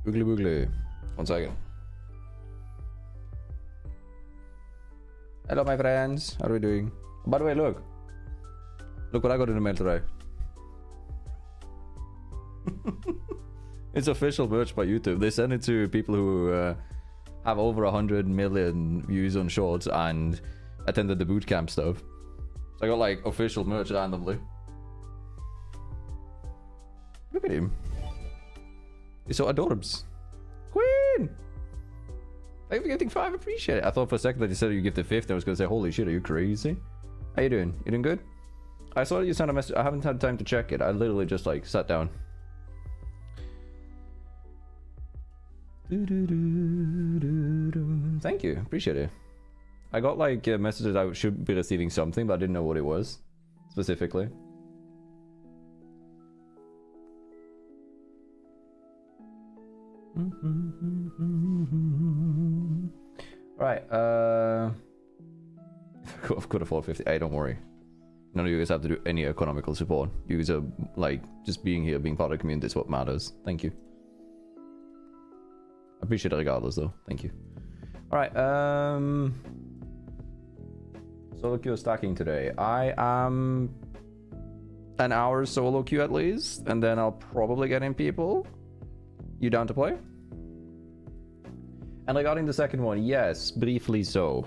Boogly boogly. 1 second. Hello, my friends. How are we doing? By the way, look. Look what I got in the mail today. It's official merch by YouTube. They send it to people who have over 100 million views on shorts and attended the bootcamp stuff. So I got like official merch randomly. Look at him. He's so adorbs. Queen! Thank you for getting 5. Appreciate it. I thought for a second that you said you give the 5th. I was going to say, holy shit, are you crazy? How you doing? You doing good? I saw you sent a message. I haven't had time to check it. I literally just like sat down. Thank you. Appreciate it. I got like messages I should be receiving something, but I didn't know what it was specifically. Right, I've got a 450. Hey, don't worry. None of you guys have to do any economical support. You guys are like just being here, being part of the community is what matters. Thank you. I appreciate it regardless though. Thank you. Alright, solo queue stacking today. I am an hour solo queue at least, and then I'll probably get in people. You down to play? And regarding the second one, yes, briefly so.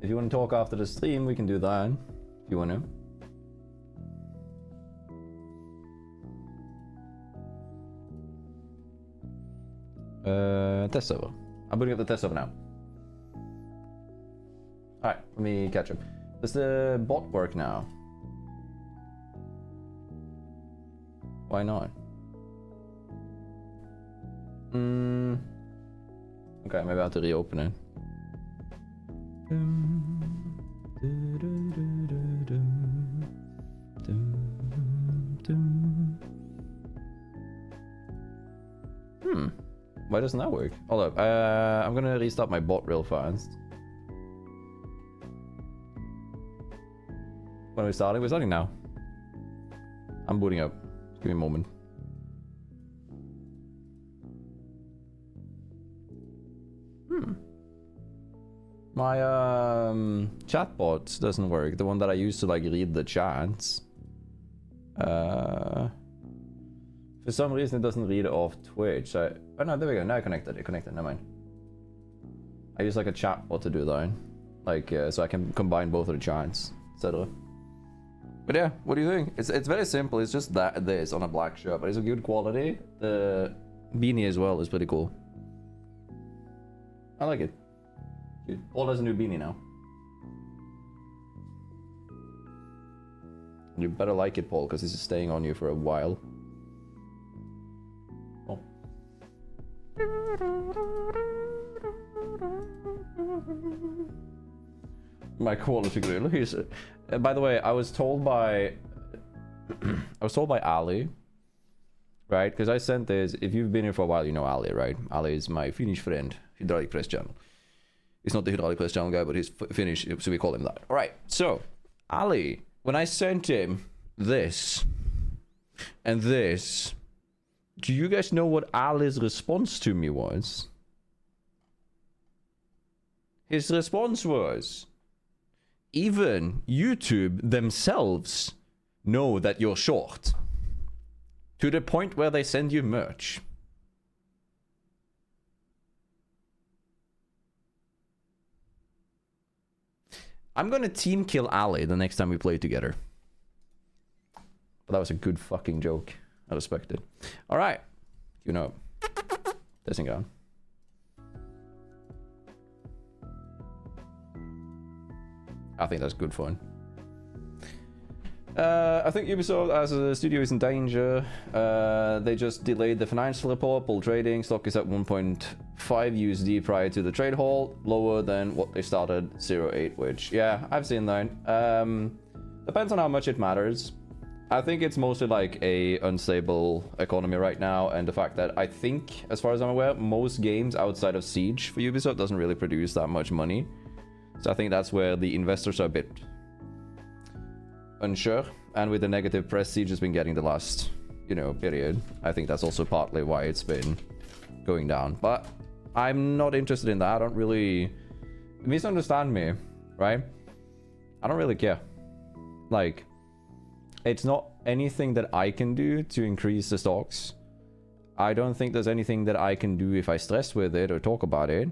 If you want to talk after the stream, we can do that. If you want to. Test server. I'm putting up the test server now. Alright, let me catch up. Does the bot work now? Why not? Okay, maybe I have to reopen it. Why doesn't that work? Hold up. I'm gonna restart my bot real fast. When are we starting? We're starting now. I'm booting up. Give me a moment. My chatbot doesn't work. The one that I use to like read the chats. For some reason it doesn't read it off Twitch. Oh no, there we go. Now I connected. It connected. Never mind. I use like a chatbot to do that. Like so I can combine both of the chats, etc. But yeah, what do you think? It's very simple. It's just this on a black shirt, but it's a good quality. The beanie as well is pretty cool. I like it. Dude, Paul has a new beanie now. You better like it, Paul, because this is staying on you for a while. Oh. My quality grill. By the way, I was told by Ali, right? Because I sent this. If you've been here for a while, you know Ali, right? Ali is my Finnish friend, hydraulic press channel. He's not the hydraulic press channel guy, but he's Finnish, so we call him that. All right. So Ali, when I sent him this and this, do you guys know what Ali's response to me was? His response was, even YouTube themselves know that you're short. To the point where they send you merch. I'm gonna team kill Ali the next time we play together. But that was a good fucking joke. I respect it. Alright. You know. Testing out. I think that's good fun. I think Ubisoft as a studio is in danger. They just delayed the financial report, pulled trading. Stock is at 1.5 USD prior to the trade halt, lower than what they started 0.8, which, yeah, I've seen that. Depends on how much it matters. I think it's mostly like a unstable economy right now, and the fact that I think, as far as I'm aware, most games outside of Siege for Ubisoft doesn't really produce that much money. So I think that's where the investors are a bit unsure, and with the negative press Siege has been getting the last you know, period. I think that's also partly why it's been going down. But I'm not interested in that. I don't really... Misunderstand me, right? I don't really care. Like, it's not anything that I can do to increase the stocks. I don't think there's anything that I can do if I stress with it or talk about it.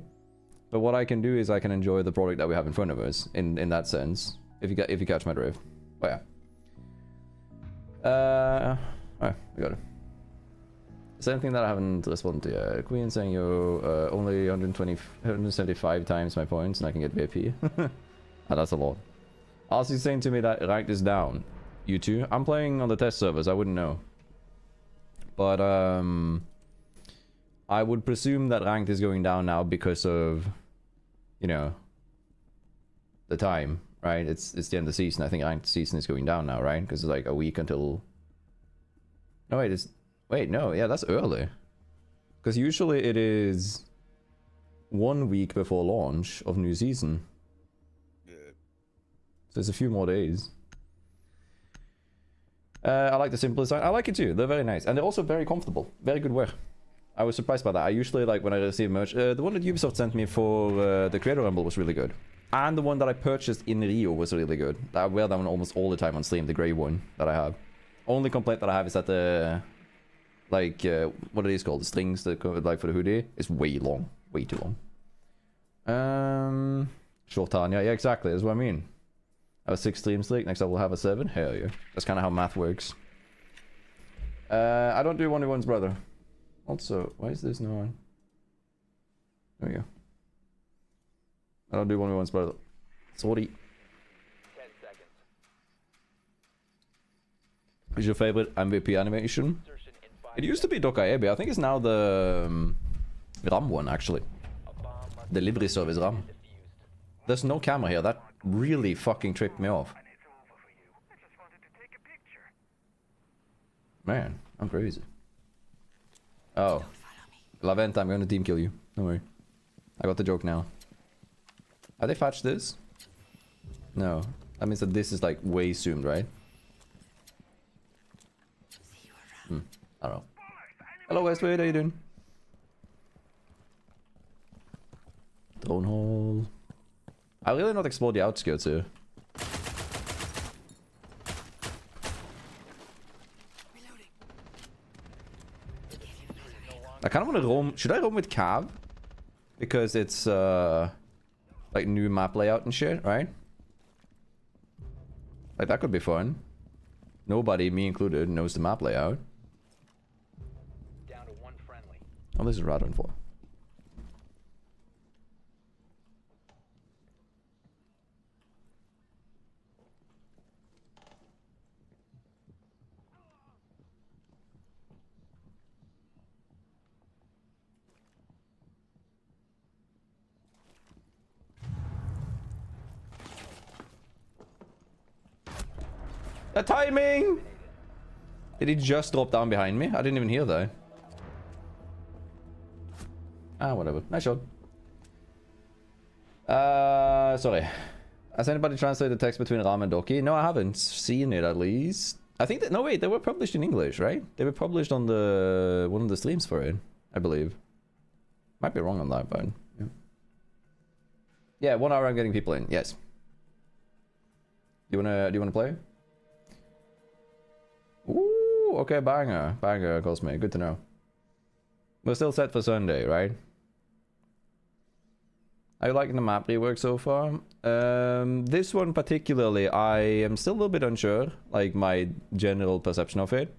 But what I can do is I can enjoy the product that we have in front of us, in that sense. If you catch my drift. But yeah. Alright, we got it. Same thing that I haven't responded to yet. Queen saying yo, only 175 times my points and I can get VIP. Oh, that's a lot. Also saying to me that ranked is down. You too? I'm playing on the test servers, I wouldn't know. But I would presume that ranked is going down now because of, you know, the time, right? It's the end of the season. I think ranked season is going down now, right? Because it's like a week until... No, wait, wait, no, yeah, that's early. Because usually it is 1 week before launch of new season. So it's a few more days. I like the simple design. I like it too. They're very nice. And they're also very comfortable. Very good wear. I was surprised by that. I usually, like, when I receive merch... the one that Ubisoft sent me for the Creator Rumble was really good. And the one that I purchased in Rio was really good. I wear that one almost all the time on stream, the grey one that I have. Only complaint that I have is that the... Like, what are these called? The strings that go, like, for the hoodie is way long. Way too long. Girtania. Yeah, exactly. That's what I mean. I have a 6 stream streak. Next I will have a 7. Hell yeah. That's kind of how math works. I don't do 1v1s, brother. Also, why is this no one? There we go. I don't do 1v1s, brother. Sorry. 10 seconds. What's your favorite MVP animation? It used to be Dokaebi. I think it's now the RAM one, actually. Delivery service RAM. There's no camera here. That really fucking tripped me off. Man, I'm crazy. Oh. Laventa, I'm gonna team kill you. Don't worry. I got the joke now. Have they patched this? No. That means that this is like way zoomed, right? I don't know. Hello Westwood, how you doing? Drone hole. I really not explore the outskirts here. I kind of want to roam. Should I roam with Cav? Because it's like new map layout and shit, right? Like that could be fun. Nobody, me included, knows the map layout. Down to 1 friendly. Oh, this is Radon 4. The timing! Did he just drop down behind me? I didn't even hear that. Ah, whatever. Nice shot. Sorry. Has anybody translated the text between Ram and Doki? No, I haven't seen it at least. I think that... No, wait. They were published in English, right? They were published on the... one of the streams for it, I believe. Might be wrong on that, but... Yeah, yeah, 1 hour I'm getting people in. Yes. Do you wanna play? Ooh, okay, banger. Banger, Cosme. Good to know. We're still set for Sunday, right? Are you liking the map rework so far? This one particularly, I am still a little bit unsure. Like, my general perception of it.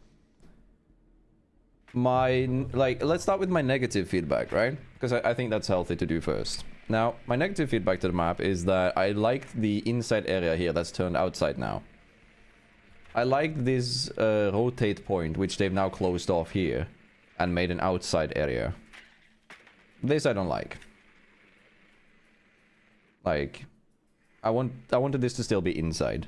Let's start with my negative feedback, right? Because I think that's healthy to do first. Now, my negative feedback to the map is that I liked the inside area here that's turned outside now. I like this rotate point, which they've now closed off here and made an outside area. This I don't like. Like, I wanted this to still be inside.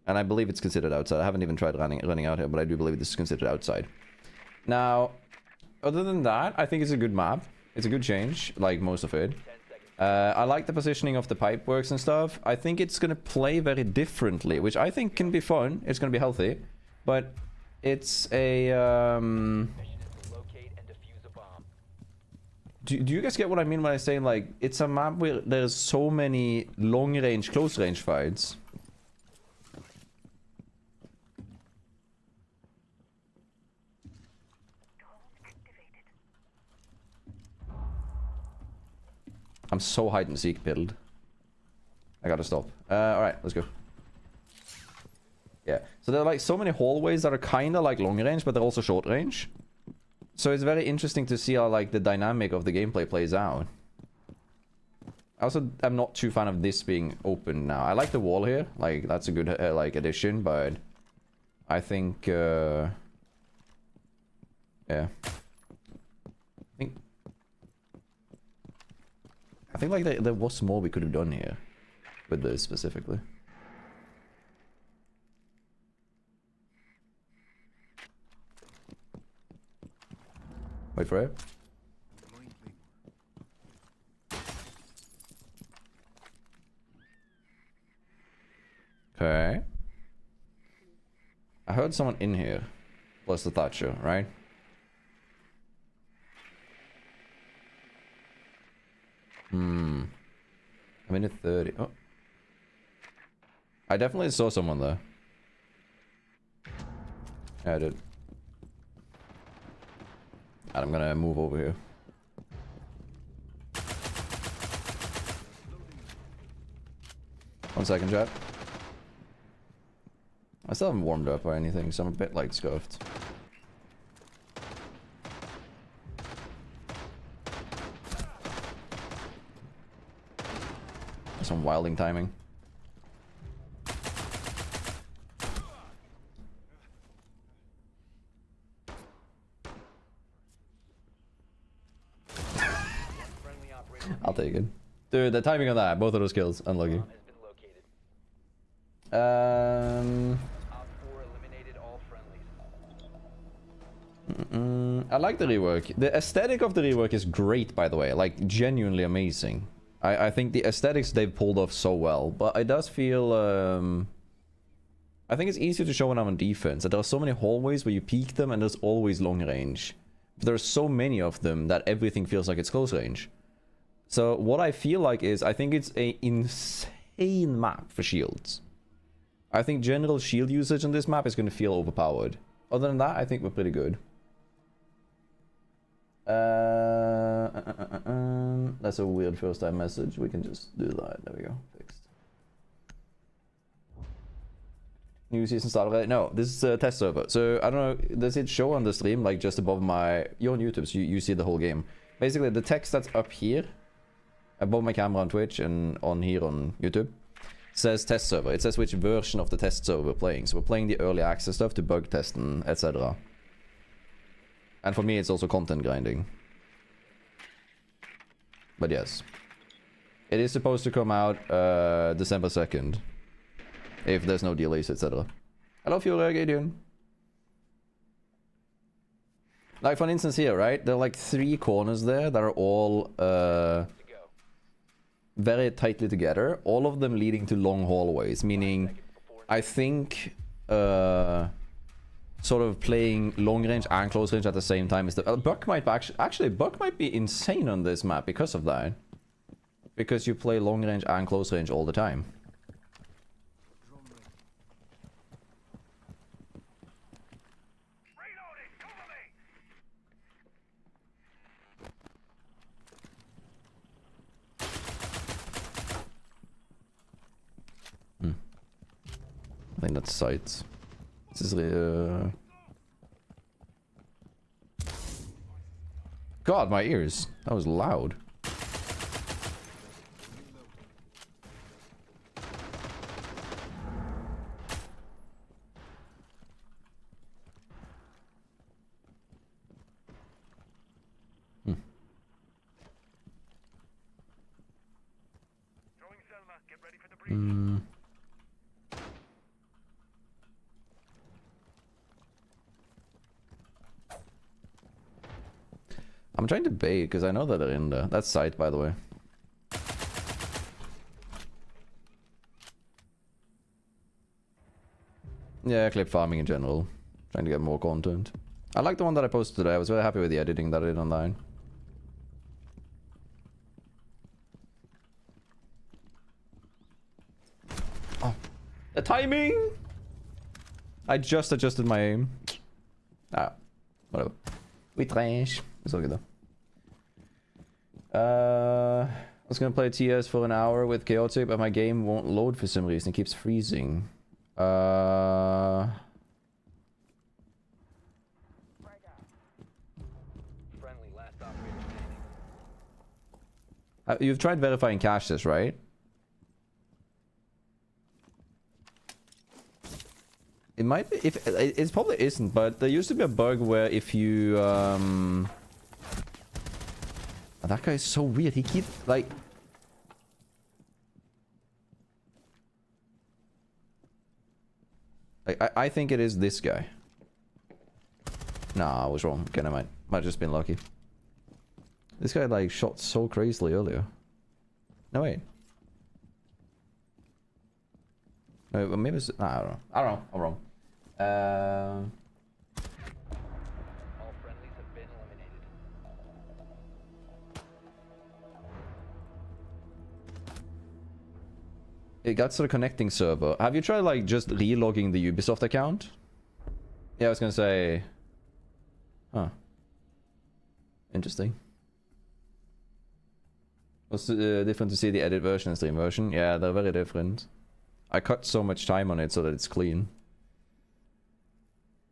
And I believe it's considered outside. I haven't even tried running out here, but I do believe this is considered outside. Now, other than that, I think it's a good map. It's a good change, like most of it. I like the positioning of the pipe works and stuff. I think it's going to play very differently, which I think can be fun. It's going to be healthy. But It's a Do you guys get what I mean when I say, like, it's a map where there's so many long-range, close-range fights? I'm so hide-and-seek piddled. I gotta stop. Alright, let's go. Yeah, so there are, like, so many hallways that are kinda like long-range, but they're also short-range. So it's very interesting to see how, like, the dynamic of the gameplay plays out. I also am not too fan of this being open now. I like the wall here. Like, that's a good, like, addition, but I think, yeah. I think like, there was more we could have done here with this specifically. Wait for it. Okay. I heard someone in here. Plus the Thatcher, right? A minute 30. Oh. I definitely saw someone there. Yeah, I did. And I'm gonna move over here. One second, chat. I still haven't warmed up or anything, so I'm a bit like scuffed. Some wilding timing. I'll take it. Dude, the timing on that, both of those kills, unlucky. I like the rework. The aesthetic of the rework is great, by the way. Like, genuinely amazing. I think the aesthetics they've pulled off so well. But it does feel, I think it's easier to show when I'm on defense. That there are so many hallways where you peek them and there's always long range. But there's so many of them that everything feels like it's close range. So what I feel like is, I think it's an insane map for shields. I think general shield usage on this map is going to feel overpowered. Other than that, I think we're pretty good. That's a weird first time message. We can just do that. There we go. Fixed. New season started already? No, this is a test server. So I don't know. Does it show on the stream like just above my? You're on YouTube, so you see the whole game. Basically, the text that's up here, above my camera on Twitch and on here on YouTube, says test server. It says which version of the test server we're playing. So we're playing the early access stuff to bug test and etc. And for me, it's also content grinding. But yes. It is supposed to come out December 2nd. If there's no delays, etc. Hello, Fury, Gideon. Like, for instance here, right? There are like 3 corners there that are all very tightly together. All of them leading to long hallways. Meaning, I think... sort of playing long range and close range at the same time is the Buck might actually Buck might be insane on this map because of that, because you play long range and close range all the time. I think that's sights. This is God, my ears. That was loud. I'm trying to bait because I know that they're in there. That's sight, by the way. Yeah, clip farming in general. Trying to get more content. I like the one that I posted today. I was very happy with the editing that I did online. Oh, the timing! I just adjusted my aim. Ah, whatever. We trash. It's all good though. I was gonna play TS for an hour with Chaotic, but my game won't load for some reason. It keeps freezing. You've tried verifying caches, right? It might be, if it probably isn't, but there used to be a bug where if you oh, that guy is so weird. He keeps like I think it is this guy. Nah, I was wrong. Okay, I might have just been lucky. This guy like shot so crazily earlier. No wait. No, maybe it's, nah, I don't know. I don't know. I'm wrong. All friendlies have been eliminated. It got to the connecting server. Have you tried like just relogging the Ubisoft account? Yeah, I was gonna say. Huh. Interesting. What's different to see the edit version and stream version? Yeah, they're very different. I cut so much time on it so that it's clean.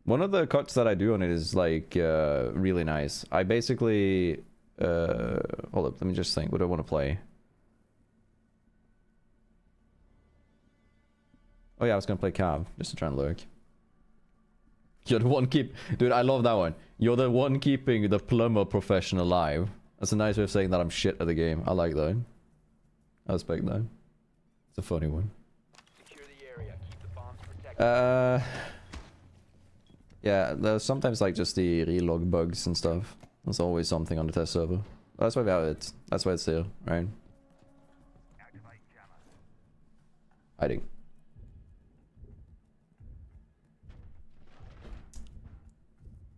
One of the cuts that I do on it is like really nice. I basically hold up, let me just think. What do I want to play? Oh yeah, I was gonna play Cav just to try and lurk. You're the one dude, I love that one. You're the one keeping the plumber profession alive. That's a nice way of saying that I'm shit at the game. I like that. I respect that. It's a funny one. Secure the area. Keep the bombs protected. Yeah, there's sometimes like just the relog bugs and stuff. There's always something on the test server. But that's why we have it. That's why it's here, right? Hiding.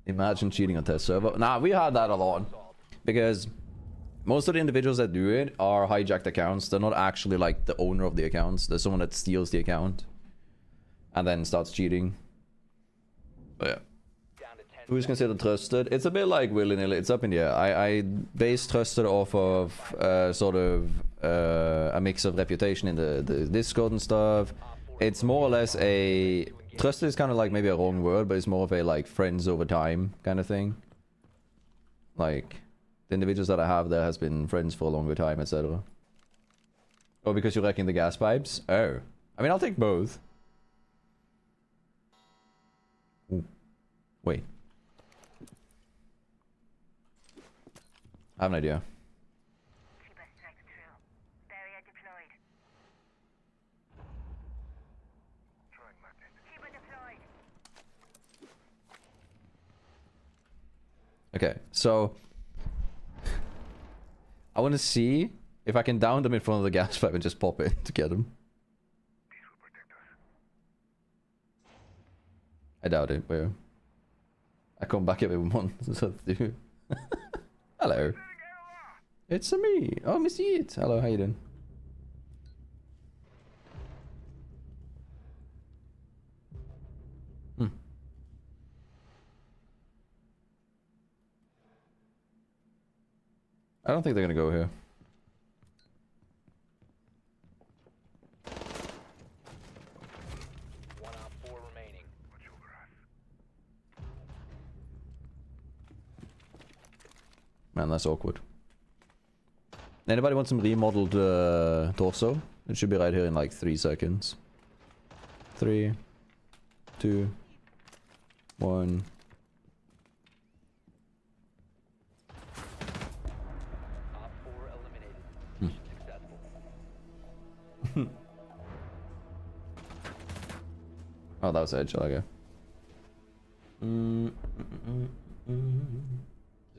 Imagine cheating on test server. Nah, we had that a lot. Because most of the individuals that do it are hijacked accounts. They're not actually like the owner of the accounts. There's someone that steals the account. And then starts cheating. But yeah. Who's considered trusted? It's a bit like willy-nilly. It's up in the air. I base trusted off of sort of a mix of reputation in the Discord and stuff. It's more or less a... Trusted is kind of like maybe a wrong word, but it's more of a like friends over time kind of thing. Like, the individuals that I have there has been friends for a longer time, etc. Oh, because you're wrecking the gas pipes? Oh. I mean, I'll take both. Ooh. Wait. I have an idea. Okay, so I want to see if I can down them in front of the gas pipe and just pop in to get them. I doubt it, but I come back every month. Hello. It's me. Oh, Missy It. Hello, how you doing? I don't think they're gonna go here. One out, 4 remaining. Man, that's awkward. Anybody want some remodeled torso? It should be right here in like 3 seconds. 3, 2, 1. Oh, that was Edge, okay. So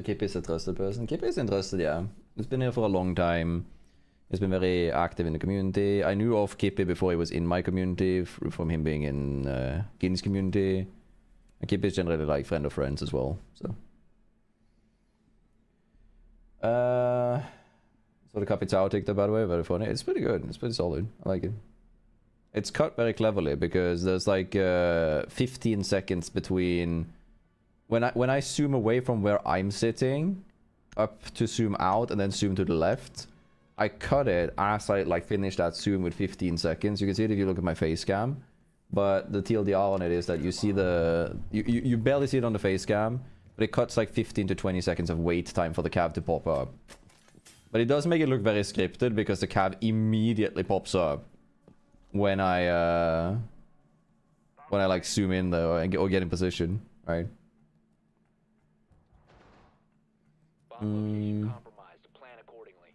KP is a trusted person. KP is interested, yeah. He's been here for a long time. He's been very active in the community. I knew of KP before he was in my community, from him being in Gin's community. And KP is generally like friend of friends as well, so. So the Capitao TikTok, by the way, very funny. It's pretty good. It's pretty solid. I like it. It's cut very cleverly because there's like 15 seconds between when I zoom away from where I'm sitting up to zoom out and then zoom to the left. I cut it as I like finish that zoom with 15 seconds. You can see it if you look at my face cam. But the TLDR on it is that you see the you barely see it on the face cam, but it cuts like 15 to 20 seconds of wait time for the cav to pop up. But it does make it look very scripted because the cav immediately pops up when I like zoom in though or get in position, right? Compromised. Plan accordingly.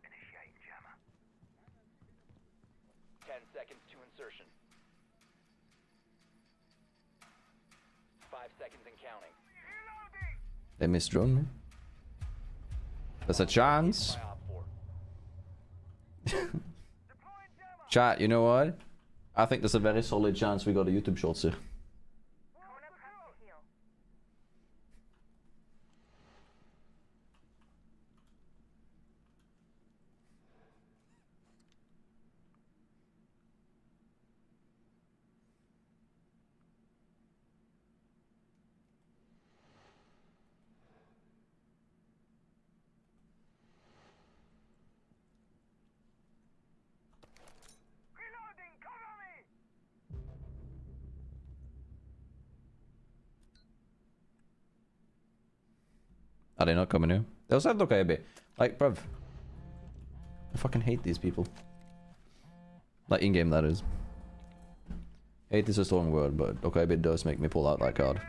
Initiate jammer. 10 seconds to insertion. 5 seconds and counting. They missed drone. There's a chance. Chat, you know what? I think there's a very solid chance we got a YouTube shorts here. Are they not coming here? They also have okay a bit. Like, bruv. I fucking hate these people. Like, in-game, that is. Hate is a strong word, but okay, it does make me pull out that card.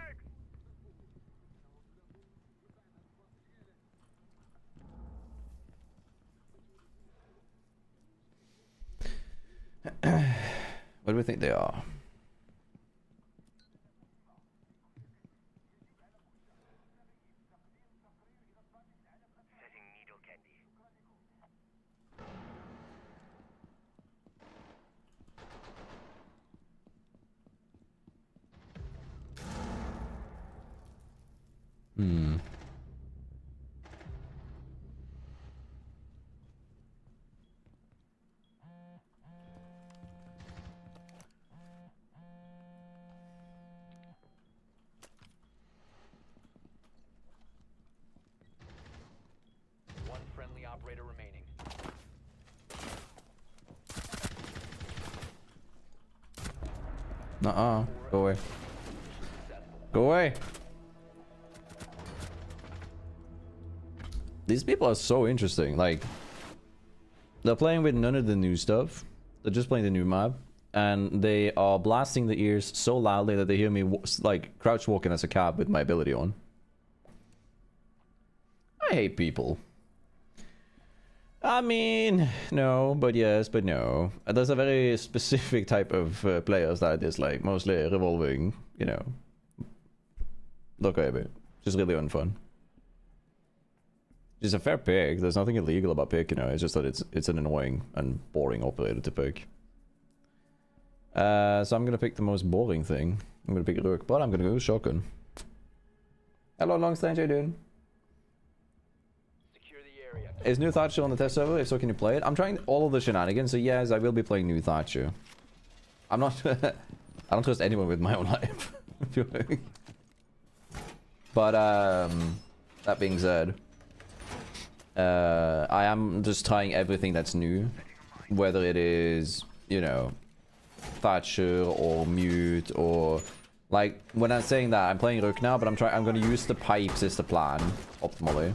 What do we think they are? One friendly operator remaining. Nuh-uh. Go away. Go away. These people are so interesting. Like, they're playing with none of the new stuff. They're just playing the new map. And they are blasting the ears so loudly that they hear me, like, crouch walking as a cab with my ability on. I hate people. I mean, no, but yes, but no. There's a very specific type of players that I dislike, mostly revolving, you know. Look at it. Just really unfun. It's a fair pick. There's nothing illegal about pick, you know. It's just that it's an annoying and boring operator to pick. So I'm gonna pick the most boring thing. I'm gonna pick Rook, but I'm gonna go shotgun. Hello, Longstange, how you doing? Is New Thatcher on the test server? If so, can you play it? I'm trying all of the shenanigans, so yes, I will be playing New Thatcher. I'm not... I don't trust anyone with my own life. But, that being said, I am just trying everything that's new. Whether it is, you know, Thatcher or Mute or... Like, when I'm saying that, I'm playing Rook now, but I'm gonna use the pipes as the plan, optimally.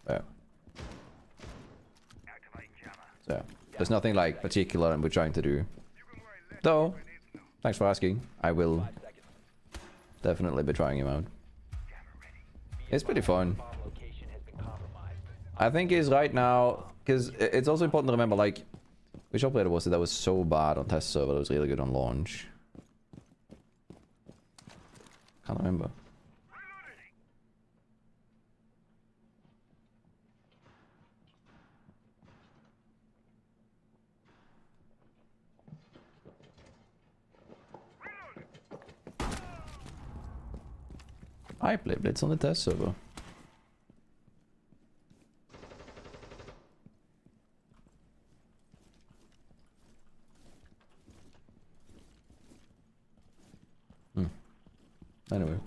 Yeah. So, there's nothing like particular we're trying to do. Though, thanks for asking. I will definitely be trying him out. It's pretty fun. I think is right now, because it's also important to remember, like, which operator was it that was so bad on test server that was really good on launch? Can't remember. I play Blitz on the test server. Anyway.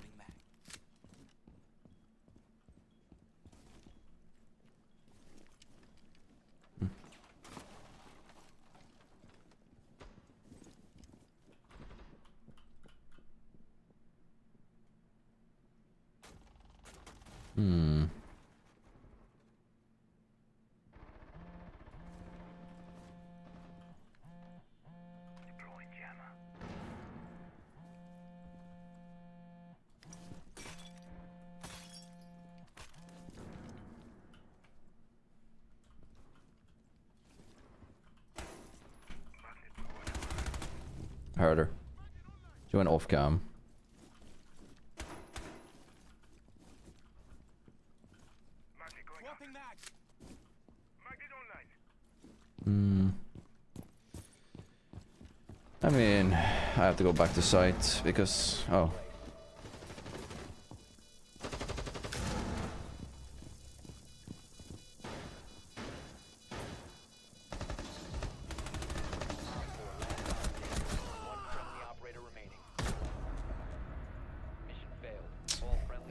Heard her. She went off cam. I mean, I have to go back to site because... Oh.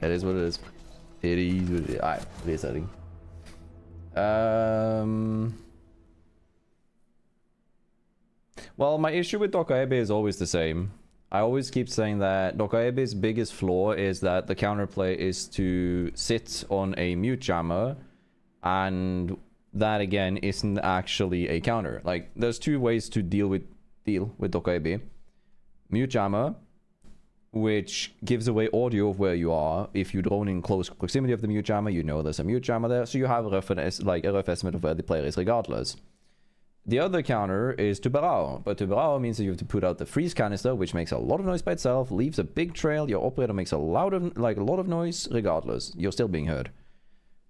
It is what it is. It is what it is. Alright, resetting. Well, my issue with Dokaebe is always the same. I always keep saying that Dokaebe's biggest flaw is that the counterplay is to sit on a mute jammer, and that again isn't actually a counter. Like, there's two ways to deal with Dokaebe. Mute jammer, which gives away audio of where you are. If you drone in close proximity of the mute jammer, you know there's a mute jammer there, so you have a rough estimate of where the player is regardless. The other counter is Tubarao, but Tubarao means that you have to put out the freeze canister, which makes a lot of noise by itself, leaves a big trail, your operator makes a lot of noise regardless. You're still being heard.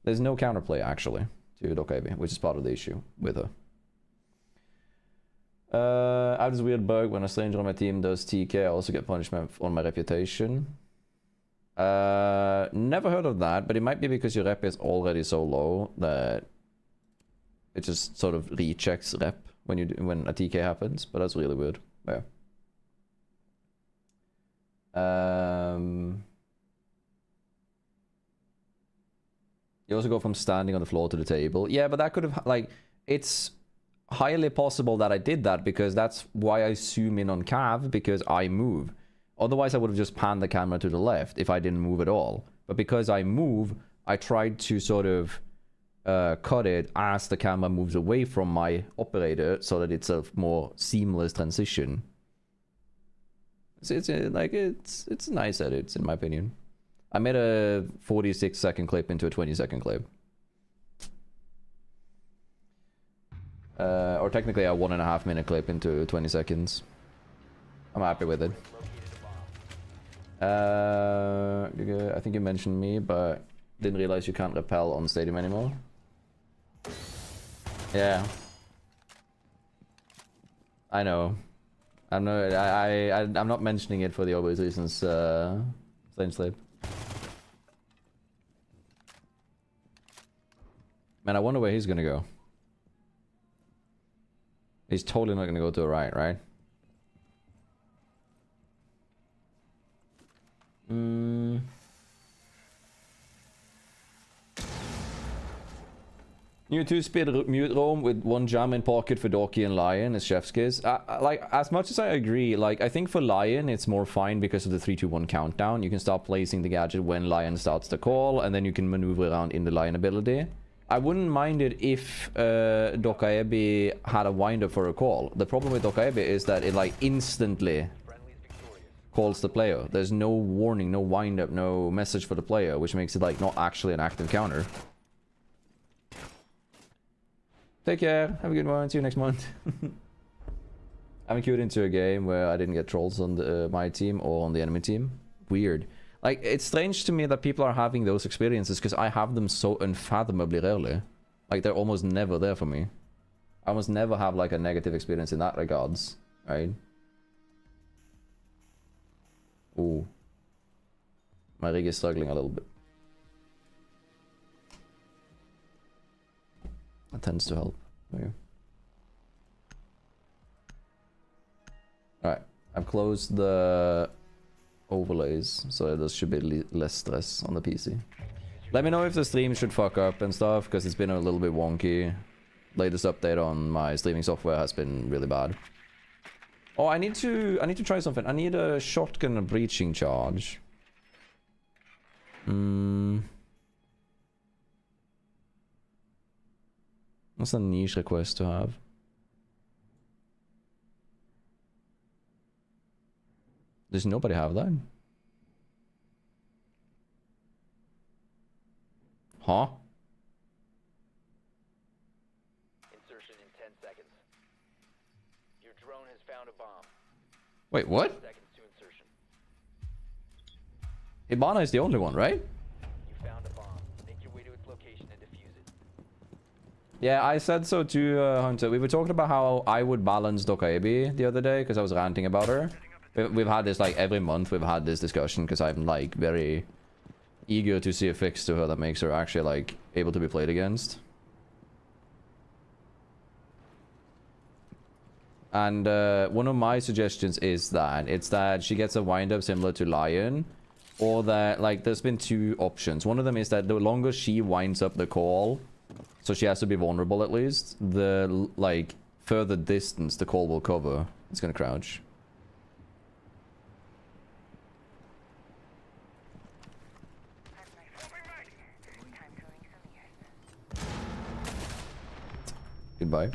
There's no counterplay actually to Dokaebe, which is part of the issue with her. I have this weird bug when a stranger on my team does TK, I also get punishment on my reputation. Never heard of that, but it might be because your rep is already so low that it just sort of rechecks rep when a TK happens, but that's really weird. Yeah. You also go from standing on the floor to the table. Yeah, but that could have, like, it's highly possible that I did that because that's why I zoom in on Cav, because I move. Otherwise, I would have just panned the camera to the left if I didn't move at all. But because I move, I tried to sort of cut it as the camera moves away from my operator so that it's a more seamless transition. It's a nice edit, in my opinion. I made a 46-second clip into a 20-second clip. Or technically a 1.5 minute clip into 20 seconds. I'm happy with it. I think you mentioned me, but didn't realize you can't rappel on Stadium anymore. Yeah. I know. I'm not mentioning it for the obvious reasons, Slane Slip. Man, I wonder where he's gonna go. He's totally not gonna go to the right, right? New 2-speed mute roam with 1 jam in pocket for Doki and Lion is chef's kiss. Like, as much as I agree, like, I think for Lion it's more fine because of the 3-2-1 countdown. You can start placing the gadget when Lion starts the call, and then you can maneuver around in the Lion ability. I wouldn't mind it if Dokaebe had a wind-up for a call. The problem with Dokaebe is that it, like, instantly calls the player. There's no warning, no wind-up, no message for the player, which makes it, like, not actually an active counter. Take care. Have a good one. See you next month. I haven't queued into a game where I didn't get trolls on my team or on the enemy team. Weird. Like, it's strange to me that people are having those experiences because I have them so unfathomably rarely. Like, they're almost never there for me. I almost never have, like, a negative experience in that regards. Right? Ooh. My rig is struggling a little bit. That tends to help. Okay. Alright, I've closed the overlays, so there should be less stress on the PC. Let me know if the stream should fuck up and stuff, because it's been a little bit wonky. Latest update on my streaming software has been really bad. Oh, I need to try something. I need a shotgun breaching charge. What's a niche request to have? Does nobody have that? Huh? Insertion in 10 seconds. Your drone has found a bomb. Wait, what? Seconds to insertion. Ibana is the only one, right? You found a bomb. Make your way to its location and defuse it. Yeah, I said so too, Hunter. We were talking about how I would balance Dokaebi the other day because I was ranting about her. We've had this like every month. We've had this discussion because I'm like very eager to see a fix to her that makes her actually like able to be played against. And one of my suggestions is that she gets a wind-up similar to Lion, or that like there's been two options. One of them is that the longer she winds up the call, so she has to be vulnerable at least, the like further distance the call will cover. It's gonna crouch. Goodbye.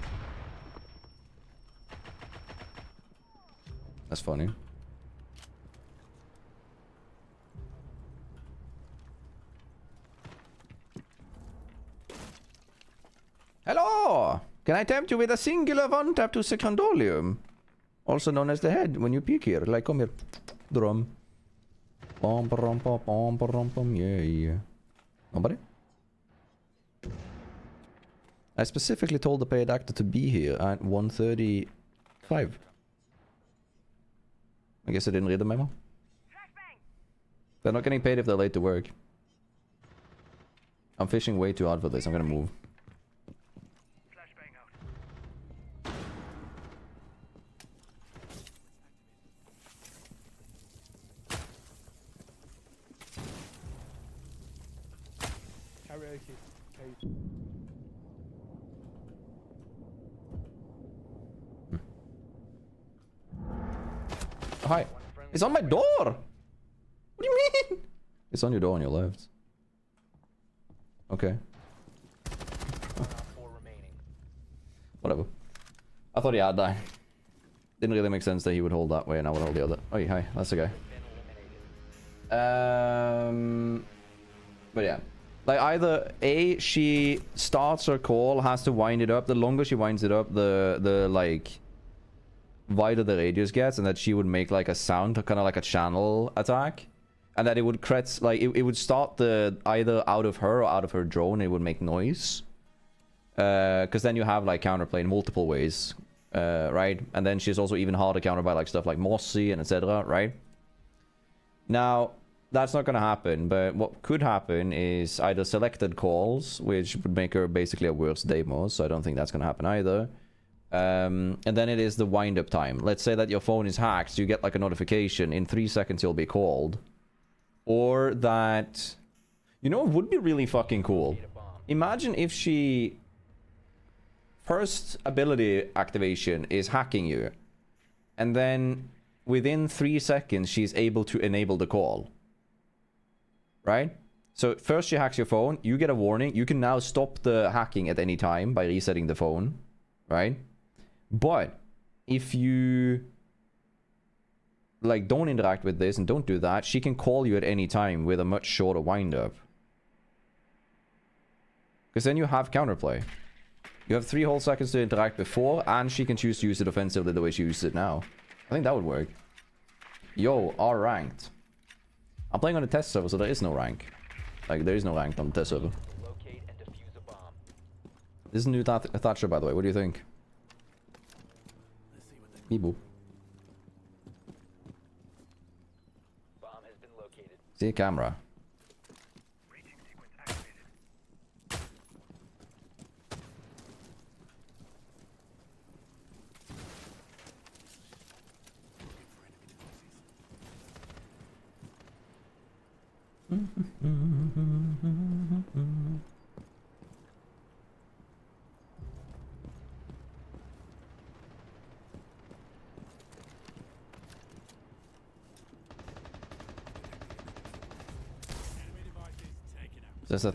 That's funny. Hello! Can I tempt you with a singular one tap to secondolium? Also known as the head when you peek here. Like, come here. Drum. Bom, bom, bom, bom, bom, bom, yeah. Nobody? I specifically told the paid actor to be here at 1:35. I guess I didn't read the memo. They're not getting paid if they're late to work. I'm fishing way too hard for this. I'm gonna move. Karaoke. Hi. It's on my door! What do you mean? It's on your door on your left. Okay. Whatever. I thought he had that. Didn't really make sense that he would hold that way and I would hold the other. Oh, hi. That's the guy. But yeah. Like, either A, she starts her call, has to wind it up. The longer she winds it up, the like, wider the radius gets, and that she would make like a sound, kind of like a channel attack. And that it would like, it would start the either out of her or out of her drone, it would make noise. Because then you have like counterplay in multiple ways, right? And then she's also even harder countered by like stuff like Mossy and etc., right? Now, that's not gonna happen, but what could happen is either selected calls, which would make her basically a worse demo, so I don't think that's gonna happen either. And then it is the wind-up time. Let's say that your phone is hacked, so you get like a notification, in 3 seconds you'll be called. Or that... You know what would be really fucking cool? Imagine if she... First ability activation is hacking you. And then within 3 seconds she's able to enable the call. Right? So first she hacks your phone, you get a warning, you can now stop the hacking at any time by resetting the phone. Right? But if you like don't interact with this and don't do that, she can call you at any time with a much shorter wind-up. Because then you have counterplay. You have 3 whole seconds to interact before, and she can choose to use it offensively the way she uses it now. I think that would work. Yo, R ranked. I'm playing on a test server, so there is no rank. Like, there is no rank on the test server. This is new Thatcher, by the way. What do you think? Beep boop. Bomb has been located. See a camera. There's a...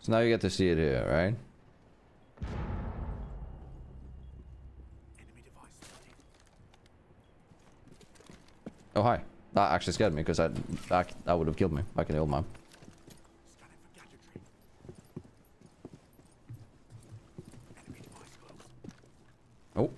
So now you get to see it here, right? Oh hi. That actually scared me because that would have killed me back in the old map. Oh.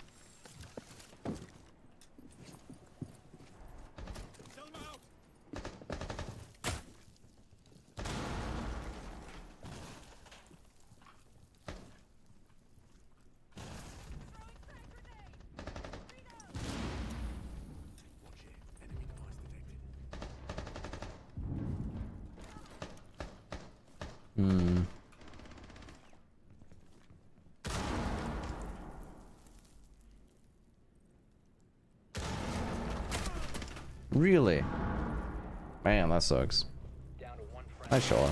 Hmm. Really? Man, that sucks. Nice shot.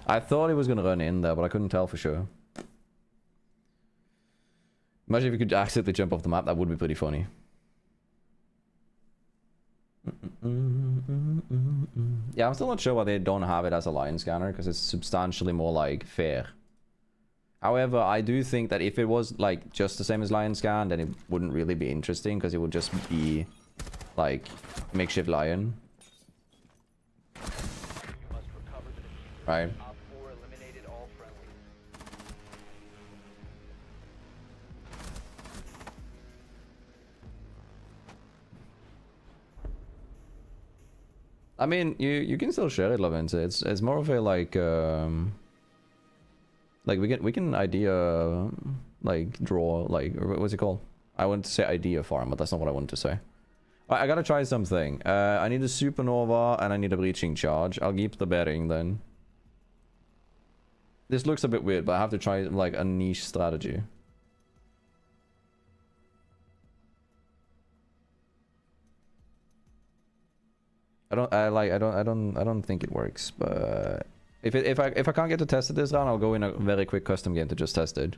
I thought he was gonna run in there, but I couldn't tell for sure. Imagine if you could accidentally jump off the map, that would be pretty funny. Yeah, I'm still not sure why they don't have it as a line scanner, because it's substantially more like fair. However, I do think that if it was like just the same as lion scan, then it wouldn't really be interesting, because it would just be like makeshift lion. Right. I mean, you can still share it, Laventa. It's more of a like we can idea like draw like what's it called? I want to say idea farm, but that's not what I want to say. I gotta try something. I need a supernova and I need a breaching charge. I'll keep the bearing then. This looks a bit weird, but I have to try like a niche strategy. I don't think it works, but if I can't get to test it this round, I'll go in a very quick custom game to just test it.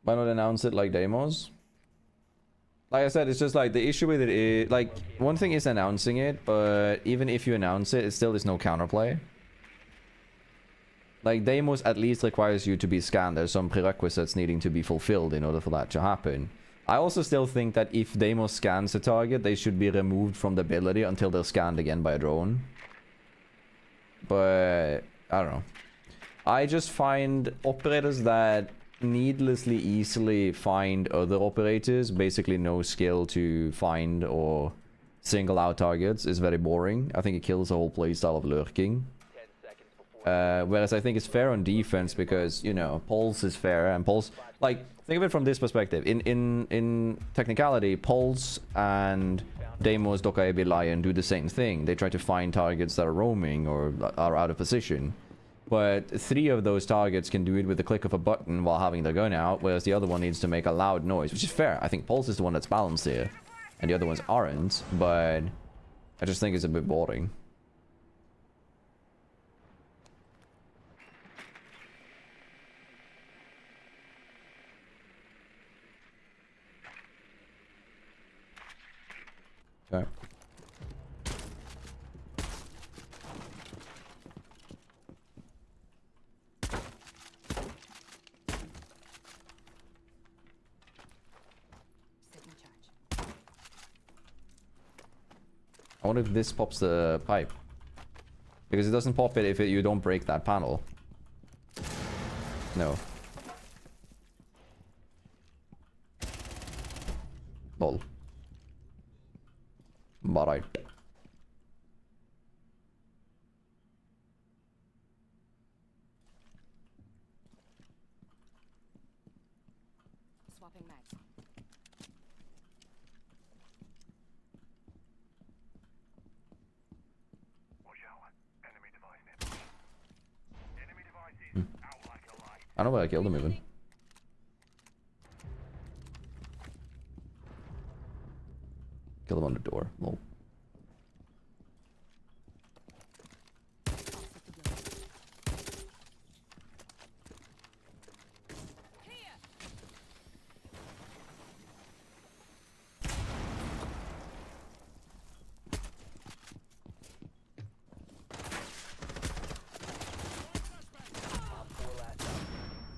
Why not announce it like demos? Like I said, it's just like the issue with it is like one thing is announcing it, but even if you announce it, it still is no counterplay. Like demos at least requires you to be scanned. There's some prerequisites needing to be fulfilled in order for that to happen. I also still think that if demo scans a target, they should be removed from the ability until they're scanned again by a drone. But I don't know. I just find operators that needlessly easily find other operators, basically no skill to find or single out targets, is very boring. I think it kills the whole playstyle of lurking. Whereas I think it's fair on defense because, you know, Pulse is fair, and Pulse, like, think of it from this perspective. In technicality, Pulse and Deimos, Dokaebi, Lion do the same thing. They try to find targets that are roaming or are out of position. But 3 of those targets can do it with the click of a button while having their gun out, whereas the other one needs to make a loud noise, which is fair. I think Pulse is the one that's balanced here, and the other ones aren't, but I just think it's a bit boring. Okay. I wonder if this pops the pipe. Because it doesn't pop it if you don't break that panel. No. Lol. Alright. I don't know where I killed him even. Kill him on the door. Lol.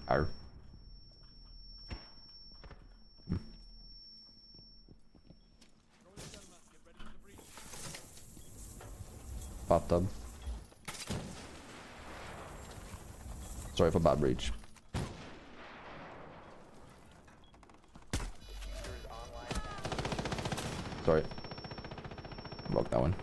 Arr. Bathtub. Sorry for bad reach. Sorry. Block that one.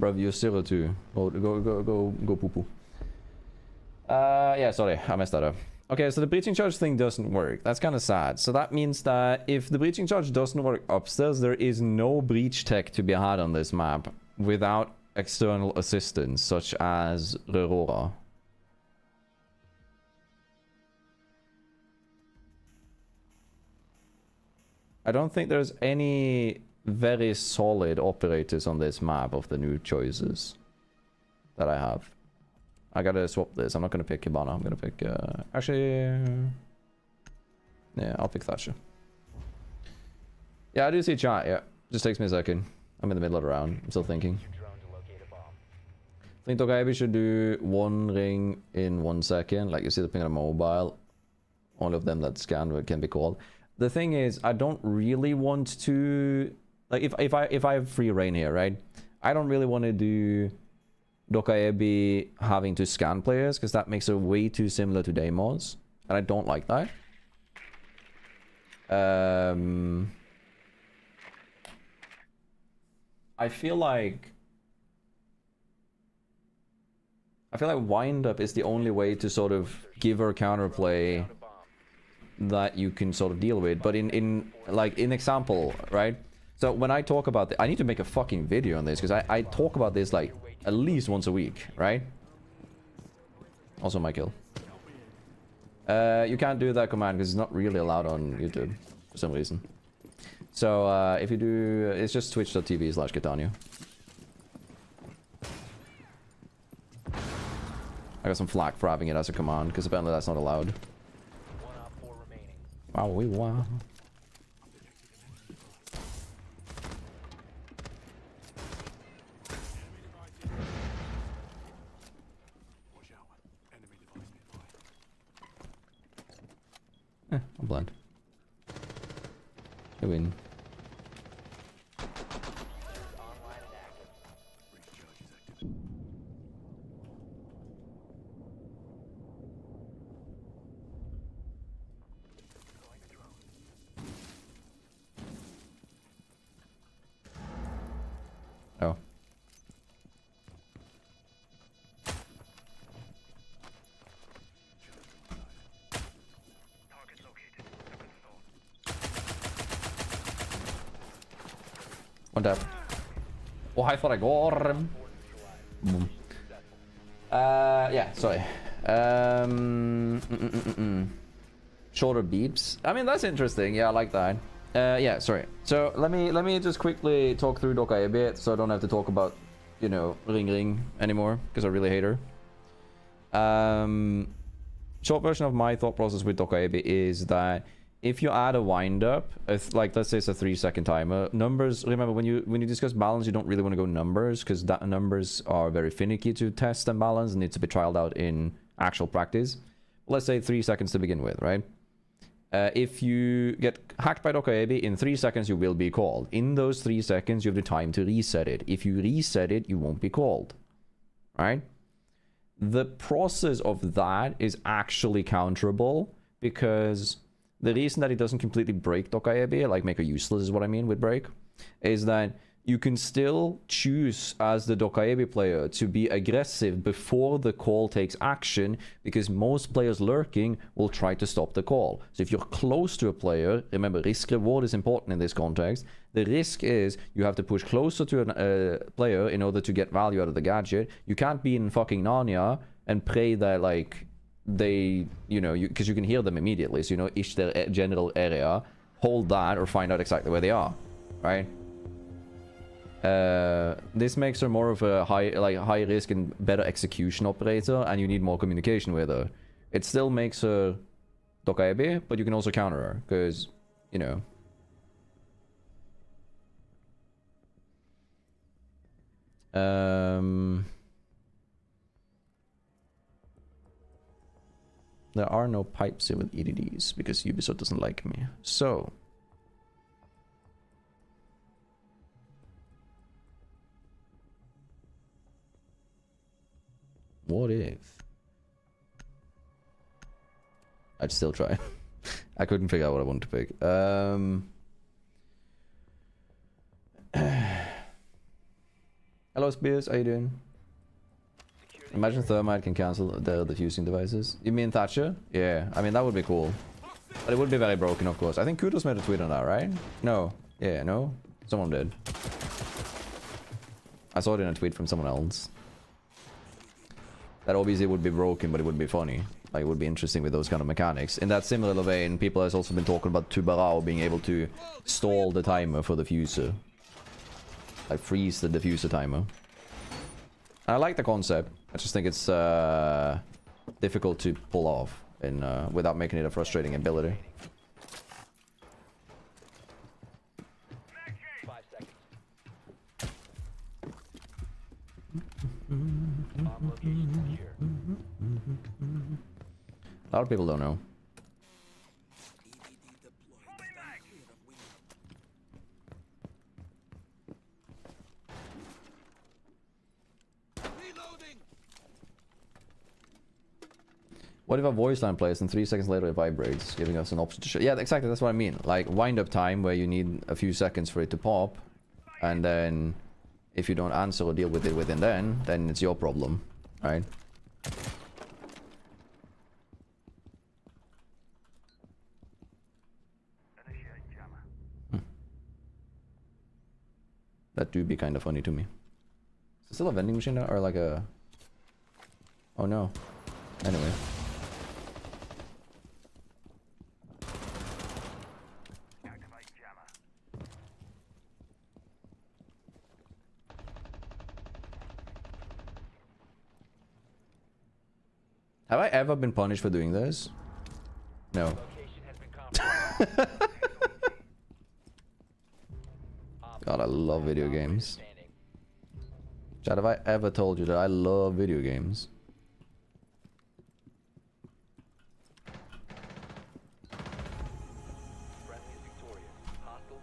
Bruv, you're 0-2. Go poo poo. Yeah, sorry, I messed that up. Okay, so the breaching charge thing doesn't work. That's kind of sad. So that means that if the breaching charge doesn't work upstairs, there is no breach tech to be had on this map without external assistance, such as Aurora. I don't think there's any very solid operators on this map of the new choices that I have. I gotta swap this. I'm not gonna pick Hibana. I'm gonna pick actually yeah, I'll pick Thatcher. Yeah, I do see chat. Yeah, just takes me a second. I'm in the middle of the round. I'm still thinking. I think Tokaebi should do one ring in 1 second, like you see the ping on a mobile. All of them that scan can be called. The thing is, I don't really want to, like, if I have free reign here, right? I don't really want to do Dokaebi having to scan players, because that makes it way too similar to Deimos, and I don't like that. I feel like wind up is the only way to sort of give her counterplay that you can sort of deal with. But in example, right? So when I talk about I need to make a fucking video on this, because I talk about this like at least once a week, right? Also my kill. You can't do that command because it's not really allowed on YouTube for some reason. So if you do, it's just twitch.tv/Girtania. I got some flack for having it as a command, because apparently that's not allowed. Wow, wow. I'm blind. I win. Oh. One tap. Oh, I thought I got him. Boom. Yeah, sorry. Shorter beeps. I mean, that's interesting. Yeah, I like that. Yeah, sorry. So let me just quickly talk through Dokai a bit, so I don't have to talk about, you know, Ring anymore, because I really hate her. Short version of my thought process with Dokai is that if you add a wind up, like let's say it's a 3-second timer, numbers. Remember, when you discuss balance, you don't really want to go numbers, because that numbers are very finicky to test and balance, and need to be trialed out in actual practice. Let's say 3 seconds to begin with, right? If you get hacked by Dokaebi, in 3 seconds you will be called. In those 3 seconds, you have the time to reset it. If you reset it, you won't be called. Right? The process of that is actually counterable, because the reason that it doesn't completely break Dokaebi, like make her useless is what I mean with break, is that you can still choose as the Dokaebi player to be aggressive before the call takes action, because most players lurking will try to stop the call. So if you're close to a player, remember, risk reward is important in this context. The risk is you have to push closer to a player in order to get value out of the gadget. You can't be in fucking Narnia and pray that, like, they, you know, because you can hear them immediately, so you know, ish their general area, hold that or find out exactly where they are, right? This makes her more of a high risk and better execution operator, and you need more communication with her. It still makes her Dokaebi, but you can also counter her, because, you know. There are no pipes here with EDDs, because Ubisoft doesn't like me. So... what if? I'd still try. I couldn't figure out what I wanted to pick. Hello Spears, how you doing? Imagine Thermite can cancel the diffusing devices. You mean Thatcher? Yeah, I mean that would be cool. But it would be very broken, of course. I think Kudos made a tweet on that, right? No. Yeah, no? Someone did. I saw it in a tweet from someone else. That obviously would be broken, but it would be funny. Like, it would be interesting with those kind of mechanics. In that similar vein, people has also been talking about Tubarao being able to stall the timer for the fuser. Like, freeze the diffuser timer. I like the concept. I just think it's difficult to pull off in, without making it a frustrating ability. 5 seconds. Bomb location secure. A lot of people don't know. What if a voice line plays and 3 seconds later it vibrates, giving us an option to show? Yeah, exactly, that's what I mean. Like, wind-up time where you need a few seconds for it to pop, and then if you don't answer or deal with it within then it's your problem, right? That do be kind of funny to me. Is it still a vending machine now, or like a... oh no. Anyway. Have I ever been punished for doing this? No. Location has been compromised. God, I love video games. Chad, have I ever told you that I love video games? Friendly is victorious. Hostiles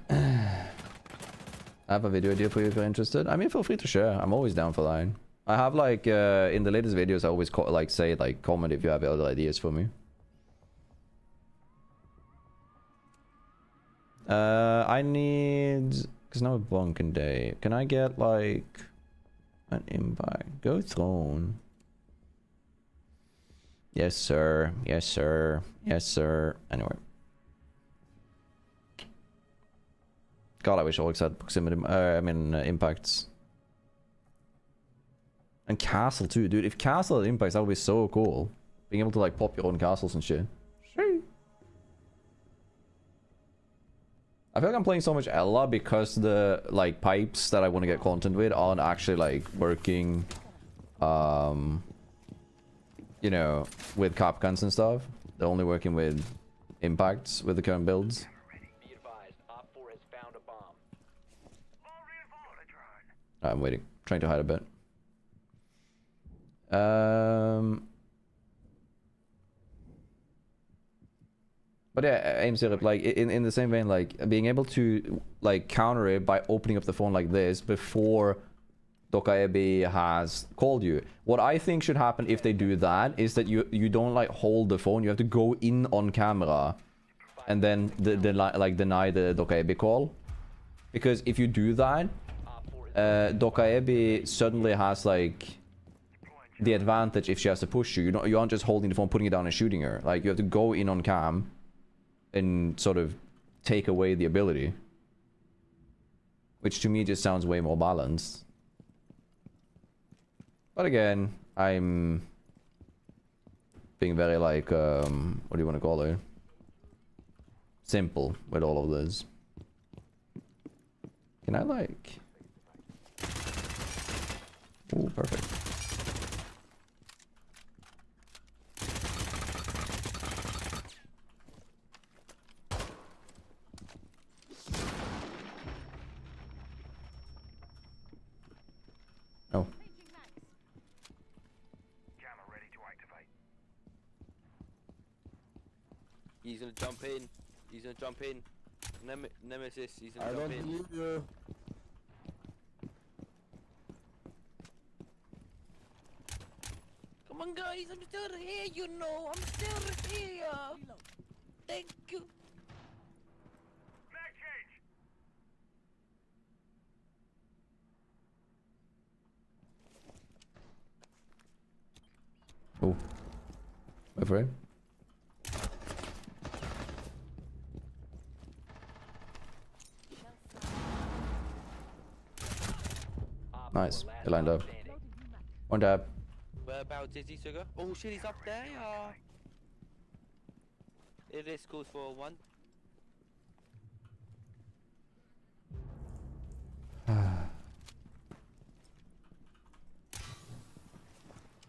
eliminated. I have a video idea for you if you're interested. I mean, feel free to share. I'm always down for that. I have like, in the latest videos, I always like say, like, comment if you have other ideas for me. I need... because now it's bunking day. Can I get, like, an impact? Go throne. Yes, sir. Yes, sir. Yes, sir. Anyway. God, I wish Oryx had proximity... impacts. And castle too, dude. If castle had impacts, that would be so cool. Being able to, like, pop your own castles and shit. I feel like I'm playing so much Ella because the, like, pipes that I want to get content with aren't actually, like, working, you know, with KAPKANs and stuff. They're only working with impacts with the current builds. Be advised, Op 4 has found a bomb. I'm waiting. Trying to hide a bit. But yeah, aim syrup, like, in the same vein, like, being able to, like, counter it by opening up the phone like this before Dokaebi has called you. What I think should happen if they do that is that you don't, like, hold the phone. You have to go in on camera and then deny the Dokaebi call. Because if you do that, Dokaebi suddenly has like the advantage if she has to push you. You aren't just holding the phone, putting it down and shooting her. Like you have to go in on cam and sort of take away the ability. Which to me just sounds way more balanced. But again, I'm being very like, what do you want to call it? Simple with all of this. Can I like... Ooh, perfect. Oh. Jammer ready to activate. He's gonna jump in. He's gonna jump in. Nemesis, he's I gonna don't jump in. believe you. Come on, guys, I'm still here, you know. I'm still here. Thank you. Back change. Oh. Wait for it. Nice. They lined up. One tap. Whereabouts is he, sugar? Oh shit, he's up there. It is goes for one.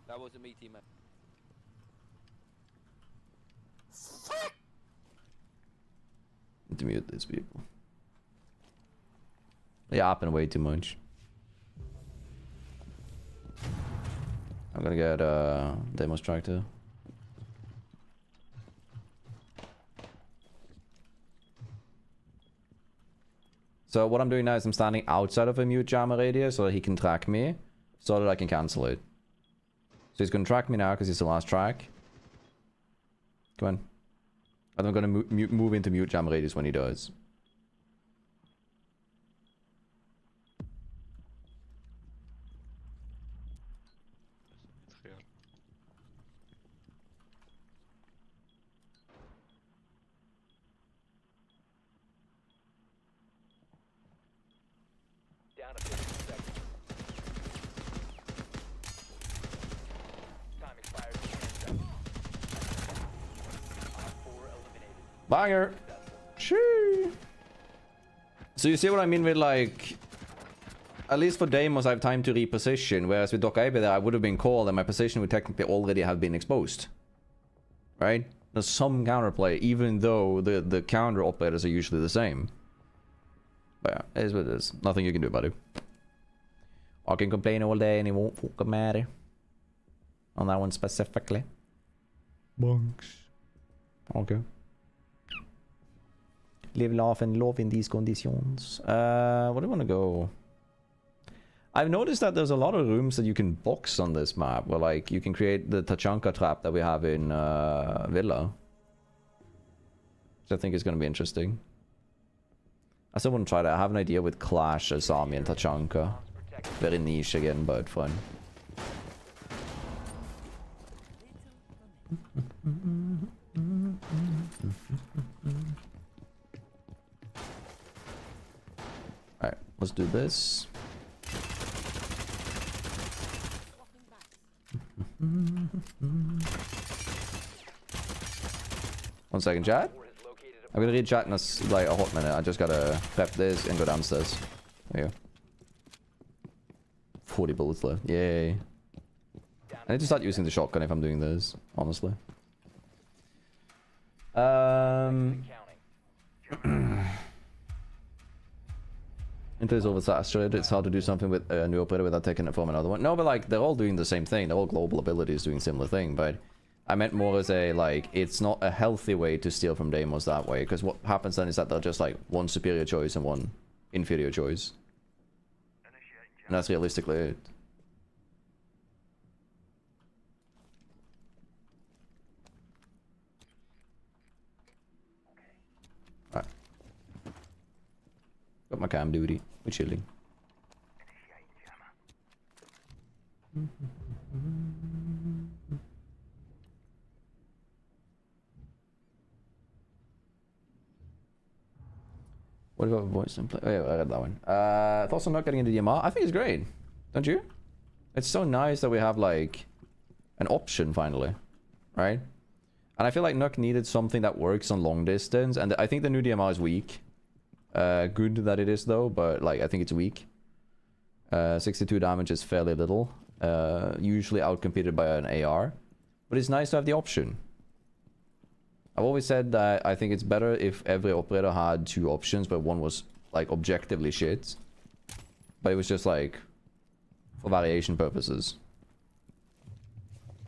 That wasn't me, teammate. Need to mute these people. They yapping way too much. I'm gonna get Demo's tractor. So what I'm doing now is I'm standing outside of a mute jammer radius so that he can track me, so that I can cancel it. So he's gonna track me now because he's the last track. Come on. And I'm gonna move into mute jammer radius when he does. Down to 15 seconds. Time expires in 10 seconds. Op 4 eliminated. Banger! Shoo! So you see what I mean with like... At least for Deimos I have time to reposition, whereas with Doc Ibe there I would have been called and my position would technically already have been exposed. Right? There's some counterplay, even though the counter operators are usually the same. But yeah, it is what it is. Nothing you can do about it. I can complain all day and it won't fucking matter. On that one specifically. Bunks. Okay. Live, laugh, and love in these conditions. Where do you want to go? I've noticed that there's a lot of rooms that you can box on this map, where like you can create the Tachanka trap that we have in Villa. Which I think is going to be interesting. I still want to try that. I have an idea with Clash, Asami, and Tachanka. Very niche again, but fun. Alright, let's do this. One second, chat. I'm gonna read chat in like a hot minute. I just gotta prep this and go downstairs. There you go. 40 bullets left. Yay. I need to start using the shotgun if I'm doing this, honestly. Intel is oversaturated. It's hard to do something with a new operator without taking it from another one. No, but like they're all doing the same thing. They're all global abilities doing similar thing. But I meant more as a like it's not a healthy way to steal from Deimos that way. Because what happens then is that they're just like one superior choice and one inferior choice. And that's realistically it. Got my cam duty. We're chilling. What about voice and play? Oh yeah, I read that one. Thoughts on not getting into DMR? I think it's great. Don't you? It's so nice that we have like an option finally, right? And I feel like Nuck needed something that works on long distance, and I think the new DMR is weak. Good that it is though, but like I think it's weak. 62 damage is fairly little. Usually outcompeted by an AR, but it's nice to have the option. I've always said that I think it's better if every operator had 2 options, but one was like objectively shit, but it was just like for variation purposes.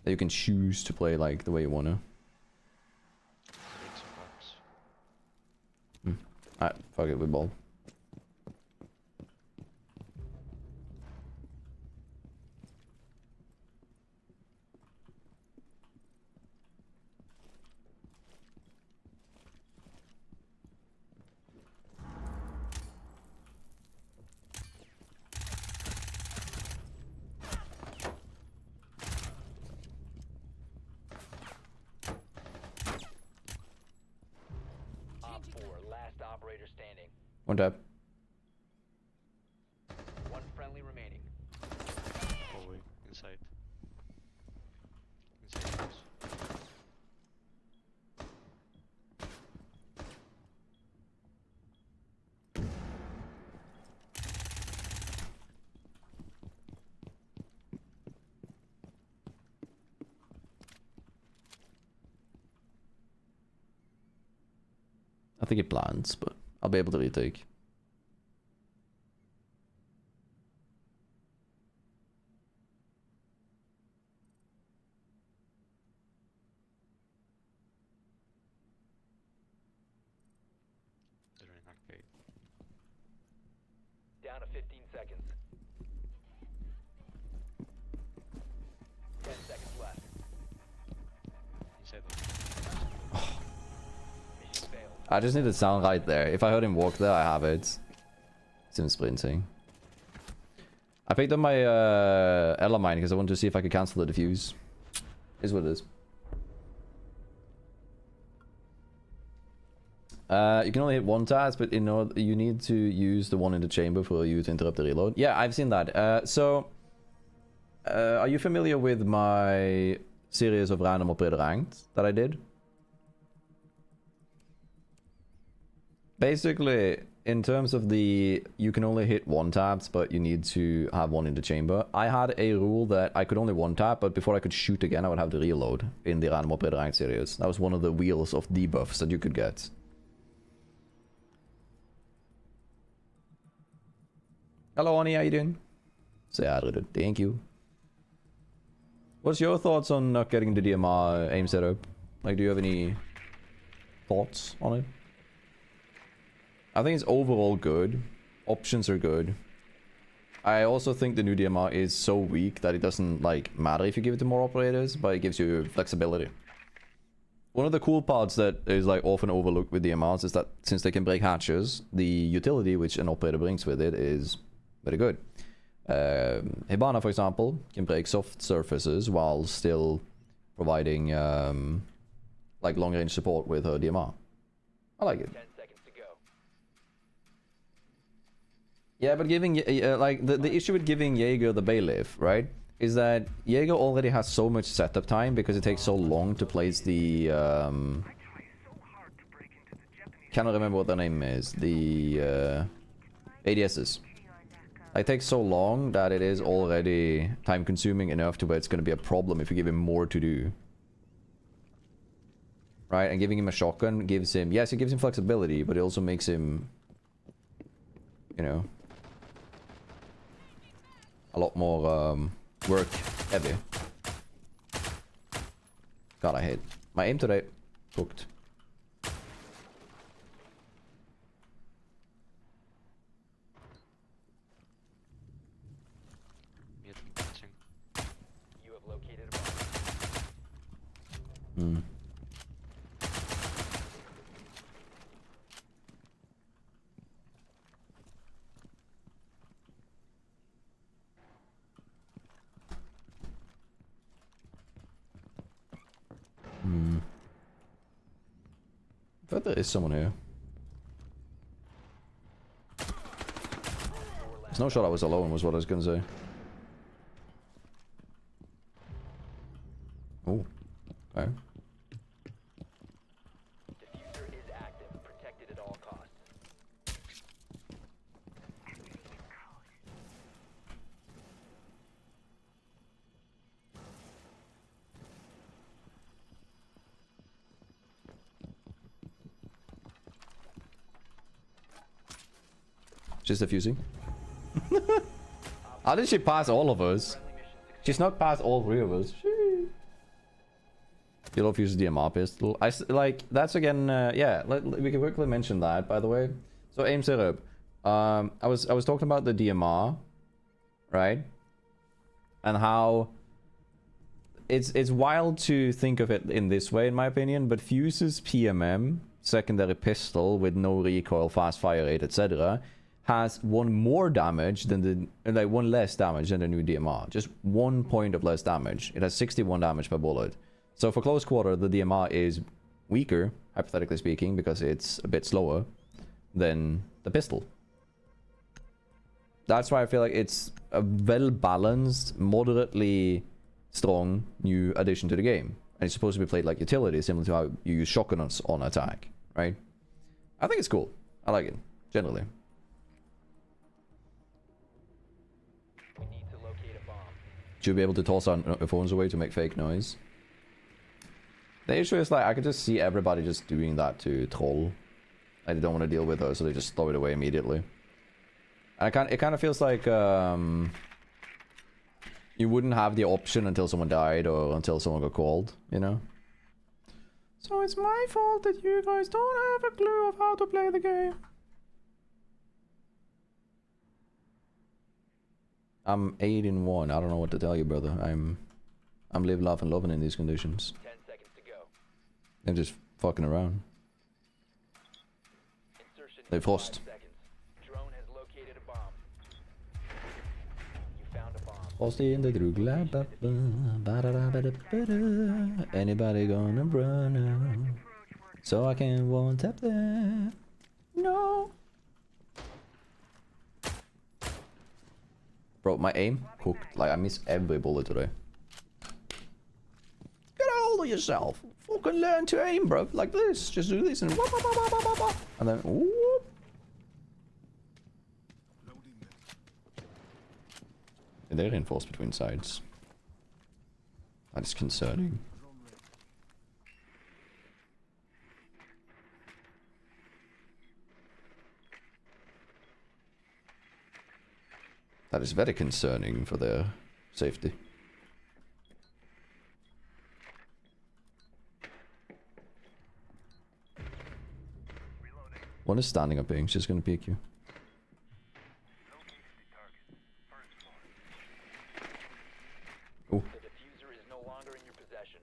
That you can choose to play like the way you wanna. Alright, fuck it, we ball. Op 4, last operator standing. One tap. One friendly remaining. Hallway, inside. Inside house. I think it plans, but I'll be able to retake. They're in arcade. Down to 15 seconds. 10 seconds left. Inside Mission failed. I just need the sound right there. If I heard him walk there, I have it. It's him sprinting. I picked up my Ella mine because I wanted to see if I could cancel the diffuse. Is what it is. You can only hit one task, but in order, you need to use the one in the chamber for you to interrupt the reload. Yeah, I've seen that. Are you familiar with my series of random operator ranked that I did? Basically, in terms of the, you can only hit one taps, but you need to have one in the chamber. I had a rule that I could only one tap, but before I could shoot again, I would have to reload in the random operator ranked series. That was one of the wheels of debuffs that you could get. Hello, Ani, how you doing? Say hi, dude. Thank you. What's your thoughts on not getting the DMR aim setup? Like, do you have any thoughts on it? I think it's overall good. Options are good. I also think the new DMR is so weak that it doesn't like matter if you give it to more operators, but it gives you flexibility. One of the cool parts that is like often overlooked with DMRs is that since they can break hatches, the utility which an operator brings with it is very good. Hibana, for example, can break soft surfaces while still providing like long range support with her DMR. I like it. 10 seconds to go. Yeah, but giving like the issue with giving Jaeger the bailiff, right, is that Jaeger already has so much setup time because it takes so long to place the cannot remember what their name is, the ADSs. It takes so long that it is already time consuming enough to where it's going to be a problem if you give him more to do. Right, and giving him a shotgun gives him, yes, it gives him flexibility, but it also makes him, you know, a lot more work heavy. God, I hate my aim today. Cooked. Mid catching. You have located a bomb. But there is someone here. There's no shot I was alone, was what I was gonna say. Oh, okay. Diffuser is active, protected at all costs. She's defusing. How did she pass all of us? She's not past all three of us. You love uses DMR pistol. Like that's again. Yeah, we can quickly mention that. By the way, so aim setup. I was talking about the DMR, right? And how it's wild to think of it in this way, in my opinion. But Fuse's PMM secondary pistol with no recoil, fast fire rate, etc. has one more damage than the one less damage than the new DMR. Just 1 point of less damage. It has 61 damage per bullet. So for close quarter, the DMR is weaker, hypothetically speaking, because it's a bit slower than the pistol. That's why I feel like it's a well-balanced, moderately strong new addition to the game. And it's supposed to be played like utility, similar to how you use shotguns on attack, right? I think it's cool. I like it, generally. We need to locate a bomb. Should be able to toss our phones away to make fake noise. The issue is like I could just see everybody just doing that to troll. Like they don't want to deal with us, so they just throw it away immediately. And it kind of feels like you wouldn't have the option until someone died or until someone got called, you know? So it's my fault that you guys don't have a clue of how to play the game. I'm 8-1. I don't know what to tell you, brother. I'm live, laugh, and loving in these conditions. 10 seconds to go. I'm just fucking around. Insertion They in frost. 5 seconds. Drone has located a bomb. You found a bomb. Frost in the drugla. Anybody gonna run out? So I can one tap there. No. Bro, my aim cooked. Like I miss every bullet today. Get a hold of yourself. Fucking learn to aim, bro. Like this. Just do this and wah, wah, wah, wah, wah, wah. And then whoop. They're reinforced between sides. That is concerning. That is very concerning for their safety. One is standing up being, she's gonna peek you. Oh. The diffuser is no longer in your possession.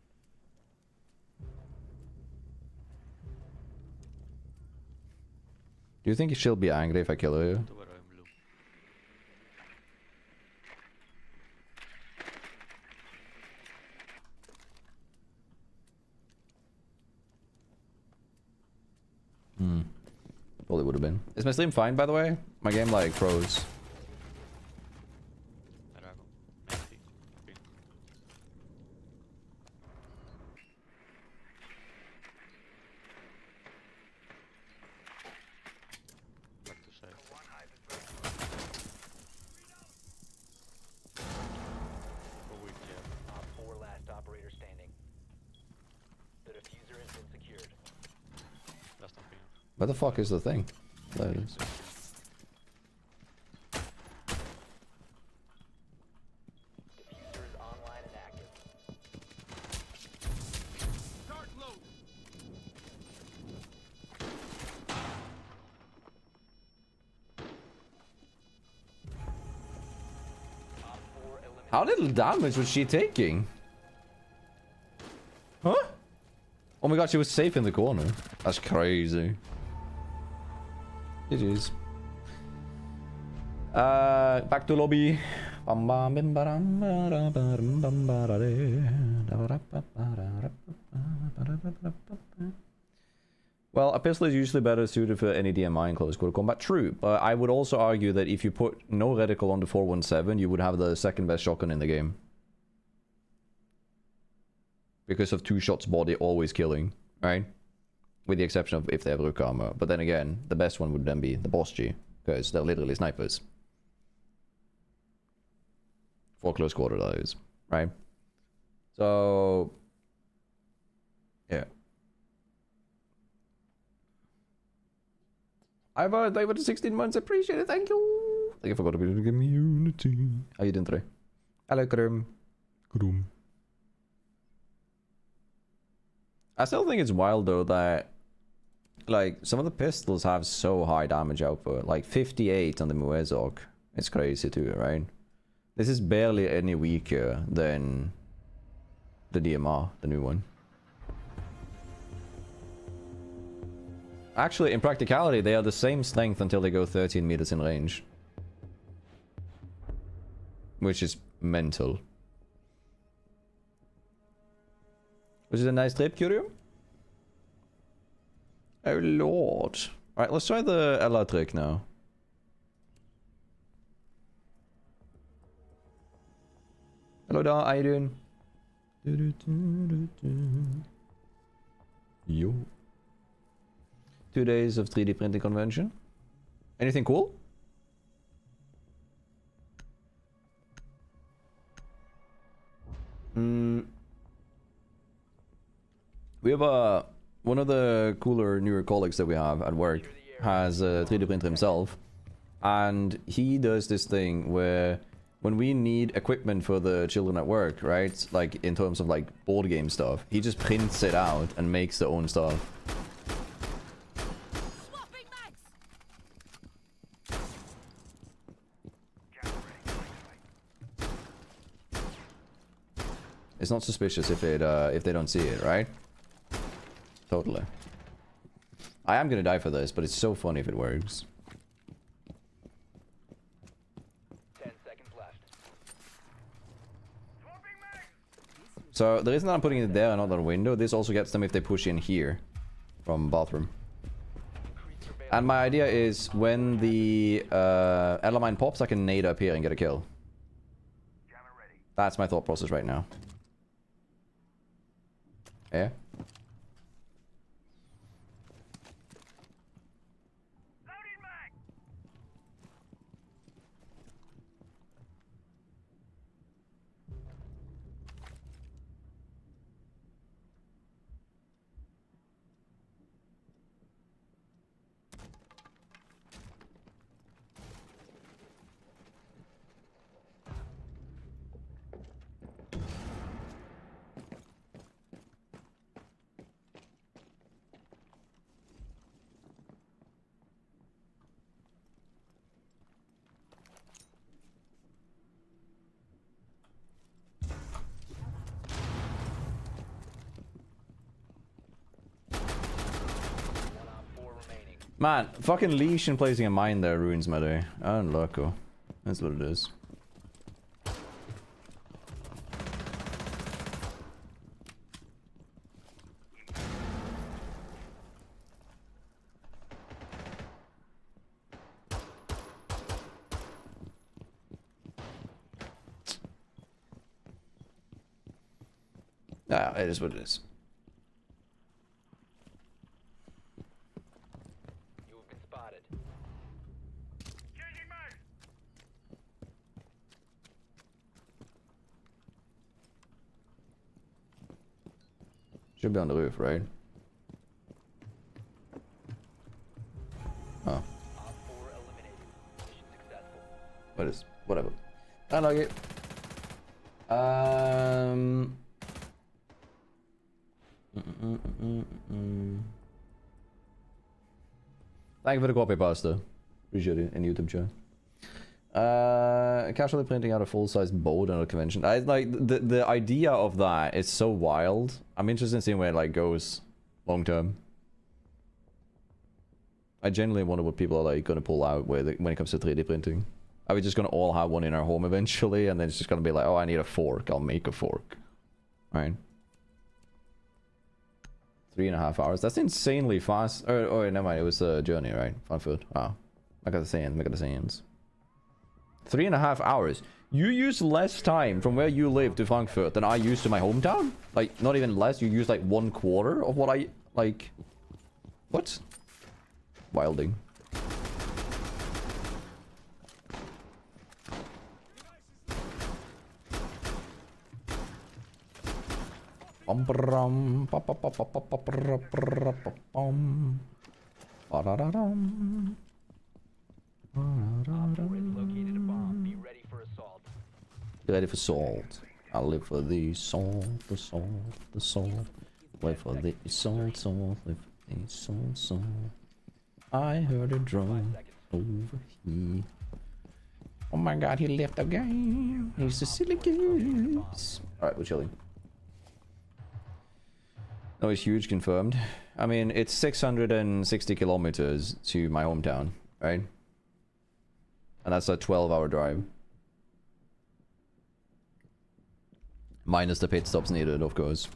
Do you think she'll be angry if I kill her here? To where I'm blue. Probably would have been. Is my stream fine, by the way? My game like froze. Dragon. 90. Pink. What to say? Oh, weak, yeah. Op 4 last operator standing. The diffuser has been secured. Last on pink. Where the fuck is the thing? There it is. Diffuser is online and active. Op 4 eliminated. How little damage was she taking? Huh? Oh my god, she was safe in the corner. That's crazy. GG's. Back to lobby. Well, a pistol is usually better suited for any DMI in close quarter combat. True, but I would also argue that if you put no reticle on the 417, you would have the second best shotgun in the game. Because of 2 shots body always killing, right? With the exception of if they have Rook armor. But then again, the best one would then be the Boss G, because they're literally snipers. For close quarter, that is, right? So, yeah. I've David 16 months, appreciate it, thank you. Thank you for the community. How you doing today? Hello, Krum. Krum. I still think it's wild though that, like, some of the pistols have so high damage output, like 58 on the Muezok. It's crazy too, right? This is barely any weaker than the DMR, the new one. Actually, in practicality, they are the same strength until they go 13 meters in range. Which is mental. Was it a nice trip, Curio? Oh lord. Alright, let's try the LR trick now. Hello there, how you doing? Yo. 2 days of 3D printing convention. Anything cool? We have one of the cooler newer colleagues that we have at work has a 3D printer himself, and he does this thing where when we need equipment for the children at work, right, like in terms of like board game stuff, he just prints it out and makes their own stuff. It's not suspicious if they don't see it, right? Totally. I am gonna die for this, but it's so funny if it works. 10 seconds left. So the reason that I'm putting it there and not on the window, this also gets them if they push in here from bathroom. And my idea is when the Elamine pops, I can nade up here and get a kill. That's my thought process right now. Yeah. Man, fucking leash and placing a mine there ruins my day. I'm loco. That's what it is. Ah, it is what it is. Should be on the roof, right? Oh. What is? Whatever. I like it. Thank you for the copy, Pastor. Appreciate it in YouTube chat. Casually printing out a full-size board on a convention. I like the idea of that is so wild. I'm interested in seeing where it like goes long term. I genuinely wonder what people are like gonna pull out when it comes to 3D printing. Are we just gonna all have one in our home eventually, and then it's just gonna be like, oh, I need a fork, I'll make a fork, right? 3.5 hours. That's insanely fast. Oh, never mind. It was a journey, right? Frankfurt. Wow. Look at the sands. Look at the sands. 3.5 hours. You use less time from where you live to Frankfurt than I used to my hometown? Like, not even less. You use like 1/4 of what I... Like... What? Wilding. Bum pa pa pa pa pa pa pa pa pa bum. Ba-da-da-dum. Operators located a bomb. Be ready for assault. Be ready for salt. I live for the salt, the salt, the salt. Live for the salt, salt, live for the salt, salt. I heard a drum over here. Oh my god, he left the game. He's a silly goose. Alright, we're chilling. No, it's huge, confirmed. I mean, it's 660 kilometers to my hometown, right? And that's a 12-hour drive. Minus the pit stops needed, of course.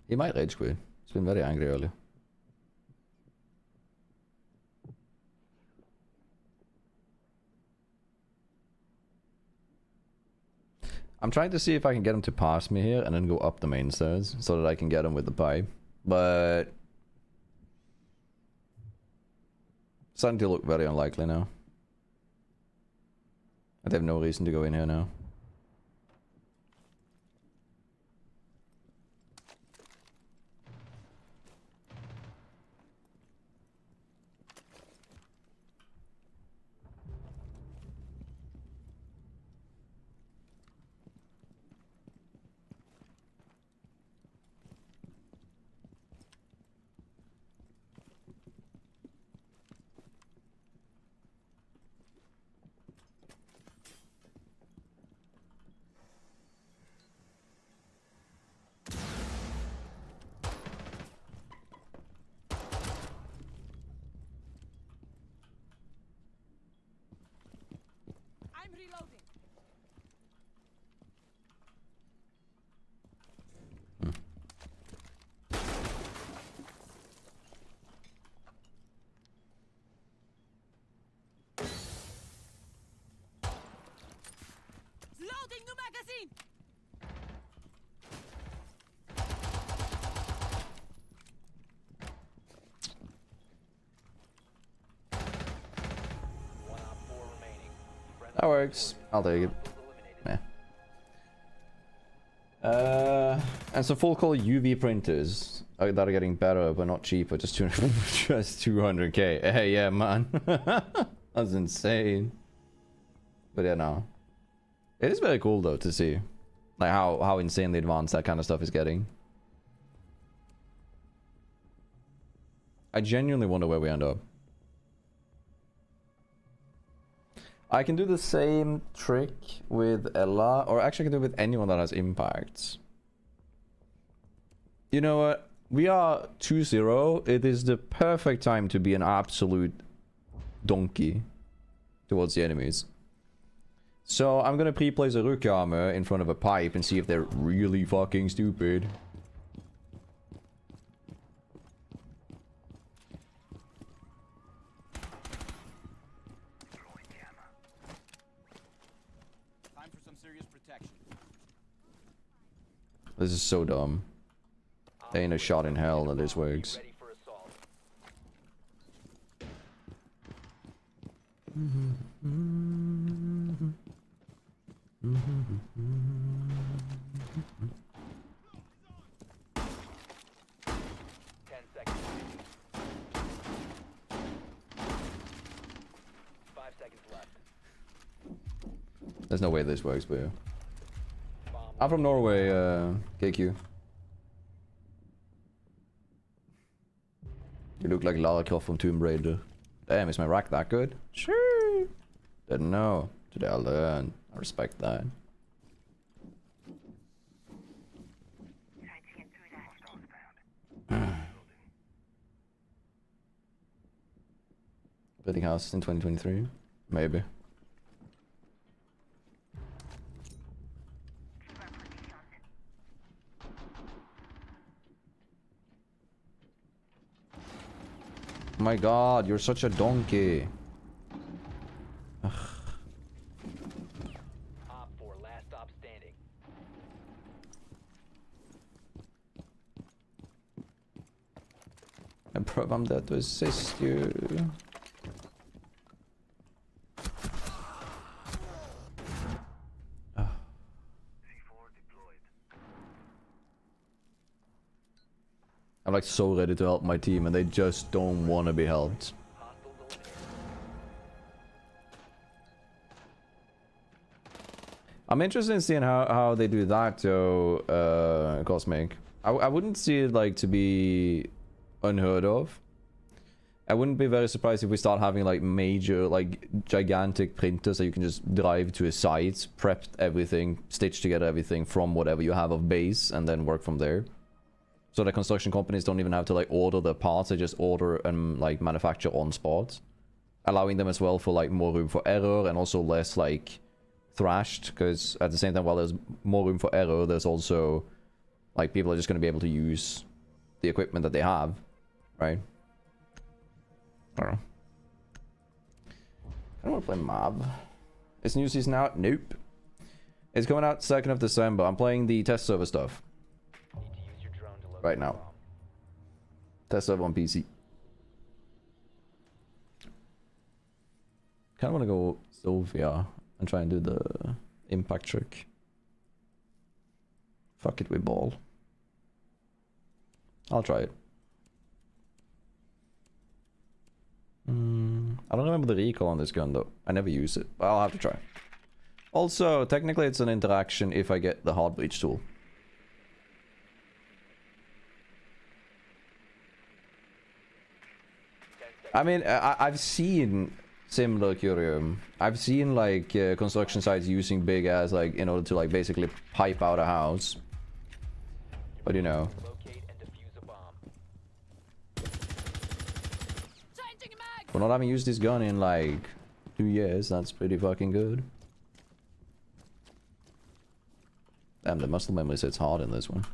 He might rage quit. He's been very angry earlier. I'm trying to see if I can get him to pass me here and then go up the main stairs so that I can get him with the pipe. But... starting to look very unlikely now. I have no reason to go in here now. I'm reloading. Loading new magazine. One op 4 remaining. That works. I'll take it. Eliminated. Meh. And some full color UV printers that are getting better but not cheaper. Just 200, just 200k. Hey, yeah, man. That's insane. But yeah, no. It is very cool though to see, like how insanely advanced that kind of stuff is getting. I genuinely wonder where we end up. I can do the same trick with Ella, or actually I can do it with anyone that has impacts. You know what? We are 2-0. It is the perfect time to be an absolute donkey towards the enemies. So I'm gonna pre-place a Rook armor in front of a pipe and see if they're really fucking stupid. Time for some serious protection. This is so dumb. There ain't a shot in hell that this works. Ready for assault. 10 seconds. 5 seconds left. There's no way this works, but yeah. Bomb I'm from Norway, KQ. You look like Lara Croft from Tomb Raider. Damn, is my rack that good? Sure. Didn't know. Today I learned. I respect that. Building houses in 2023? Maybe. Oh my god, you're such a donkey. Ugh. Op 4, last stop standing. I prove I'm there to assist you. I'm like so ready to help my team and they just don't want to be helped. I'm interested in seeing how they do that though, Cosmic. I wouldn't see it like to be unheard of. I wouldn't be very surprised if we start having like major, like gigantic printers that you can just drive to a site, prep everything, stitch together everything from whatever you have of base and then work from there. So the construction companies don't even have to like order the parts, they just order and like manufacture on spot. Allowing them as well for like more room for error and also less like thrashed, because at the same time while there's more room for error, there's also like people are just going to be able to use the equipment that they have, right? I don't know. I don't want to play Mob. Is new season out? Nope. It's coming out 2nd of December. I'm playing the test server stuff right now. Test server on PC. Kind of want to go Sylvia and try and do the impact trick. Fuck it with ball. I'll try it. I don't remember the recoil on this gun though. I never use it, but I'll have to try. Also, technically it's an interaction if I get the hard breach tool. I mean, I've seen similar curium. I've seen like construction sites using big ass like in order to like basically pipe out a house. But you know. Locate and defuse a bomb. For not having used this gun in like 2 years, that's pretty fucking good. Damn, the muscle memory sits hard in this one.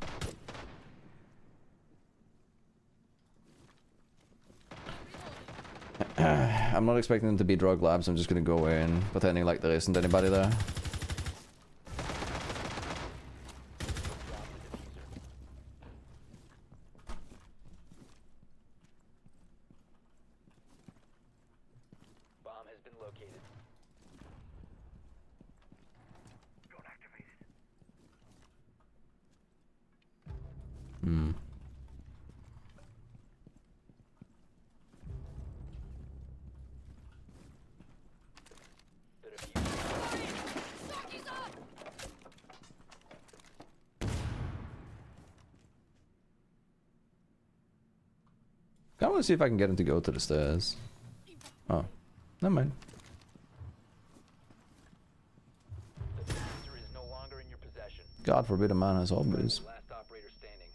I'm not expecting them to be drug labs, I'm just gonna go in pretending like there isn't anybody there. Bomb has been located. Drone activated. I want to see if I can get him to go to the stairs. Oh, never mind. The diffuser is no longer in your possession. God forbid a man has hobbies. Last operator standing.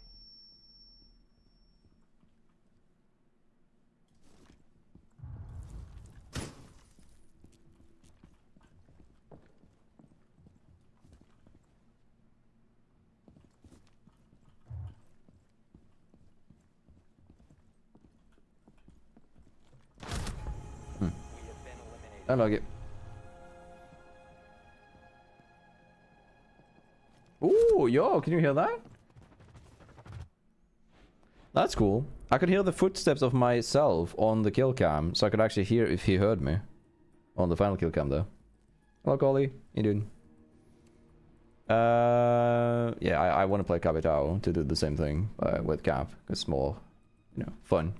We have been eliminated. I like it. Ooh, yo, can you hear that? That's cool. I could hear the footsteps of myself on the kill cam, so I could actually hear if he heard me. On the final kill cam, though. Hello, Collie. How you doing? Yeah, I want to play Capitao to do the same thing with Cap. It's more, you know, fun.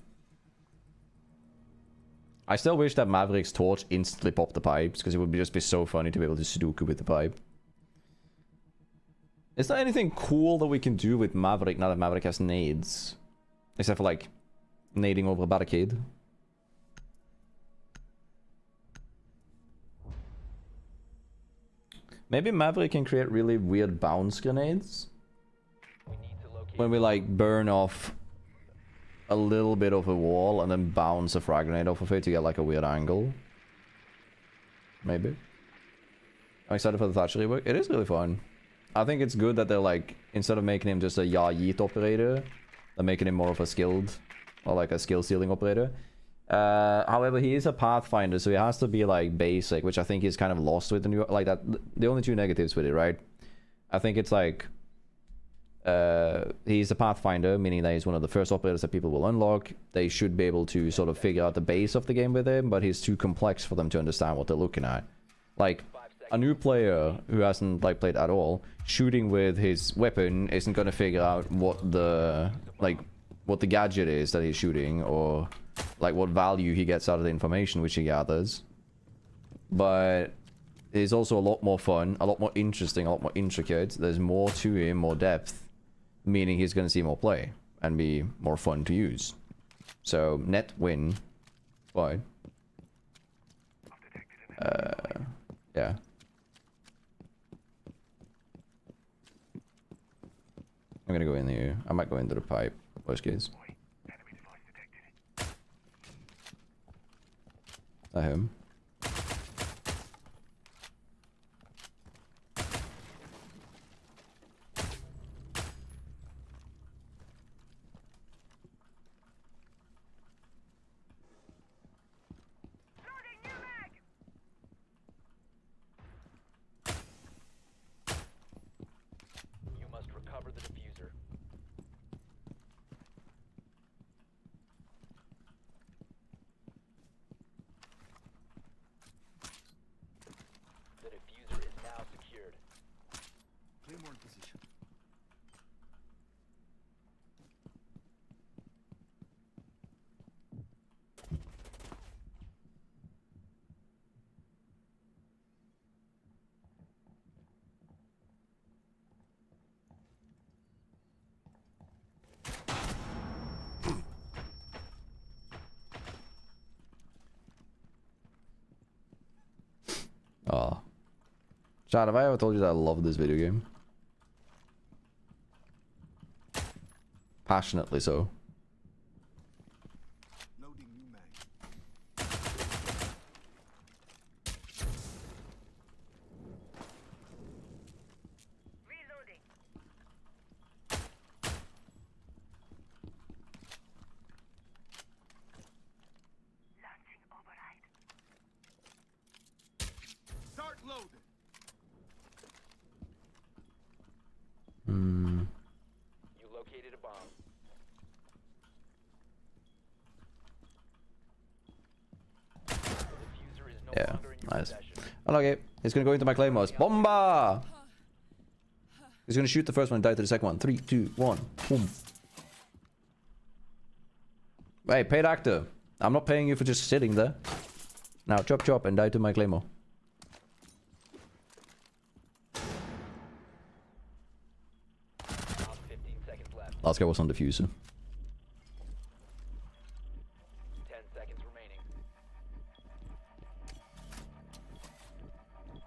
I still wish that Maverick's torch instantly popped the pipes, because it would just be so funny to be able to Sudoku with the pipe. Is there anything cool that we can do with Maverick now that Maverick has nades? Except for like nading over a barricade. Maybe Maverick can create really weird bounce grenades. We need to locate When we like burn off a little bit of a wall and then bounce a frag grenade off of it to get like a weird angle. Maybe. I'm excited for the Thatcher rework. It is really fun. I think it's good that they're like, instead of making him just a yeet operator, they're making him more of a skilled, or like a skill stealing operator. However, he is a pathfinder, so he has to be like basic, which I think is kind of lost with the new, like that. The only two negatives with it, right? I think it's like he's a pathfinder, meaning that he's one of the first operators that people will unlock. They should be able to sort of figure out the base of the game with him, but he's too complex for them to understand what they're looking at. Like a new player who hasn't like played at all, shooting with his weapon isn't going to figure out what the what the gadget is that he's shooting, or like what value he gets out of the information which he gathers. But it's also a lot more fun, a lot more interesting, a lot more intricate. There's more to him, more depth, meaning he's going to see more play and be more fun to use. So net win. Fine. Yeah. I'm gonna go in here. I might go into the pipe. Worst case. That him. You must recover the diffuser. The diffuser is now secured. Claymore in position. Oh. Chad, have I ever told you that I love this video game? Passionately so. Loading new mag. Reloading. Launching override. Start loading. You located a bomb. The diffuser is no Yeah, longer in your nice. possession. Okay, he's gonna go into my claymores. Bomba! He's gonna shoot the first one and die to the second one. 3, 2, 1. Boom. Hey, paid actor. I'm not paying you for just sitting there. Now chop chop and die to my claymore. About 15 seconds left. Last guy was on diffuser. 10 seconds remaining.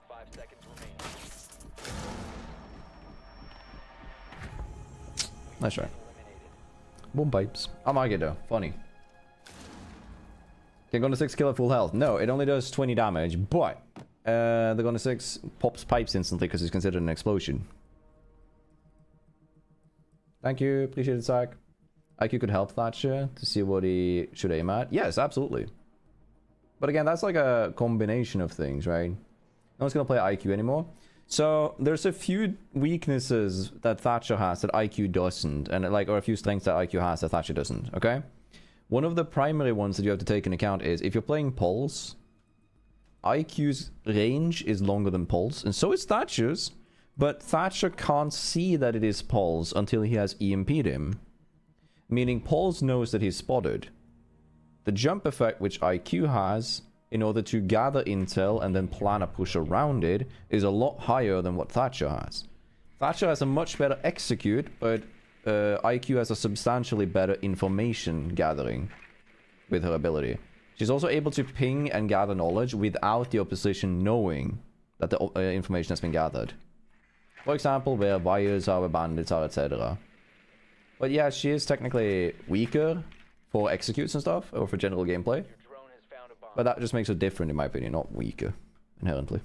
5 seconds remaining. Nice try. Eliminated. Boom pipes. I like it though. Funny. Can Gunner 6 kill at full health? No, it only does 20 damage, but the Gunner 6 pops pipes instantly because it's considered an explosion. Thank you. Appreciate it, Zach. IQ could help Thatcher to see what he should aim at. Yes, absolutely. But again, that's like a combination of things, right? No one's going to play IQ anymore. So there's a few weaknesses that Thatcher has that IQ doesn't, and like, or a few strengths that IQ has that Thatcher doesn't, okay? One of the primary ones that you have to take into account is if you're playing Pulse, IQ's range is longer than Pulse, and so is Thatcher's, but Thatcher can't see that it is Pulse until he has EMP'd him, meaning Pulse knows that he's spotted. The jump effect which IQ has, in order to gather intel and then plan a push around it, is a lot higher than what Thatcher has. Thatcher has a much better execute, but IQ has a substantially better information gathering with her ability. She's also able to ping and gather knowledge without the opposition knowing that the information has been gathered. For example, where wires are, where bandits are, etc. But yeah, she is technically weaker for executes and stuff, or for general gameplay. Your drone has found a bomb. But that just makes her different in my opinion, not weaker, inherently.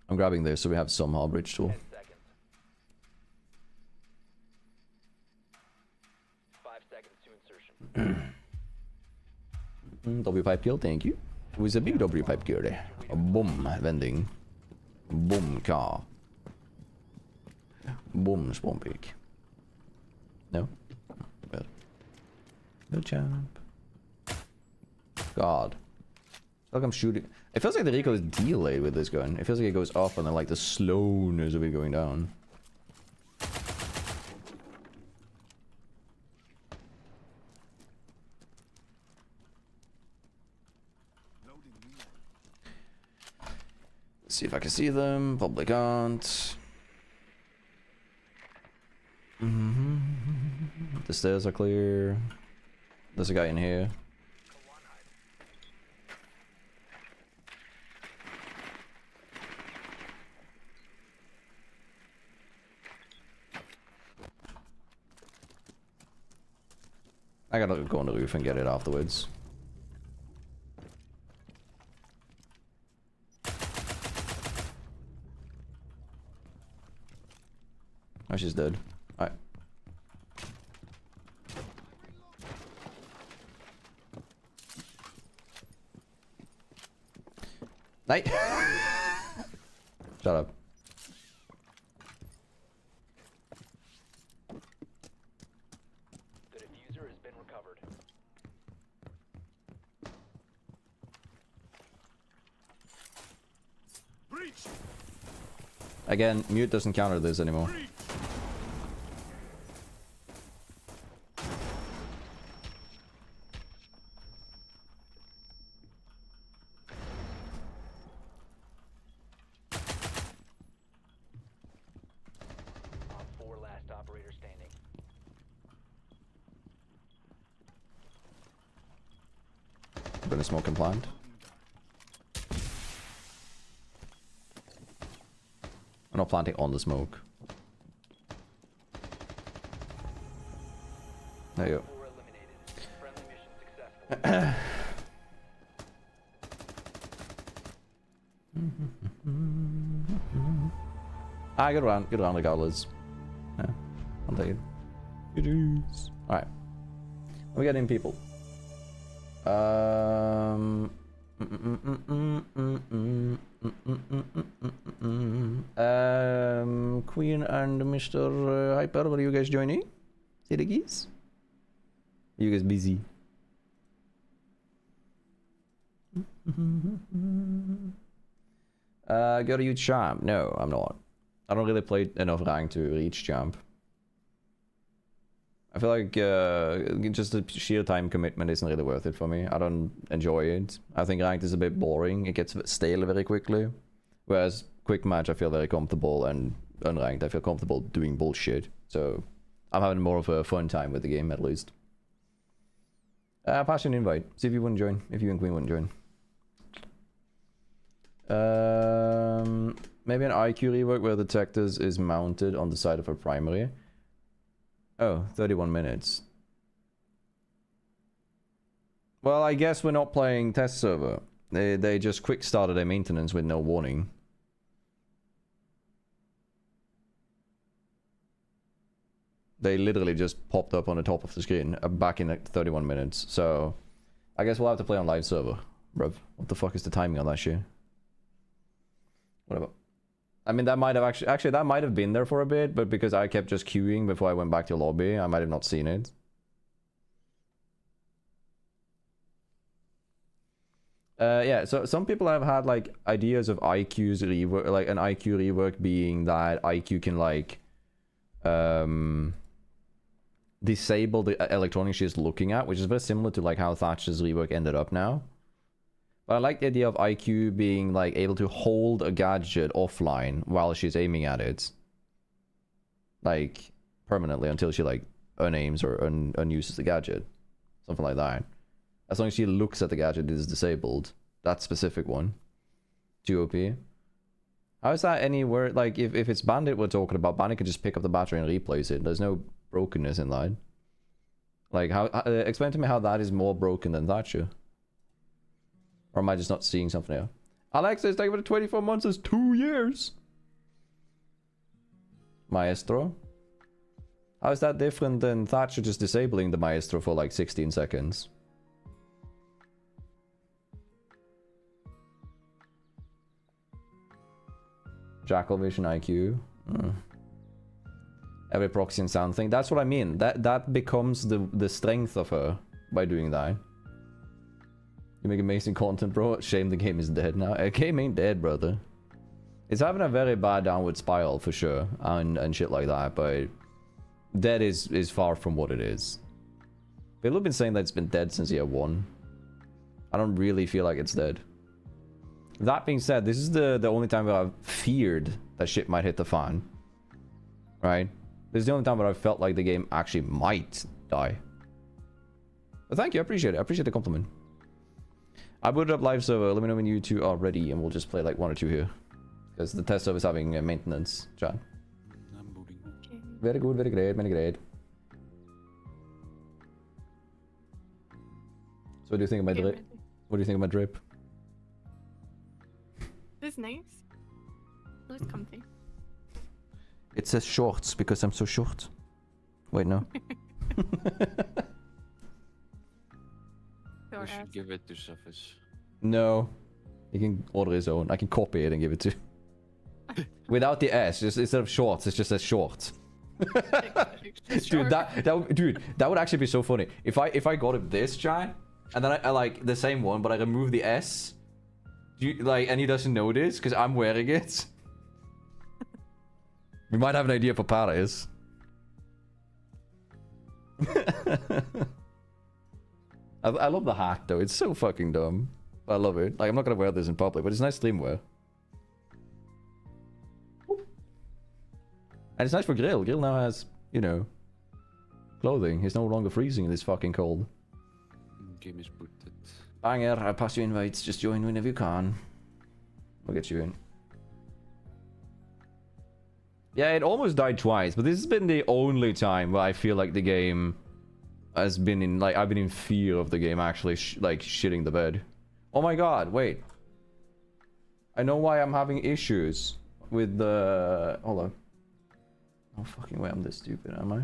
I'm grabbing this so we have some harborage tool. 10 seconds. 5 seconds to insertion. W pipe kill, thank you. It was a big W pipe kill there. A boom vending. Boom car. Boom spawn peak. No? Well. No champ. God. It's like I'm shooting. It feels like the recoil is delayed with this gun. It feels like it goes up and then like the slowness of it going down. Let's see if I can see them. Probably can't. The stairs are clear. There's a guy in here. I gotta go on the roof and get it afterwards. Oh, she's dead. Alright. Night. Shut up. The diffuser has been recovered. Breach! Again, mute doesn't counter this anymore. Breach! Op 4 last operator standing. I'm gonna smoke and plant. I'm not planting on the smoke. There you go. 4 eliminated. Friendly mission successful. Ah, good round regardless. Yeah, I'll take it. It is. Alright. We got in people. Queen and Mr. Hyper, were you guys joining? See the geese? You guys busy? Go to you champ? No, I'm not. I don't really play enough rank to reach champ. I feel like just the sheer time commitment isn't really worth it for me. I don't enjoy it. I think ranked is a bit boring. It gets stale very quickly. Whereas quick match, I feel very comfortable, and unranked, I feel comfortable doing bullshit. So I'm having more of a fun time with the game, at least. Pass you an invite. See if you wouldn't join. If you and Queen wouldn't join. Maybe an IQ rework where the detectors is mounted on the side of a primary. Oh, 31 minutes. Well, I guess we're not playing test server. They just quick started their maintenance with no warning. They literally just popped up on the top of the screen back in like 31 minutes. So I guess we'll have to play on live server. Bruv, what the fuck is the timing on that shit? Whatever. I mean, that might have actually that might have been there for a bit, but because I kept just queuing before I went back to lobby, I might have not seen it. Yeah, so some people have had like ideas of IQ's rework, like an IQ rework being that IQ can like disable the electronics she's looking at, which is very similar to like how Thatcher's rework ended up now. But I like the idea of IQ being like able to hold a gadget offline while she's aiming at it. Like permanently until she like unaims or unuses the gadget. Something like that. As long as she looks at the gadget, it is disabled. That specific one. 2 OP. How is that anywhere? Like if it's Bandit we're talking about, Bandit can just pick up the battery and replace it. There's no brokenness in that. Like how explain to me how that is more broken than Thatcher. Or am I just not seeing something here? Alexis, thank you for the 24 months. It's 2 years. Maestro. How is that different than Thatcher just disabling the Maestro for like 16 seconds? Jackal Vision IQ. Every proxy and sound thing. That's what I mean. That becomes the strength of her by doing that. You make amazing content, bro. Shame the game is dead now. The game ain't dead, brother. It's having a very bad downward spiral for sure, and shit like that. But dead is far from what it is. People have been saying that it's been dead since year 1. I don't really feel like it's dead. That being said, this is the only time where I've feared that shit might hit the fan. Right? This is the only time where I felt like the game actually might die. But thank you, I appreciate it. I appreciate the compliment. I booted up live server. Let me know when you two are ready and we'll just play like 1 or 2 here. Because the test server is having maintenance, chat. I'm booting. Okay. Very good, very great, many great. So what do you think of my Get drip? ready. What do you think of my drip? This is nice. Looks comfy. It says shorts because I'm so short. Wait, no. Your We should ass. give it to Suffice. No. He can order his own. I can copy it and give it to. Without the S, just instead of shorts, it just says short. Dude, that would actually be so funny. If I got him this chat, and then I like the same one, but I remove the S, and he doesn't notice because I'm wearing it. We might have an idea for Paris. I love the hat though. It's so fucking dumb. I love it. Like I'm not gonna wear this in public, but it's nice stream wear. And it's nice for Grill. Grill now has, you know, clothing. He's no longer freezing in this fucking cold. Game is booted. Banger, I'll pass you invites. Just join whenever you can. We'll get you in. Yeah, it almost died twice, but this has been the only time where I feel like the game has been in, like, I've been in fear of the game actually, like, shitting the bed. Oh my god, wait. I know why I'm having issues with the... Hold on. Oh fucking way, I'm this stupid, am I?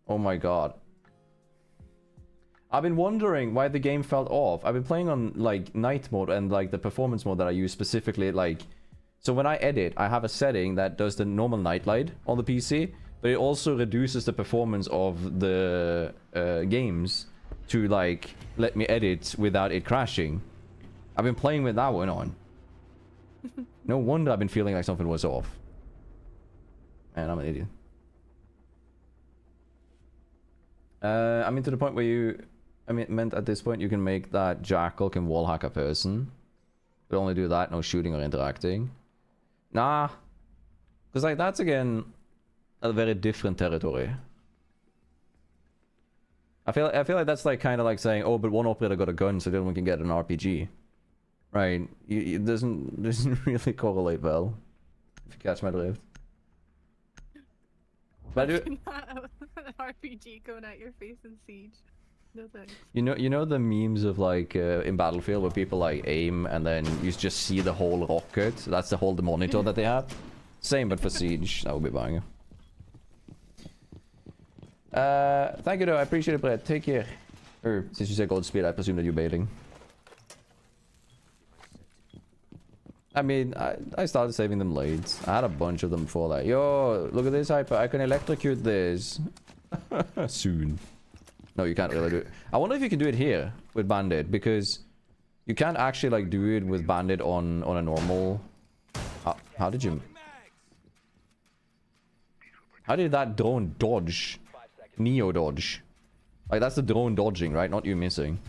Oh my god. I've been wondering why the game felt off. I've been playing on, like, night mode and, like, the performance mode that I use specifically, like... So when I edit, I have a setting that does the normal night light on the PC, but it also reduces the performance of the games to, like, let me edit without it crashing. I've been playing with that one on. No wonder I've been feeling like something was off. Man, I'm an idiot. I mean, to the point where you... I mean, meant at this point you can make that Jackal can wallhack a person. But only do that, no shooting or interacting. Nah. Because, like, that's, again, a very different territory. I feel like that's, like, kind of like saying, oh, but one operator got a gun, so the other one can get an RPG. Right? It doesn't really correlate well. If you catch my drift. But I do... An RPG going at your face in Siege. No thanks. You know the memes of, like, in Battlefield where people, like, aim and then you just see the whole rocket? That's the whole monitor that they have. Same, but for Siege. That would be banging. Thank you, though. I appreciate it, Brett. Take care. Or, since you said Godspeed, I presume that you're baiting. I mean, I started saving them late. I had a bunch of them before that. Yo, look at this hyper. I can electrocute this. Soon. No, you can't really do it. I wonder if you can do it here with Bandit, because you can't actually, like, do it with Bandit on a normal... How did you... How did that drone dodge? Neo dodge. Like, that's the drone dodging, right? Not you missing.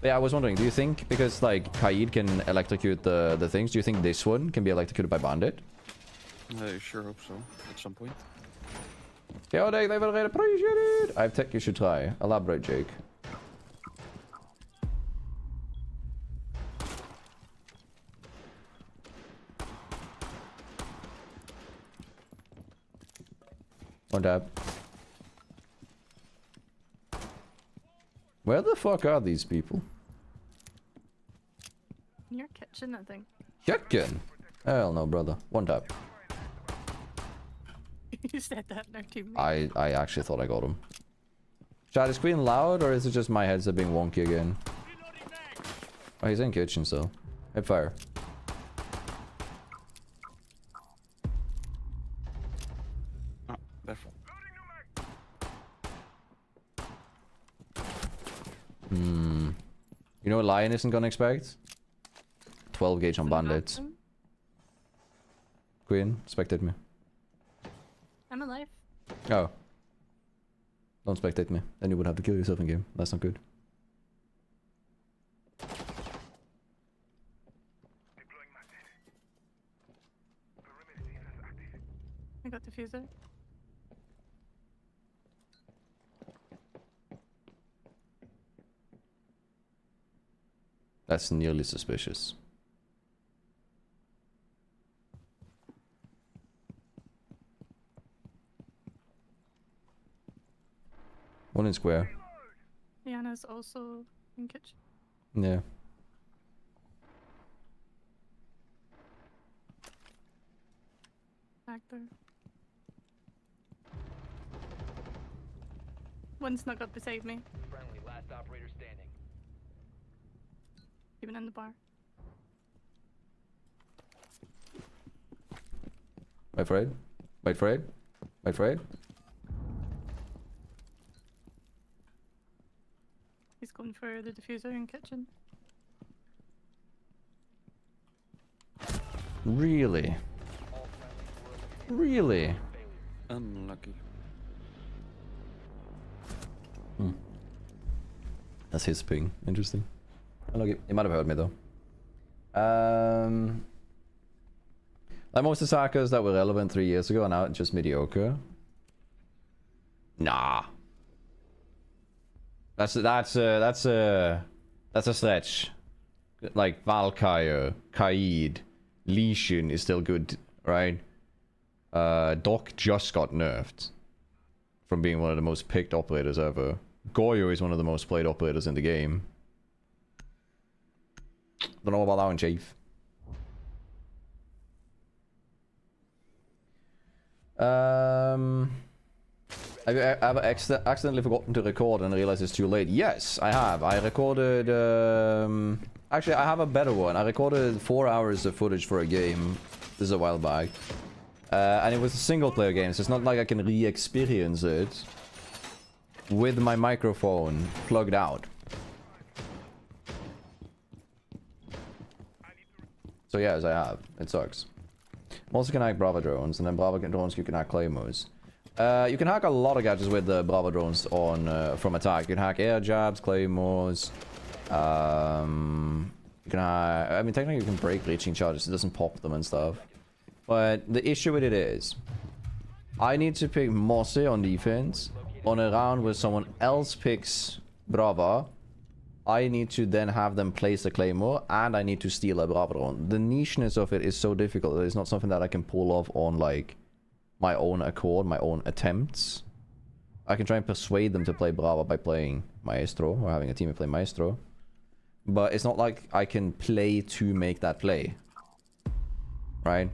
Yeah, I was wondering, do you think, because like Kaid can electrocute the things, do you think this one can be electrocuted by Bandit? I sure hope so, at some point. Ja, they will really appreciate it. I think you should try. Elaborate, Jake. One tap. Where the fuck are these people? In your kitchen, I think. Chicken? Hell no, brother. One tap. You said that in our team. I actually thought I got him. Chat, is Queen loud or is it just my headset being wonky again? Oh, he's in kitchen still. Hit fire. Ah, therefore. You know what Lion isn't gonna expect? 12 gauge on bandits. Queen, spectate me. I'm alive. Oh. Don't spectate me. Then you would have to kill yourself in game. That's not good. I got diffuser. That's nearly suspicious. One in square. Diana's also in kitchen. Yeah. Back there. One snuck up beside me, Friendly, last operator standing. even in the bar. Wait for it. Wait for it. Wait for it. He's going for the diffuser in kitchen. Really? Really? Unlucky. That's his ping. Interesting. Unlucky. He might have heard me though. Like most attackers that were relevant 3 years ago are now just mediocre. Nah. That's a stretch. Like Valkyrie, Kaid, Lee Sin is still good, right? Doc just got nerfed from being one of the most picked operators ever. Goyo is one of the most played operators in the game. Don't know about that one, Chief. Have I accidentally forgotten to record and realized it's too late? Yes, I have. I recorded... Actually, I have a better one. I recorded 4 hours of footage for a game. This is a while back. And it was a single player game, so it's not like I can re-experience it with my microphone plugged out. So yes, I have. It sucks. Also can hack Bravo drones, and then Bravo drones you can hack claymores. You can hack a lot of gadgets with the Bravo drones on from attack. You can hack air jabs, claymores. You can hack, I mean, technically you can break breaching charges. It doesn't pop them and stuff. But the issue with it is, I need to pick Mosse on defense on a round where someone else picks Brava. I need to then have them place a claymore, and I need to steal a Brava drone. The nicheness of it is so difficult that it's not something that I can pull off on like my own accord, my own attempts. I can try and persuade them to play Brava by playing Maestro, or having a teammate play Maestro. But it's not like I can play to make that play. Right?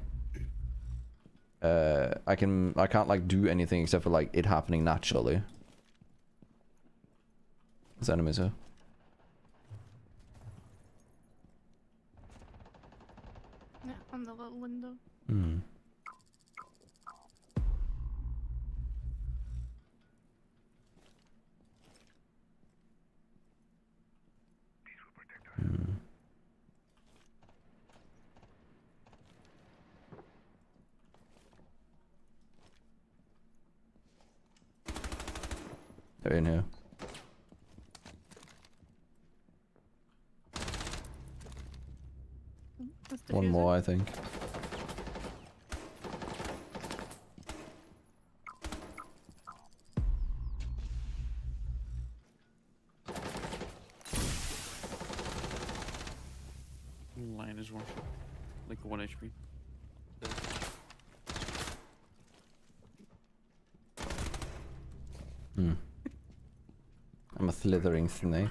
I can't like do anything except for like it happening naturally. There's enemies here. Yeah, on the little window. Hmm. They're in here. One Diffuser? more, I think. Line is one. Like 1 HP. Hmm. I'm a slithering snake.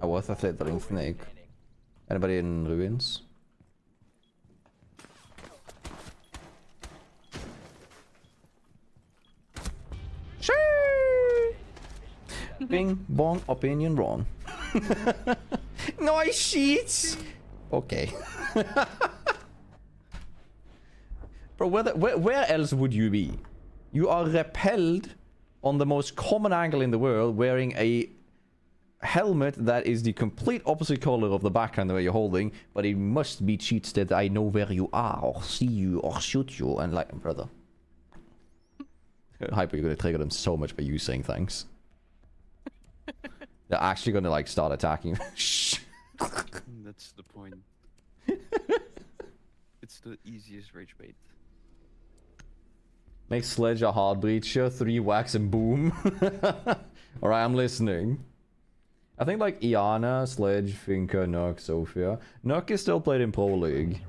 I was a slithering snake. Anybody in ruins? Bing, bong, opinion wrong. Nice sheets! Okay. Bro, where else would you be? You are repelled on the most common angle in the world wearing a helmet that is the complete opposite color of the background that you're holding, but it must be cheats that I know where you are, or see you, or shoot you, and like, brother. Hyper, you're gonna trigger them so much by you saying thanks. They're actually gonna like start attacking. That's the point. It's the easiest rage bait. Make Sledge a hard breacher, 3 wax and boom. Alright, I'm listening. I think like Iana, Sledge, Finka, Nook, Sophia. Nook is still played in Pro League.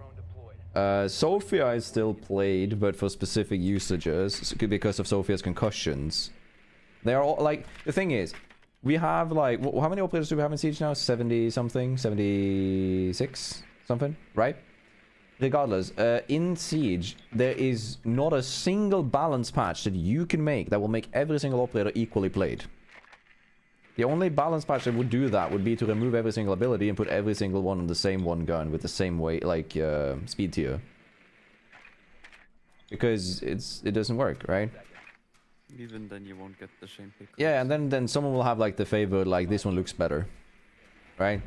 Sophia is still played, but for specific usages, because of Sophia's concussions. They are all, like, the thing is, we have like, how many operators do we have in Siege now? 70 something? 76 something? Right? Regardless, in Siege, there is not a single balance patch that you can make that will make every single operator equally played. The only balance patch that would do that would be to remove every single ability and put every single one on the same one gun with the same weight, like speed tier. Because it doesn't work, right? Even then you won't get the same pick. Yeah, and then someone will have like the favor, like this one looks better, right?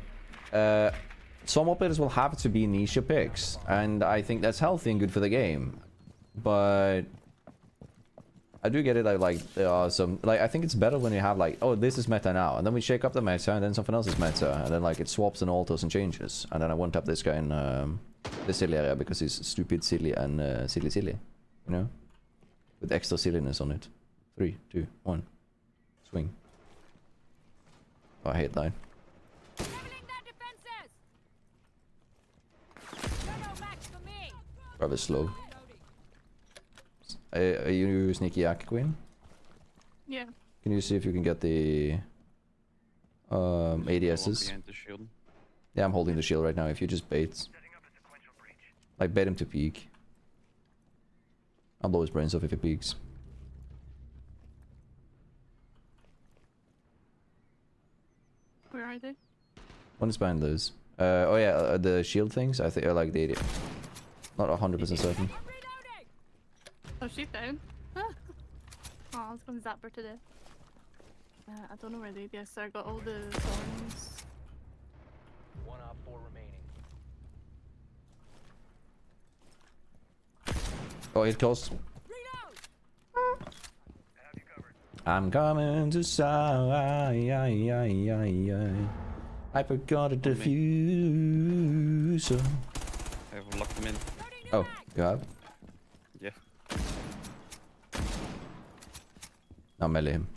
Some operators will have to be niche picks, and I think that's healthy and good for the game. But I do get it that like there are some, like, I think it's better when you have like, oh, this is meta now, and then we shake up the meta, and then something else is meta, and then like it swaps and alters and changes, and then I won't tap this guy in the silly area because he's stupid, silly, and silly, you know, with extra silliness on it. 3, 2, 1, swing. Oh, I hate that. Rather slow. Are you sneaky Yak Queen? Yeah. Can you see if you can get the ADSs? Behind the shield. Yeah, I'm holding the shield right now. If you just bait, like bait him to peek. I'll blow his brains off if he peeks. Where are they? One is behind those. Oh yeah, the shield things. I think are like the. Not 100% certain. Oh, she's down. Oh, I was going to zap her today. I don't know where they are, so I got all the thorns. 1 op 4 remaining. Oh, it goes. I'm coming to side. I forgot a diffuser. I have locked them in. Oh, you have? Yeah. Now melee him.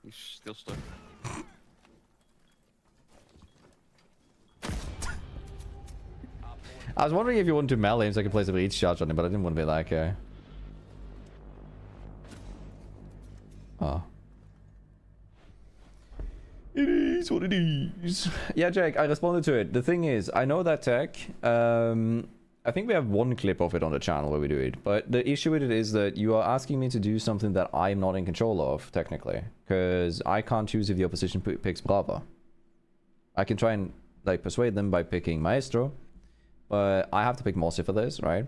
He's still stuck. I was wondering if you wanted to melee him so I could place a breach charge on him, but I didn't want to be that guy. Oh. It is what it is. Yeah, Jake, I responded to it. The thing is, I know that tech. I think we have one clip of it on the channel where we do it. But the issue with it is that you are asking me to do something that I'm not in control of, technically. Because I can't choose if the opposition picks Brava. I can try and like persuade them by picking Maestro. But I have to pick Mossy for this, right?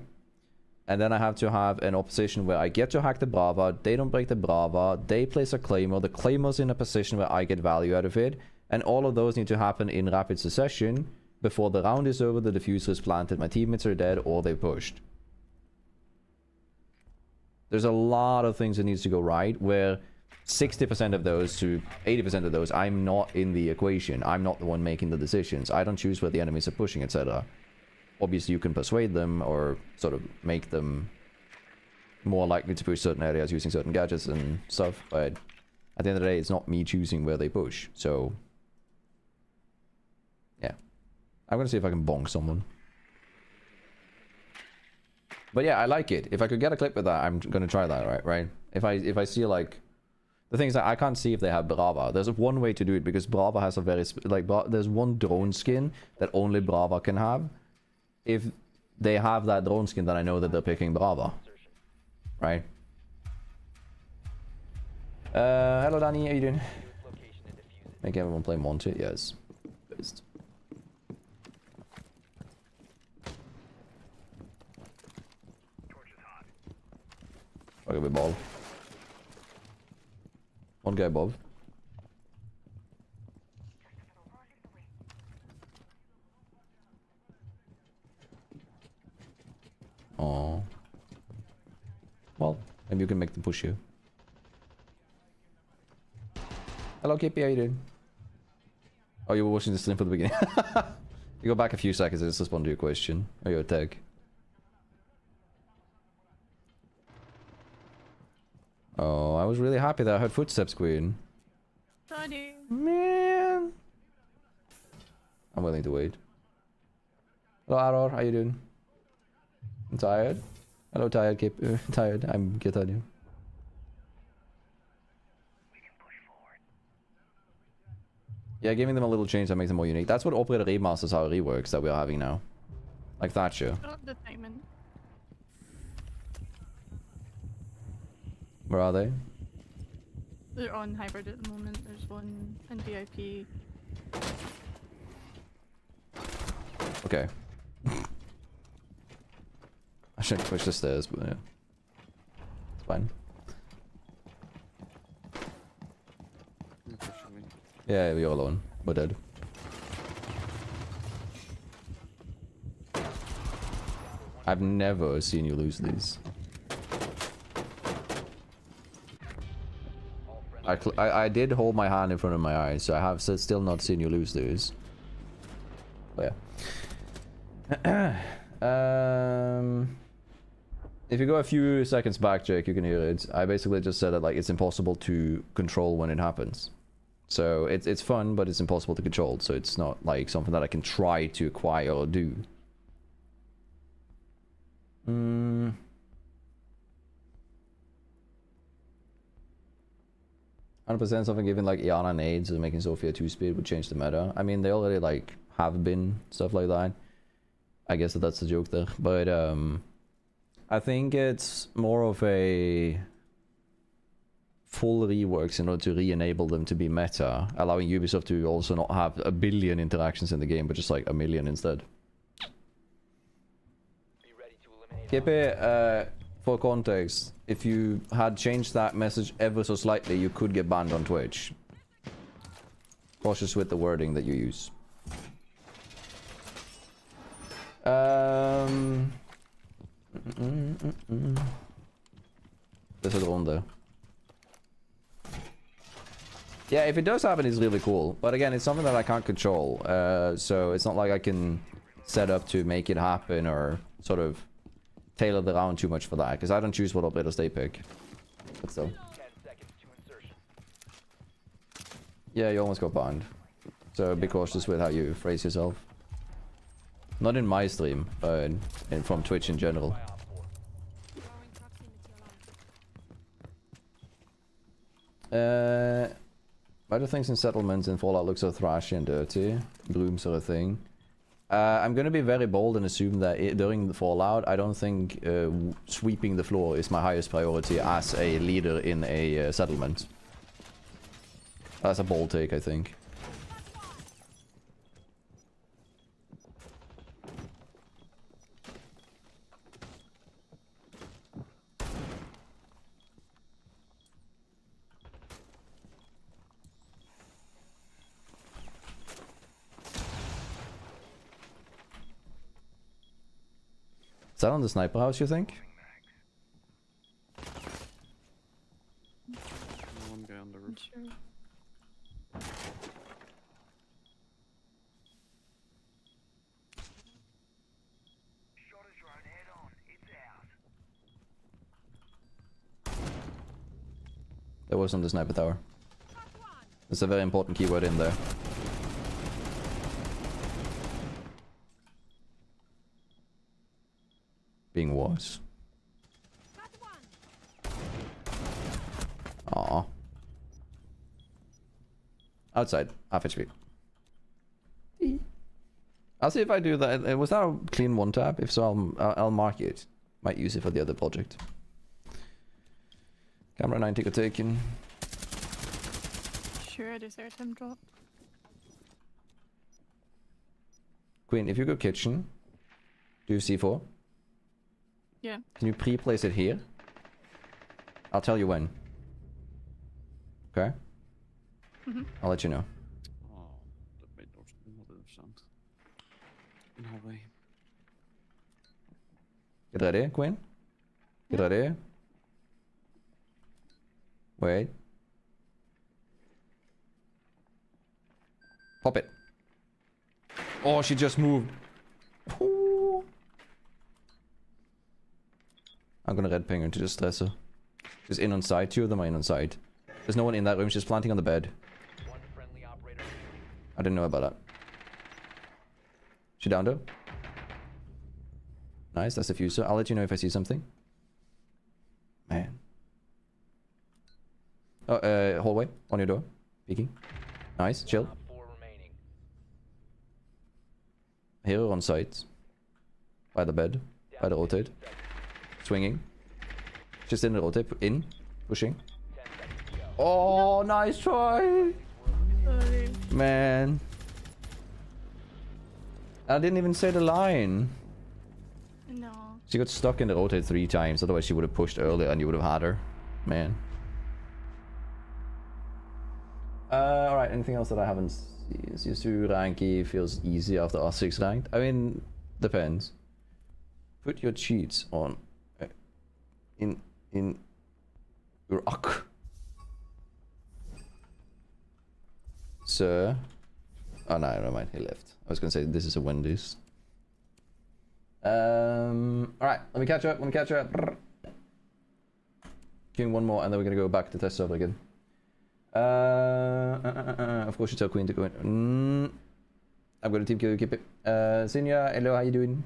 And then I have to have an opposition where I get to hack the Brava, they don't break the Brava, they place a Claymore, the Claymore's in a position where I get value out of it, and all of those need to happen in rapid succession, before the round is over, the diffuser is planted, my teammates are dead, or they pushed. There's a lot of things that needs to go right, where 60% of those to 80% of those, I'm not in the equation. I'm not the one making the decisions. I don't choose where the enemies are pushing, etc. Obviously, you can persuade them or sort of make them more likely to push certain areas using certain gadgets and stuff, but at the end of the day, it's not me choosing where they push, so... yeah. I'm gonna see if I can bonk someone. But yeah, I like it. If I could get a clip with that, I'm gonna try that, right? If I see, like... the thing is that I can't see if they have Brava. There's one way to do it, because Brava has a very... there's one drone skin that only Brava can have. If they have that drone skin, then I know that they're picking Brava. Right? Hello Danny, how you doing? Make everyone play Monty? Yes. Best. I'll give it ball. One guy above. Oh. Well, maybe you can make them push you. Hello KP, how you doing? Oh, you were watching the stream from the beginning. You go back a few seconds and just respond to your question. Or your tag. Oh, I was really happy that I heard footsteps, Queen. Sorry. Man. I'm willing to wait. Hello, Aror. How you doing? I'm tired. Hello, tired. Tired. I'm Girtania. Yeah, giving them a little change that makes them more unique. That's what Operator remasters how it reworks that we're having now. Like Thatcher. Oh, the diamond. Where are they? They're on hybrid at the moment. There's one in VIP. Okay. I should push the stairs, but yeah. It's fine. You're pushing me. Yeah, we're alone. We're dead. I've never seen you lose these. I did hold my hand in front of my eyes, so I have still not seen you lose these. But yeah. If you go a few seconds back, Jake, you can hear it. I basically just said that like it's impossible to control when it happens. So it's fun, but it's impossible to control. So it's not like something that I can try to acquire or do. 100% something given like Iana nades or making Sophia 2-speed would change the meta. I mean, they already like have been stuff like that. I guess that's the joke there. But I think it's more of a full reworks in order to re-enable them to be meta, allowing Ubisoft to also not have a billion interactions in the game, but just like a million instead. Kippe, for context, if you had changed that message ever so slightly, you could get banned on Twitch. Cautious with the wording that you use. There's a drone there. Yeah, if it does happen, it's really cool. But again, it's something that I can't control. So it's not like I can set up to make it happen or sort of tailor the round too much for that. Because I don't choose what operators they pick. But still. 10 seconds to insertion. Yeah, you almost got banned. So be cautious with how you phrase yourself. Not in my stream, but from Twitch in general. Why do things in settlements in Fallout look so thrashy and dirty? Brooms are a thing. I'm gonna be very bold and assume that during the Fallout, I don't think sweeping the floor is my highest priority as a leader in a settlement. That's a bold take, I think. Is that on the sniper house, you think? One guy on the I'm roof. sure. Shot a drone head on. It's out. That was on the sniper tower. There's a very important keyword in there. Being was. Aww. Outside, half HP. I'll see if I do that. Was that a clean one tap? If so, I'll mark it. Might use it for the other project. Camera 90 got taken. Sure, I just heard him drop. Queen, if you go kitchen, do C4. Yeah. Can you pre-place it here? I'll tell you when. Okay? I'll let you know. Oh, that made no sound. In hallway. Get ready, Queen. Get ready. Wait. Pop it. Oh, she just moved. Ooh. I'm gonna red ping her to just stress her. She's in on site. Two of them are in on site. There's no one in that room. She's planting on the bed. One friendly operator. I didn't know about that. She downed her. Nice, that's a fuser. I'll let you know if I see something. Man. Oh, hallway on your door. Peeking. Nice, chill. Op 4 remaining. Here on site. By the bed. By the rotate. Swinging. Just in the rotate. In. Pushing. 10 seconds to go. Oh, nice try. Sorry. Man. I didn't even say the line. No. She got stuck in the rotate 3 times. Otherwise she would have pushed earlier and you would have had her. Man. Alright, anything else that I haven't seen? C2 ranky feels easy after R6 ranked. I mean, depends. Put your cheats on in rock. Sir. Oh no, never mind, he left. I was gonna say this is a Wendy's. Alright, let me catch up, Queen one more and then we're gonna go back to test server again. Of course you tell Queen to go in. I'm gonna team kill you, keep it. Sinja, hello, how you doing?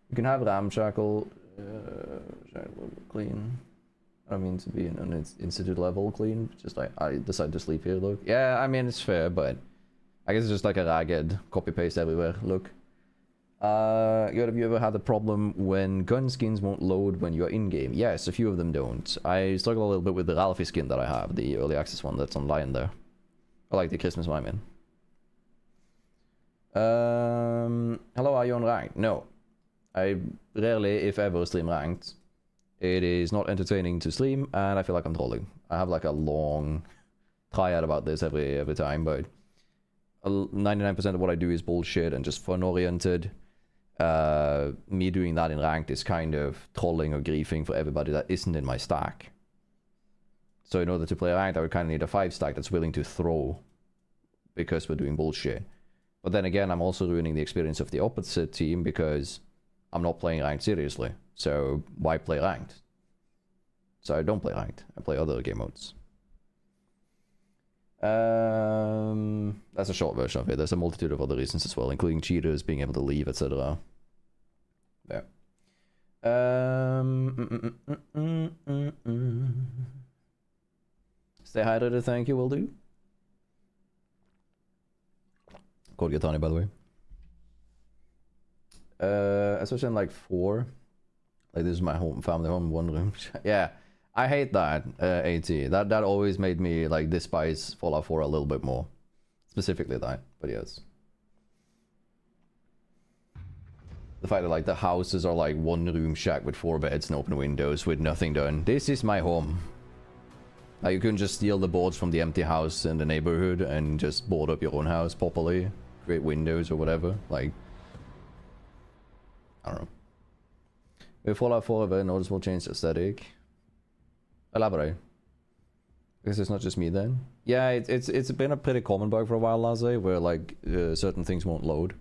You can have Ramshackle, clean. I don't mean to be an institute level clean, just like I decided to sleep here look. Yeah, I mean it's fair, but I guess it's just like a ragged copy paste everywhere look. Have you ever had a problem when gun skins won't load when you're in game? Yes, a few of them don't. I struggle a little bit with the Ralphie skin that I have, the early access one that's online there. I like the Christmas one, man. Hello, are you on ranked? No. I rarely, if ever, stream ranked. It is not entertaining to stream, and I feel like I'm trolling. I have like a long triad about this every time, but 99% of what I do is bullshit and just fun-oriented. Me doing that in ranked is kind of trolling or griefing for everybody that isn't in my stack. So in order to play ranked, I would kind of need a 5 stack that's willing to throw because we're doing bullshit. But then again, I'm also ruining the experience of the opposite team because I'm not playing ranked seriously. So why play ranked? So I don't play ranked. I play other game modes. That's a short version of it. There's a multitude of other reasons as well, including cheaters, being able to leave, etc. There. Stay hydrated, thank you, will do. Code Girtania, by the way. Especially in like 4. Like this is my home, family home, one room. Yeah, I hate that, AT. That always made me like despise Fallout 4 a little bit more. Specifically that, but yes. The fact that like the houses are like 1 room shack with 4 beds and open windows with nothing done. This is my home. Like you couldn't just steal the boards from the empty house in the neighborhood and just board up your own house properly, create windows or whatever. Like, I don't know. With Fallout 4, a very noticeable change aesthetic. Elaborate. Because it's not just me then. Yeah, it's been a pretty common bug for a while, Laze, where like certain things won't load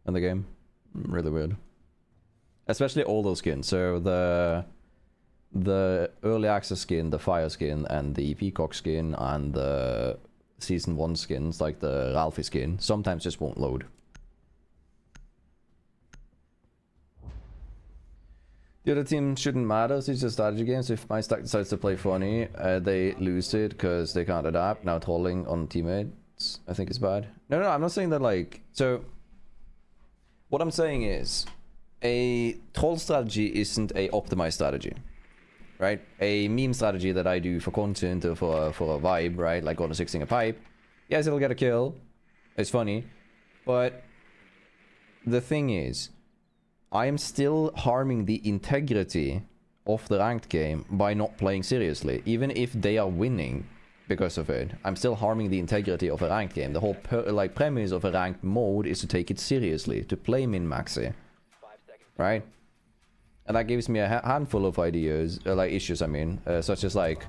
in the game. Really weird. Especially older skins. So the early access skin, the fire skin, and the peacock skin, and the season 1 skins, like the Ralphie skin, sometimes just won't load. The other team shouldn't matter, it's just strategy games. If my stack decides to play funny, they lose it because they can't adapt. Now trolling on teammates, I think is bad. No, I'm not saying that like... So, what I'm saying is, a troll strategy isn't a optimized strategy, right? A meme strategy that I do for content or for a vibe, right? Like on a 16 a pipe. Yes, it'll get a kill. It's funny. But the thing is, I am still harming the integrity of the ranked game by not playing seriously. Even if they are winning because of it, I'm still harming the integrity of a ranked game. The whole premise of a ranked mode is to take it seriously, to play min-maxi, right? And that gives me a handful of ideas, like issues, I mean, such as like,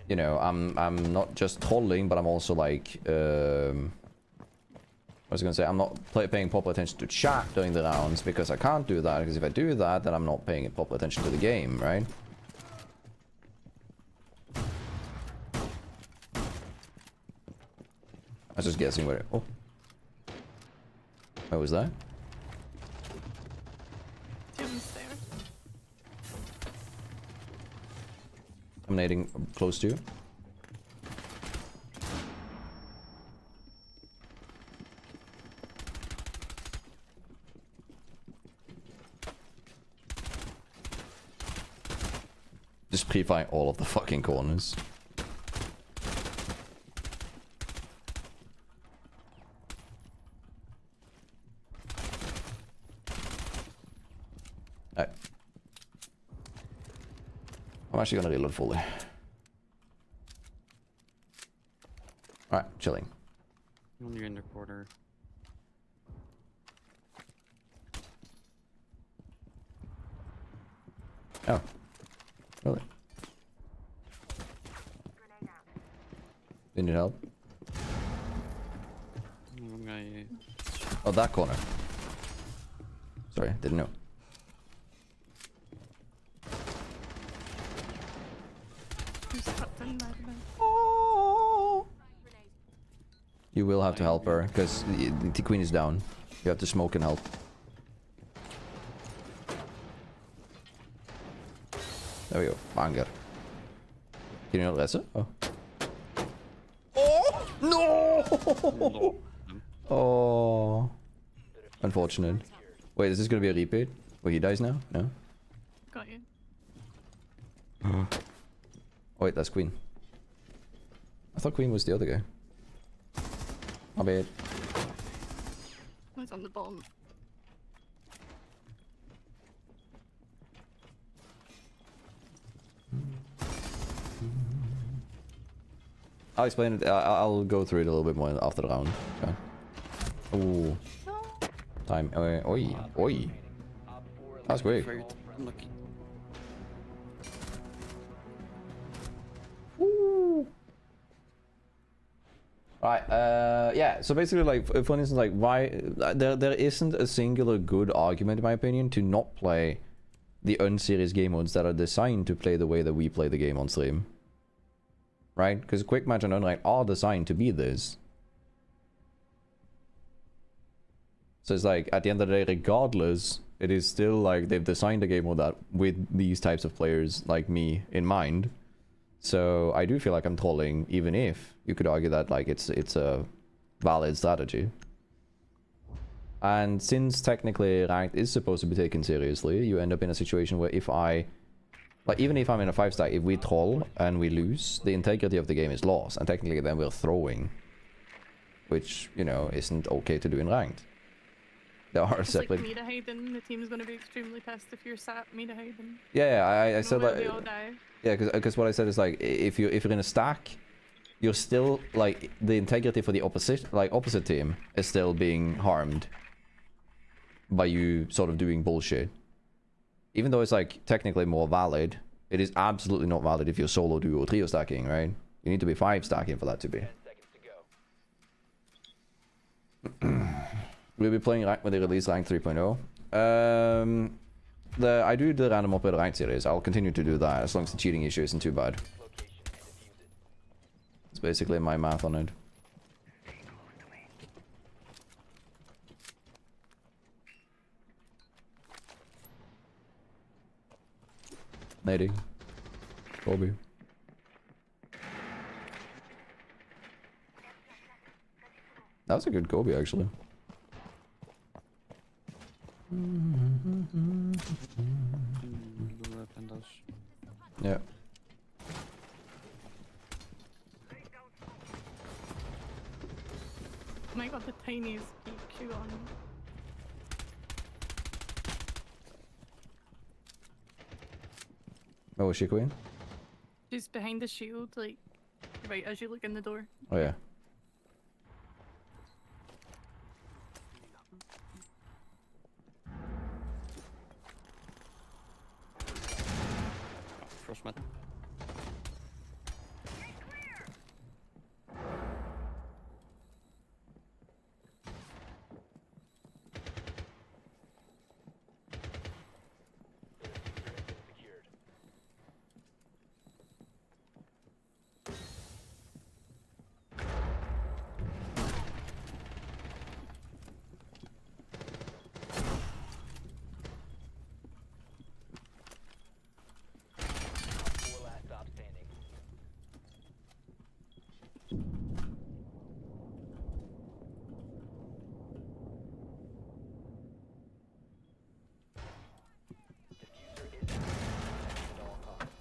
you know, I'm not just trolling, but I'm also like, I was gonna say, I'm not paying proper attention to chat during the rounds because I can't do that, because if I do that, then I'm not paying proper attention to the game, right? I was just guessing where... Oh. Where was that? Tim's there. I'm nading close to you. Just pre-fire all of the fucking corners. Alright. I'm actually gonna reload fully. Alright, chilling. On your inner quarter. Oh. Really? You need help? Oh, that corner. Sorry, didn't know. You will have to help her, because the queen is down. You have to smoke and help. There we go. Banger. Can you not rest it? Oh. Oh! No! Oh. Unfortunate. Wait, is this gonna be a repeat? Wait, he dies now? No? Got you. Oh, wait, that's Queen. I thought Queen was the other guy. My bad. Oh, it's on the bottom. I'll explain it. I'll go through it a little bit more after the round. Okay. Ooh. No. Time. Oi. Oi. That's quick. Unlucky. Woo. Right. Yeah. So basically, like, for instance, like, why there isn't a singular good argument, in my opinion, to not play the unserious game modes that are designed to play the way that we play the game on stream. Right? Because quick match and unranked are designed to be this. So it's like, at the end of the day, regardless, it is still like they've designed a game mode that with these types of players like me in mind. So I do feel like I'm trolling, even if you could argue that like it's a valid strategy. And since technically ranked is supposed to be taken seriously, you end up in a situation where if I... Like, even if I'm in a 5-stack, if we troll and we lose, the integrity of the game is lost. And technically then we're throwing. Which, you know, isn't okay to do in ranked. There are it's separate... like meter hidden. The team's going to be extremely pissed if you're sat meter hidden. Yeah, I said like... They all die. Yeah, because what I said is like, if you're in a stack, you're still, like, the integrity for the opposite team is still being harmed by you sort of doing bullshit. even though it's like technically more valid, it is absolutely not valid if you're solo, duo, or trio stacking, right? You need to be 5 stacking for that to be. 10 seconds to go. We'll be playing rank when they release rank 3.0. I do the random operator rank series. I'll continue to do that as long as the cheating issue isn't too bad. Location and defuse it. It's basically my math on it. Nading. Kobe. That was a good Kobe, actually. Yeah. Oh my god, the tiniest PQ on. Oh, was she queen? She's behind the shield, like, right as you look in the door. Oh, yeah. Frostman. Secured. Four last stop standing. Diffuser is active at all costs.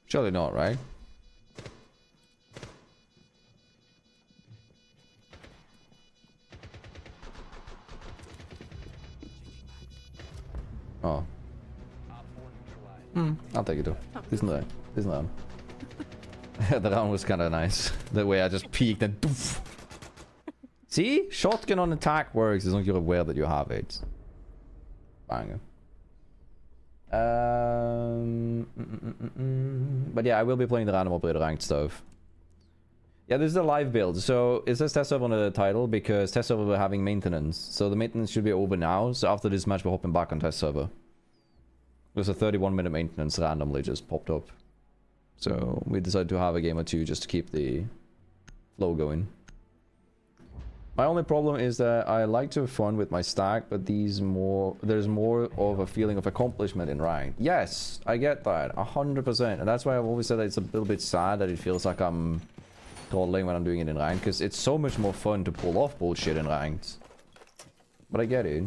Surely not, right? Oh. Op 4 neutralized. I'll take it though. Isn't that? Isn't that? The round was kind of nice. The way I just peeked and doof. See? Shotgun on attack works as long as you're aware that you have it. Banger. But yeah, I will be playing the random operator ranked stuff. Yeah, this is a live build. So it says test server on the title because test server we're having maintenance. So the maintenance should be over now. So after this match, we're hopping back on test server. There's a 31-minute maintenance randomly just popped up. So we decided to have a game or two just to keep the flow going. My only problem is that I like to have fun with my stack, but there's more of a feeling of accomplishment in ranked. Yes, I get that, 100%. And that's why I've always said that it's a little bit sad that it feels like I'm trolling when I'm doing it in ranked, because it's so much more fun to pull off bullshit in ranked. But I get it.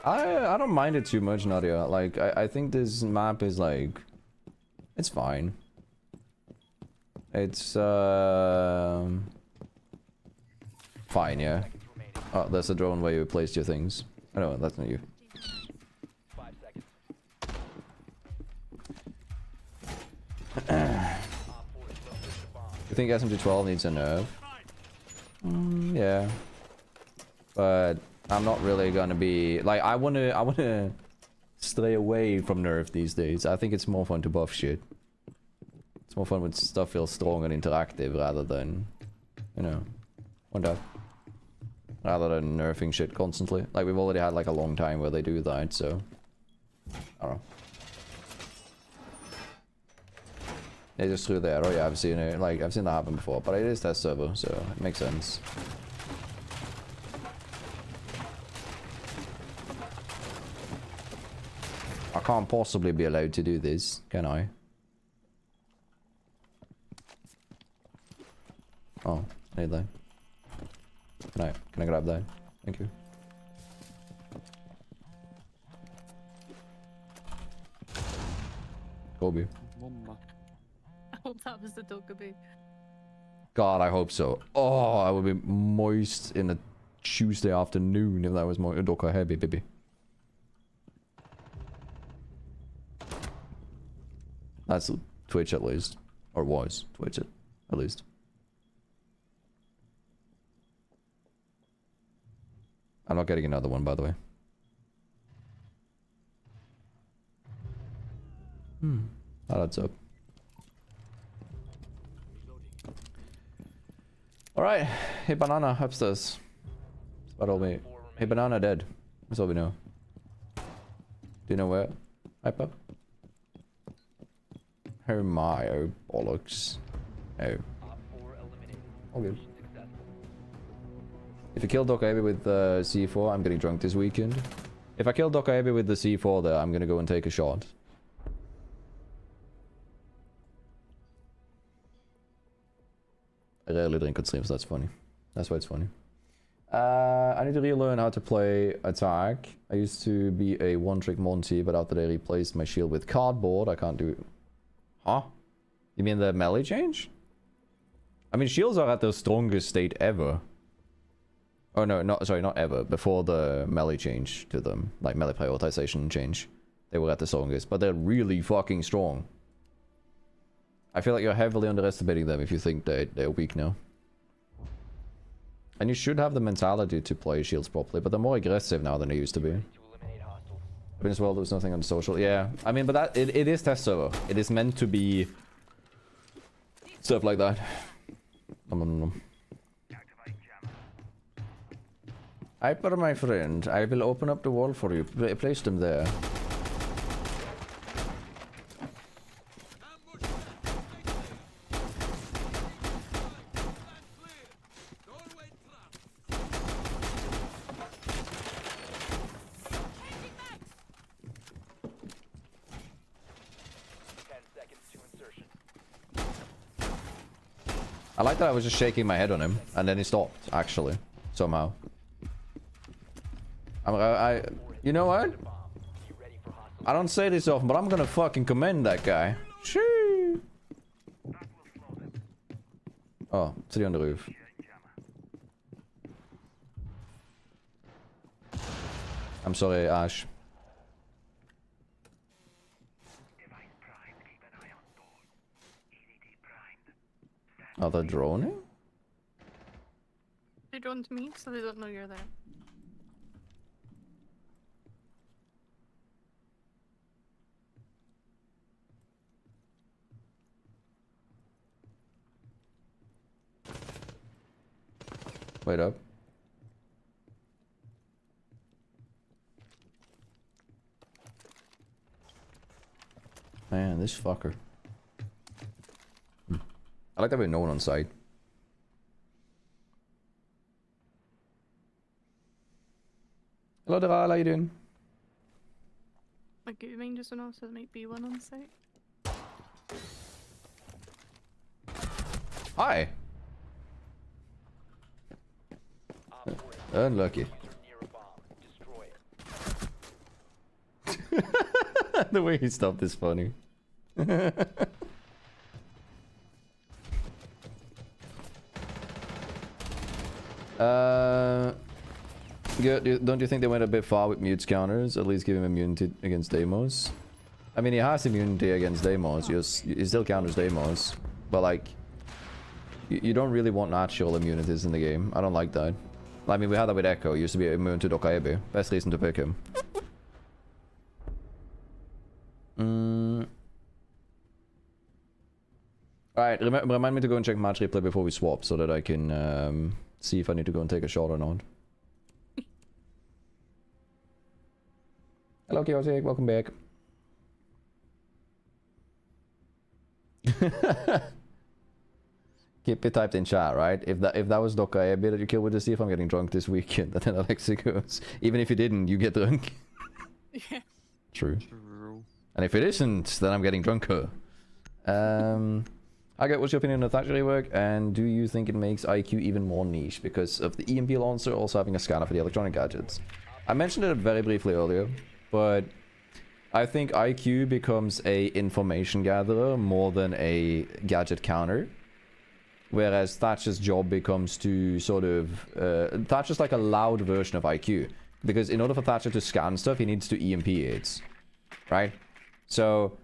I don't mind it too much, Nadia. Like, I think this map is like, it's fine. It's fine, yeah. Oh, there's a drone where you placed your things. Oh no, that's not you. 5 seconds. Op 4 is located the bomb. You think SMG-12 needs a nerf? Yeah. But I'm not really gonna be like, I wanna stay away from nerf these days. I think it's more fun to buff shit. It's more fun when stuff feels strong and interactive rather than, you know, rather than nerfing shit constantly. Like, we've already had like a long time where they do that, so I don't know. They just threw the arrow. Yeah, I've seen it. Like, I've seen that happen before, but it is test server, so it makes sense. I can't possibly be allowed to do this, can I? Oh, need that. Can I grab that? Thank you. Kobe. Mumma. I hope that was the Dokkaebi. God, I hope so. Oh, I would be moist in a Tuesday afternoon if that was more Dokkaebi, baby. Twitch at least. Or was Twitch at least. I'm not getting another one, by the way. That adds up. Alright, hey banana upstairs. That's about all we... Hey banana dead. That's all we know. Do you know where? Hyper? Oh my, oh bollocks. Oh. Okay. If you kill Doc Abbey with C4, I'm getting drunk this weekend. If I kill Doc Abbey with the C4 there, I'm gonna go and take a shot. I rarely drink on stream, so that's funny. That's why it's funny. I need to relearn how to play attack. I used to be a one-trick Monty, but after they replaced my shield with cardboard, I can't do it. Huh? You mean the melee change? I mean, shields are at their strongest state ever. Oh no, not ever. Before the melee change to them, like melee prioritization change, they were at the strongest, but they're really fucking strong. I feel like you're heavily underestimating them if you think they're weak now. And you should have the mentality to play shields properly, but they're more aggressive now than they used to be. I mean, as well, there was nothing on social. Yeah, I mean, but that it is test server. It is meant to be stuff like that. Hyper, my friend, I will open up the wall for you. Place them there. I like that I was just shaking my head on him, and then he stopped, actually, somehow. You know what? I don't say this often, but I'm gonna fucking commend that guy. Shoo! Oh, city on the roof. I'm sorry, Ash. Are they droning? They drone to me, so they don't know you're there. Wait up. Man, this fucker. I like that we have no one on site. Hello there, how you doing? My gaming just went off, so there might be one on site. Hi. Unlucky. The way he stopped is funny. Don't you think they went a bit far with Mute's counters? At least give him immunity against Deimos. I mean, he has immunity against Deimos. He still counters Deimos. But like, you don't really want natural immunities in the game. I don't like that. I mean, we had that with Echo. He used to be immune to Dokaebe. Best reason to pick him. Alright, remind me to go and check match replay before we swap so that I can see if I need to go and take a shot or not. Hello, Chaotic. Welcome back. Keep it typed in chat, right? If that was Dokaebe that you killed with the see if I'm getting drunk this weekend, and then Alexi goes, even if you didn't, you get drunk. Yeah. True. And if it isn't, then I'm getting drunker. Okay, what's your opinion on the Thatcher rework? And do you think it makes IQ even more niche because of the EMP launcher also having a scanner for the electronic gadgets? I mentioned it very briefly earlier, but I think IQ becomes a information gatherer more than a gadget counter. Whereas Thatcher's job becomes to sort of... Thatcher's like a loud version of IQ. Because in order for Thatcher to scan stuff, he needs to EMP aids. Right? So,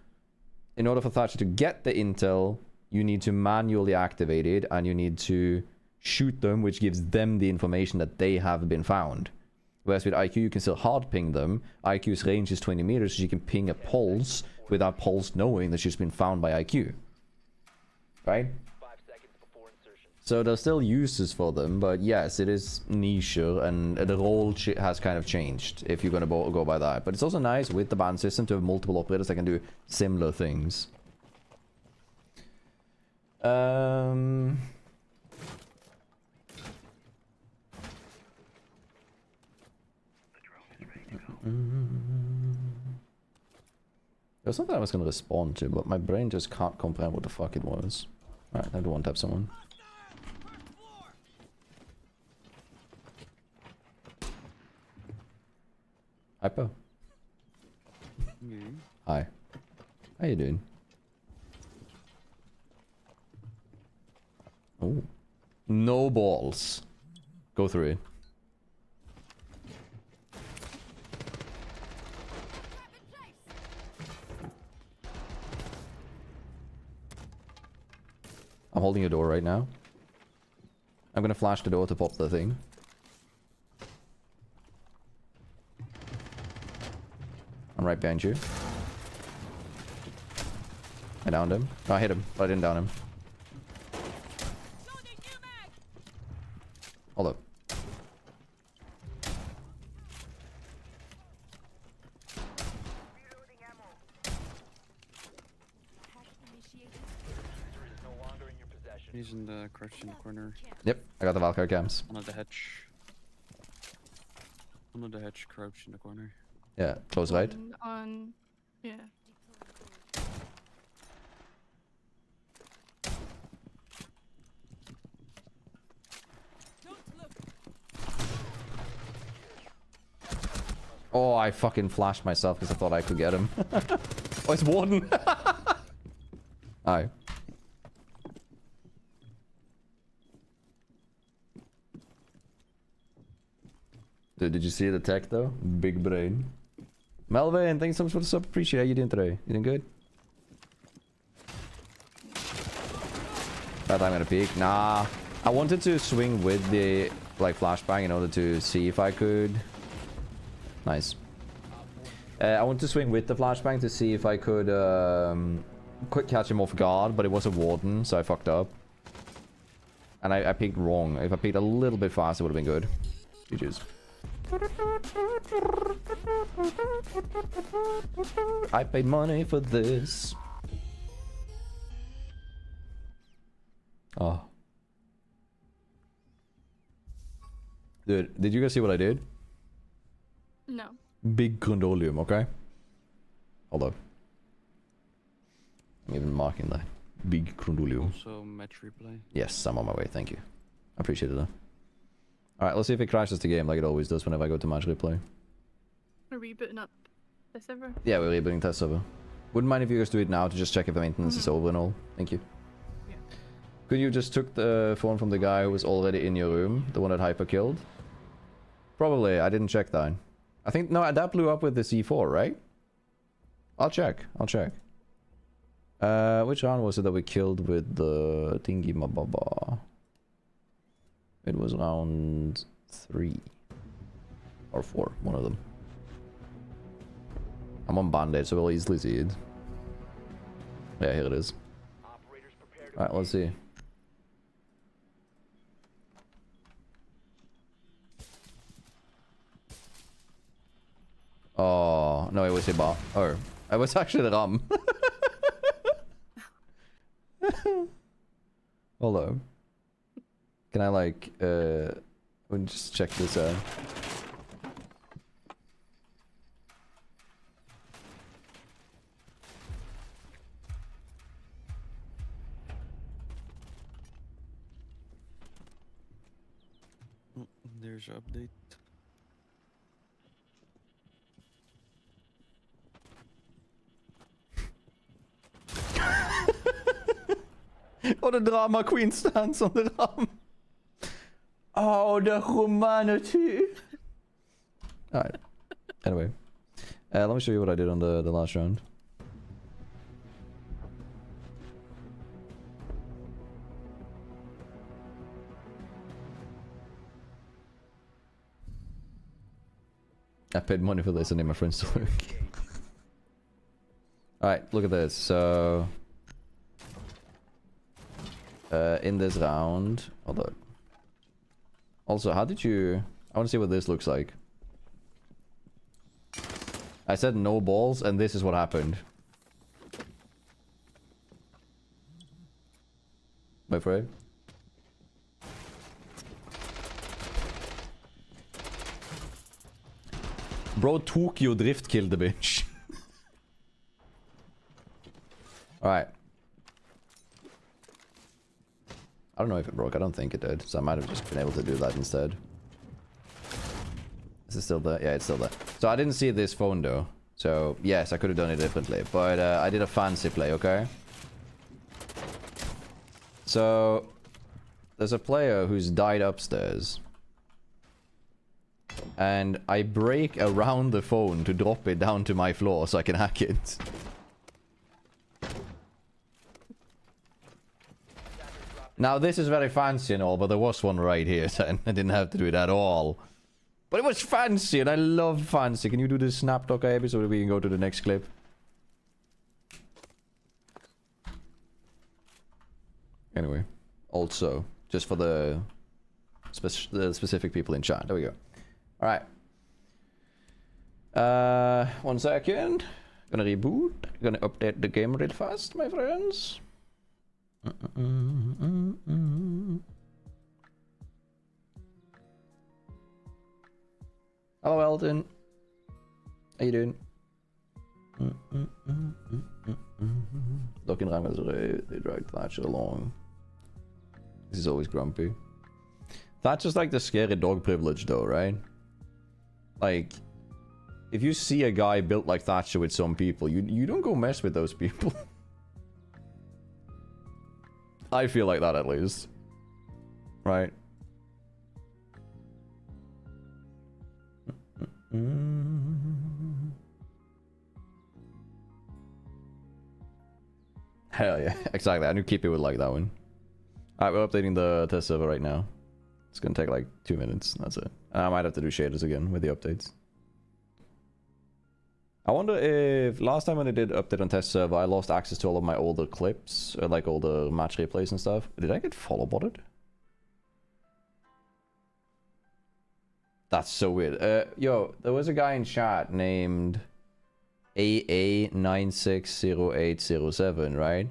in order for Thatcher to get the intel, you need to manually activate it, and you need to shoot them, which gives them the information that they have been found. Whereas with IQ, you can still hard ping them. IQ's range is 20 meters, so you can ping a pulse without pulse knowing that she's been found by IQ. Right? 5 seconds before insertion. So there's still uses for them, but yes, it is nicher, and the role has kind of changed if you're gonna go by that. But it's also nice with the ban system to have multiple operators that can do similar things. There's something I was gonna respond to, but my brain just can't comprehend what the fuck it was. Alright, I do want to have someone. Hypo. Hi. How you doing? Oh. No balls. Go through it. I'm holding a door right now. I'm gonna flash the door to pop the thing. I'm right behind you. I downed him. No, I hit him, but I didn't down him. Hold up. Reloading ammo. Diffuser is no longer in your possession. He's in the crouch in the corner. Yep, I got the Valkyrie cams. Under the hedge. Under the hedge, crouch in the corner. Yeah, close right. On, yeah. Oh, I fucking flashed myself because I thought I could get him. Oh, it's Warden. Hi. Dude, did you see the tech though? Big brain. Melvin, thanks so much for the sub. Appreciate it. How you doing today? You doing good? That I'm gonna peek. Nah. I wanted to swing with the like flashbang in order to see if I could. Nice. I wanted to swing with the flashbang to see if I could catch him off guard, but it was a Warden, so I fucked up. And I peeked wrong. If I peeked a little bit faster, it would have been good. GG's. I paid money for this. Oh. Dude, did you guys see what I did? No. Big Grundolium, okay? Hold up. I'm even marking that. Big Grundolium. Also match replay. Yes, I'm on my way, thank you. I appreciate it though. Alright, let's see if it crashes the game like it always does whenever I go to match replay. Are we booting up the server? Yeah, we're rebooting test server. Wouldn't mind if you guys do it now to just check if the maintenance is over and all. Thank you. Yeah. Could you just took the phone from the guy who was already in your room? The one that Hyper killed? Probably, I didn't check that. I think, no, that blew up with the C4, right? I'll check, which round was it that we killed with the Thingy Mababa? It was round 3. Or 4, one of them. I'm on Band-Aid, so we'll easily see it. Yeah, here it is. Alright, let's see. Oh, no, it was Iba. Oh, it was actually the Ram. Hold on. Can I like, we'll just check this out. There's your update. Oh, the drama queen stands on the Ram. Oh, the humanity. Alright. Anyway. Let me show you what I did on the last round. I paid money for this and need my friends to work. Alright, look at this. So... in this round... Hold on. Also, how did you... I want to see what this looks like. I said no balls, and this is what happened. Wait for it. Bro, Tokyo Drift killed the bitch. Alright. I don't know if it broke. I don't think it did. So I might have just been able to do that instead. Is it still there? Yeah, it's still there. So I didn't see this phone though. So yes, I could have done it differently. But I did a fancy play, okay? So there's a player who's died upstairs. And I break around the phone to drop it down to my floor so I can hack it. Now this is very fancy and all, but there was one right here, so I didn't have to do it at all. But it was fancy, and I love fancy. Can you do the snap talk, Abby, so that we can go to the next clip? Anyway, also, just for the specific people in chat. There we go. Alright. 1 second. Gonna reboot. Gonna update the game real fast, my friends. Hello, Elton. How you doing? Looking around as they drag Thatcher along. This is always grumpy. Thatcher's like the scary dog privilege though, right? Like, if you see a guy built like Thatcher with some people, you don't go mess with those people. I feel like that at least. Right? Hell yeah, exactly. I knew Keepy would like that one. Alright, we're updating the test server right now. It's gonna take like 2 minutes, that's it. And I might have to do shaders again with the updates. I wonder if last time when I did update on test server, I lost access to all of my older clips, like all the match replays and stuff. Did I get follow botted? That's so weird. Yo, there was a guy in chat named AA960807, right?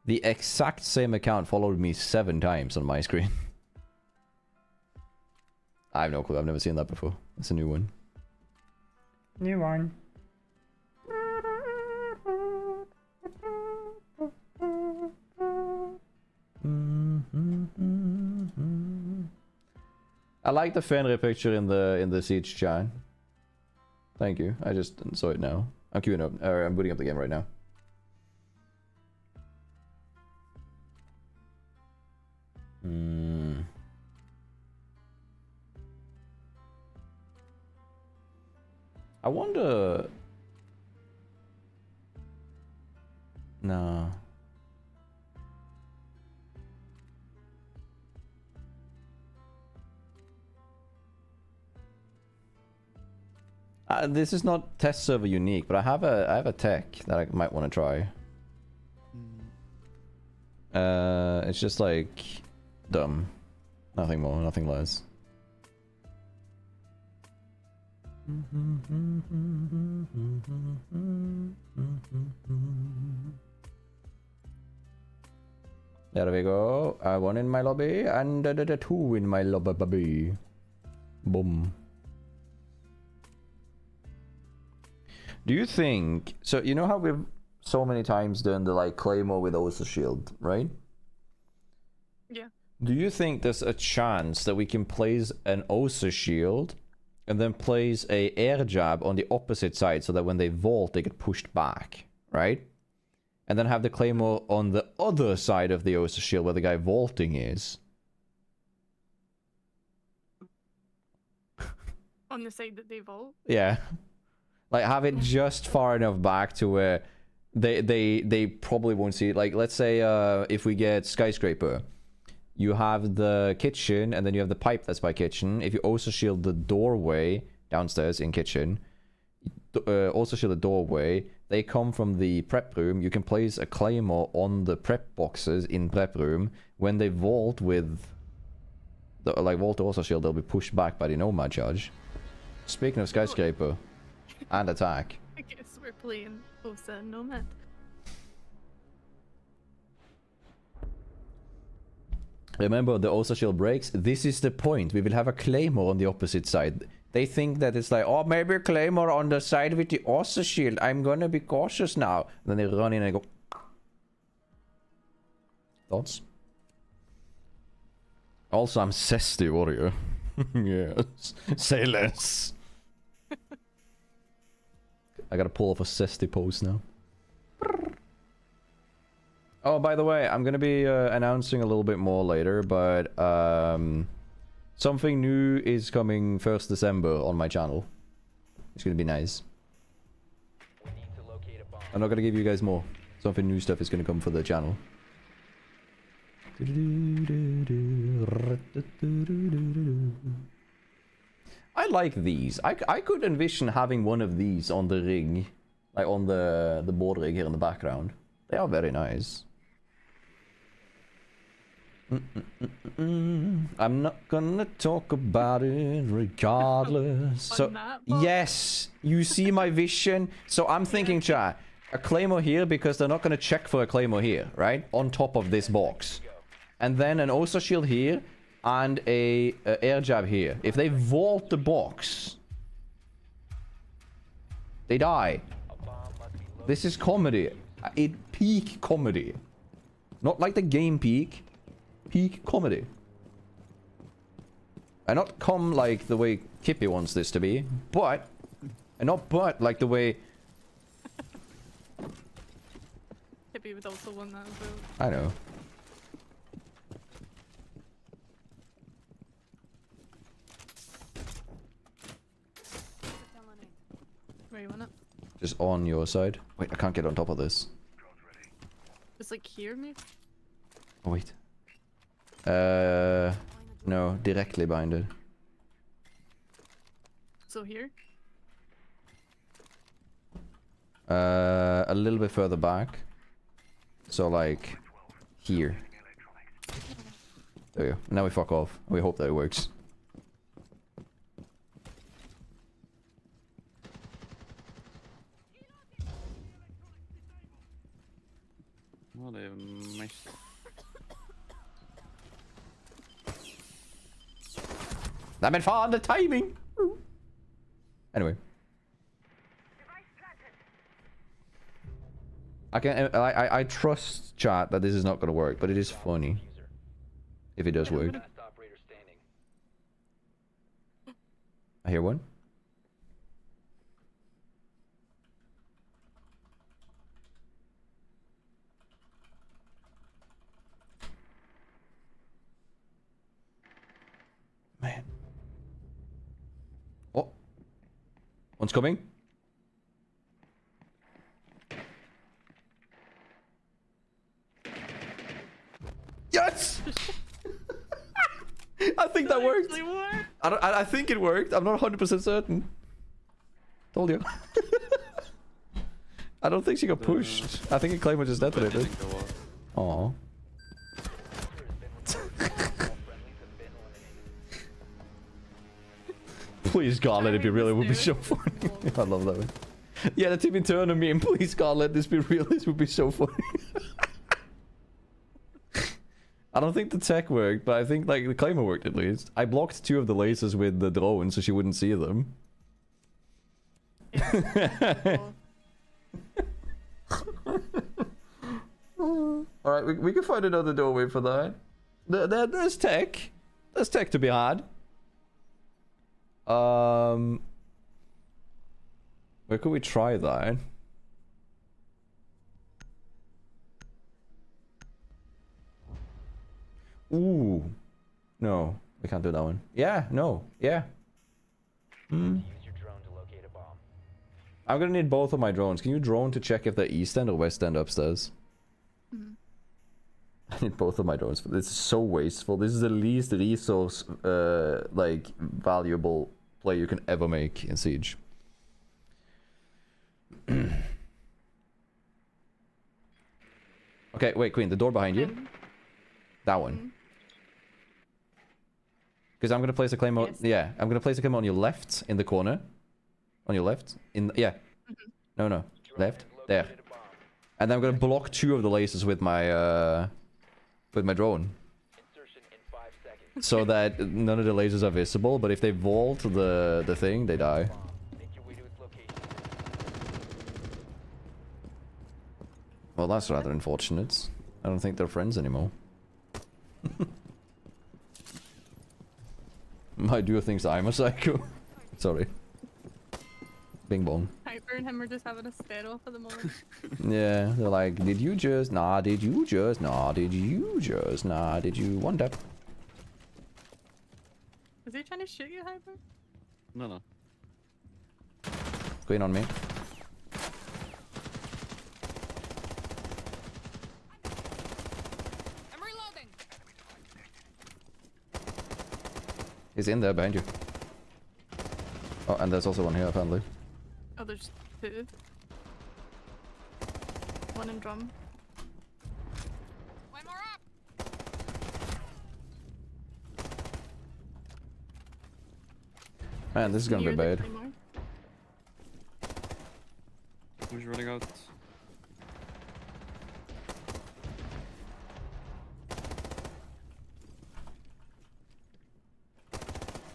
The exact same account followed me 7 times on my screen. I have no clue. I've never seen that before. It's a new one. New one. I like the Fenrir picture in the Siege chat. Thank you. I just saw it now. I'm queuing up. I'm booting up the game right now. I wonder... No. This is not test server unique, but I have a tech that I might want to try. It's just like dumb. Nothing more, nothing less. There we go. 1 in my lobby and 2 in my lobby. Boom. Do you think... So, you know how we've so many times done the, like, Claymore with Osa Shield, right? Yeah. Do you think there's a chance that we can place an Osa Shield and then place a air jab on the opposite side so that when they vault, they get pushed back, right? And then have the Claymore on the other side of the Osa Shield where the guy vaulting is. On the side that they vault? Yeah. Like, have it just far enough back to where they probably won't see it. Like, let's say if we get Skyscraper, you have the kitchen, and then you have the pipe that's by kitchen. If you also shield the doorway, downstairs in kitchen. Also shield the doorway. They come from the prep room. You can place a claymore on the prep boxes in prep room. When they vault with the vault also shield, they'll be pushed back by the nomad charge. Speaking of skyscraper and attack. I guess we're playing Osa Nomad. Remember, the Osa shield breaks. This is the point. We will have a claymore on the opposite side. They think that it's like, oh, maybe a claymore on the side with the Osa shield. I'm gonna be cautious now. And then they run in and go. Thoughts? Also, I'm zesty warrior. Yes. Say less. I gotta pull off a zesty pose now. Oh, by the way, I'm gonna be announcing a little bit more later, but something new is coming 1st December on my channel. It's gonna be nice. We need to locate a bomb. I'm not gonna give you guys more. Something new stuff is gonna come for the channel. I like these. I could envision having one of these on the rig, like on the board rig here in the background. They are very nice. I'm not gonna talk about it regardless. So yes, you see my vision. So I'm thinking, chat, a claymore here because they're not gonna check for a claymore here, right? On top of this box, and then an Osa shield here and a air jab here. If they vault the box, they die. This is comedy. It peak comedy, not like the game peak. Peak comedy. And not come like the way Kippy wants this to be, but... And not but like the way... Kippy would also want that as well. I know. Where you want it? Just on your side. Wait, I can't get on top of this. Just like here, maybe? Oh, wait. No, directly behind it. So here? A little bit further back. So like here. There we go. Now we fuck off. We hope that it works. Well, they missed. Damn it, fan, the timing! Anyway. I trust chat that this is not gonna work, but it is funny. If it does work. Last operator standing. I hear one. Man. Oh. One's coming. Yes! I think that worked. I think it worked. I'm not 100% certain. Told you. I don't think she got pushed. I think a claymore just detonated. Aww. Please God, let it be real. It would be so funny. I love that one. Yeah, the Tim Turner meme. Please God, let this be real. This would be so funny. I don't think the tech worked, but I think like the claymore worked at least. I blocked 2 of the lasers with the drone so she wouldn't see them. Alright, we can find another doorway for that. There's tech. There's tech to be had. Where could we try that? Ooh. No, we can't do that one. Yeah, no, yeah. Use your drone to locate a bomb. I'm gonna need both of my drones. Can you drone to check if they're east end or west end upstairs? I need both of my drones. This is so wasteful. This is the least resource, like, valuable play you can ever make in Siege. Okay, wait, Queen, the door behind you. That one. Because I'm gonna place a claymore. Yes. Yeah, I'm gonna place a claymore on your left in the corner. On your left. Yeah. No. Left. There. And then I'm gonna block 2 of the lasers with my drone. Insertion in 5 seconds. So that none of the lasers are visible, but if they vault the thing, they die. Make your way to its location. Well, that's rather unfortunate. I don't think they're friends anymore. My duo thinks I'm a psycho. Sorry. Bing bong. Hyper and him are just having a stare off at the moment. Yeah, they're like, did you just? Nah, did you just? Nah, did you just? Nah, did you? One tap. Is he trying to shoot you, Hyper? No. Queen on me. I'm reloading. He's in there behind you. Oh, and there's also one here apparently. Oh, there's 2. One in drum. One more up. Man, this is gonna be Near the bad. claymore. Who's running out?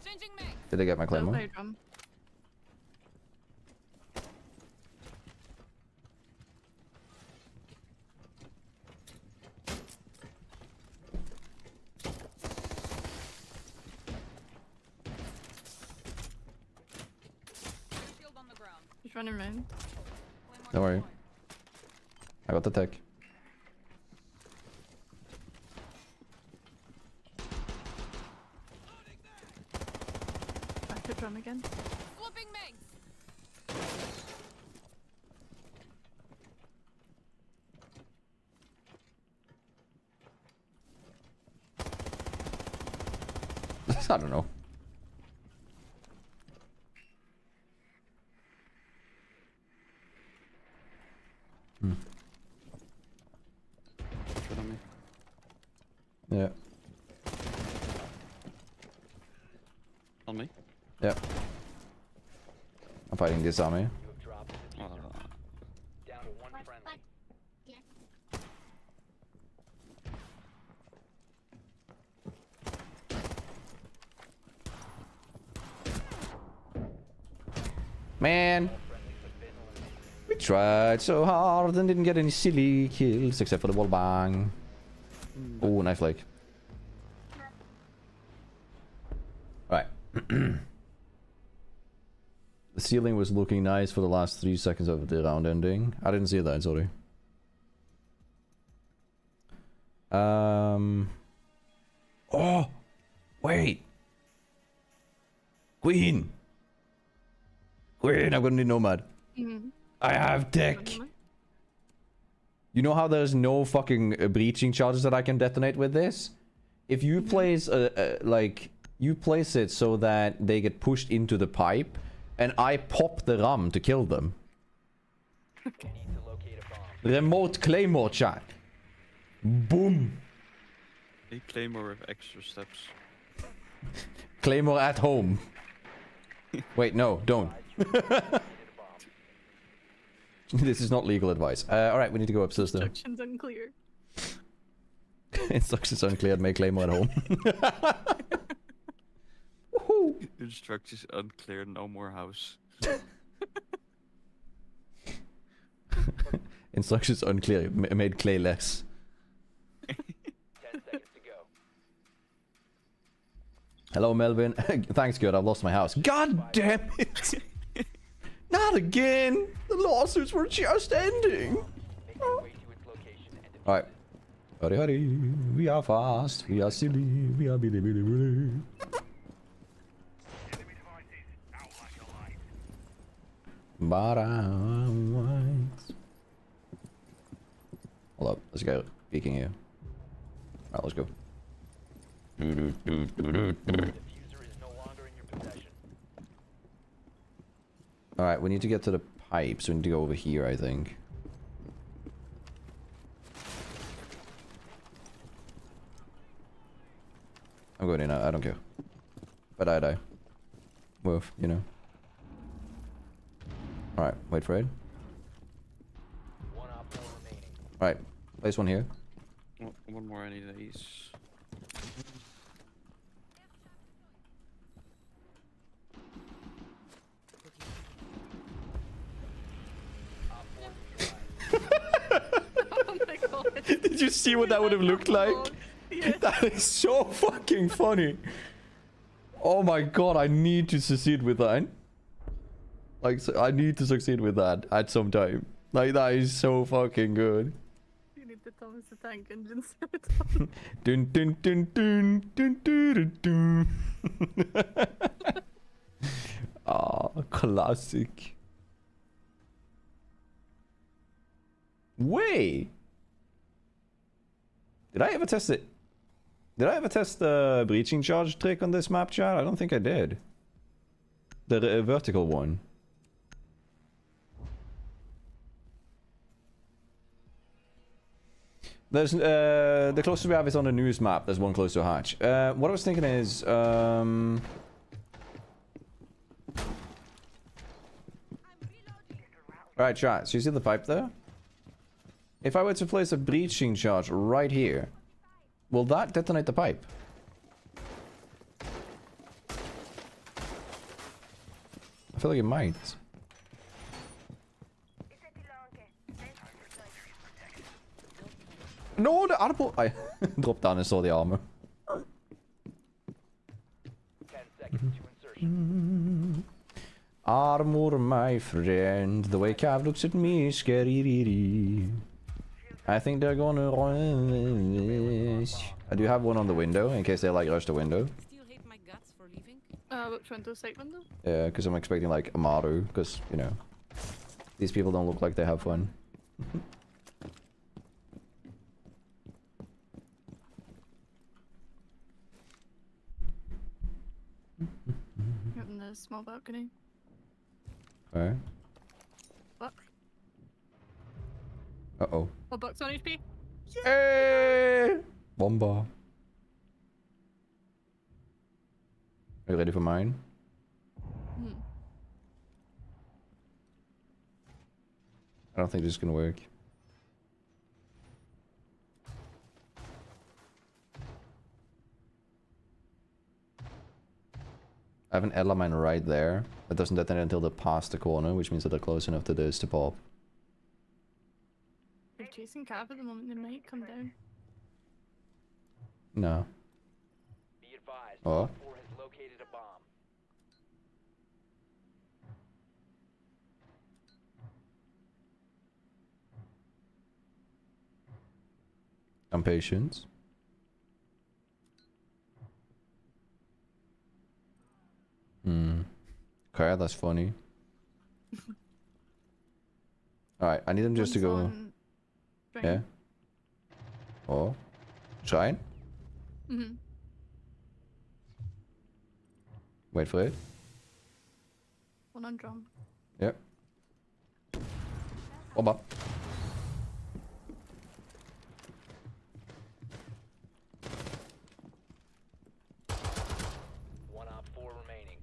Changing mag. Did I get my Don't claymore? play drum. Shield on the ground. He's running around. Don't worry. I got the tech. Back to drum again. Flipping mags. I don't know. Shit on me. Yeah. On me. Yeah. I'm fighting this army. You have dropped the Uh, down to 1 friendly. Man, we tried so hard and didn't get any silly kills except for the wall bang. Oh, knife flake. Right. The ceiling was looking nice for the last 3 seconds of the round ending. I didn't see that, sorry. Oh! Wait! Queen! Queen, I'm gonna need Nomad. I have tech! You know how there's no fucking breaching charges that I can detonate with this? If you place you place it so that they get pushed into the pipe, and I pop the ram to kill them. Need to locate a bomb. Remote claymore chat. Boom. a claymore with extra steps. Claymore at home. Wait, no, don't. This is not legal advice. Alright, we need to go upstairs though. Instructions unclear. Instructions unclear, make claymore at home. Woohoo! Instructions unclear, no more house. Instructions unclear, made clay less. 10 seconds to go. Hello, Melvin. Thanks, good. I've lost my house. God damn it! Not again! The lawsuits were just ending! Make your way to its location and defuse Alright. it. Hurry, hurry. We are fast. We are silly. We are billy, billy, billy. Enemy devices out like a light. But I'm white. Hold up. Let's go. Peeking here. Alright, let's go. The diffuser is no longer in your possession. Alright, we need to get to the pipes. We need to go over here, I think. I'm going in. I don't care. But I die. Move, you know. Alright, wait for it. One op 4 remaining. Alright, place one here. One more any of these. Oh my god. Did you see what that would have looked like? Yeah. That is so fucking funny. Oh my god, I need to succeed with that. Like, so I need to succeed with that at some time. Like, that is so fucking good. You need the Thomas the Tank Engine set. Dun dun dun dun dun dun dun dun. Ah, classic. Wait. Did I ever test it? Did I ever test the breaching charge trick on this map, chat? I don't think I did. The vertical one. There's the closest we have is on the news map. There's one close to a hatch. What I was thinking is Alright, chat. So you see the pipe there? If I were to place a breaching charge right here, will that detonate the pipe? I feel like it might. No, the armor. I dropped down and saw the armor. 10 seconds to insertion. Armor, my friend. The way Cav looks at me is scary. I think they're gonna rush. I do have one on the window in case they like rush the window. Still hate my guts for leaving? Which window? Site window? Yeah, because I'm expecting like a Maru, because, you know, these people don't look like they have fun. Out in the small balcony. Alright. Buck. Uh-oh. Oh, Buck's on HP. Hey! Bomba. Are you ready for mine? Hmm. I don't think this is gonna work. I have an Ella mine right there. That doesn't detonate until they're past the corner, which means that they're close enough to this to pop. They're chasing Cav at the moment. They might come down. No. Be advised, Oh. Op 4 has located a bomb. I'm patient. Okay, that's funny. Alright, I need them just to go. On drain. Yeah. Oh. Shine? Mhm. Wait for it. One on drum. Yep. Bomba. One op 4 remaining.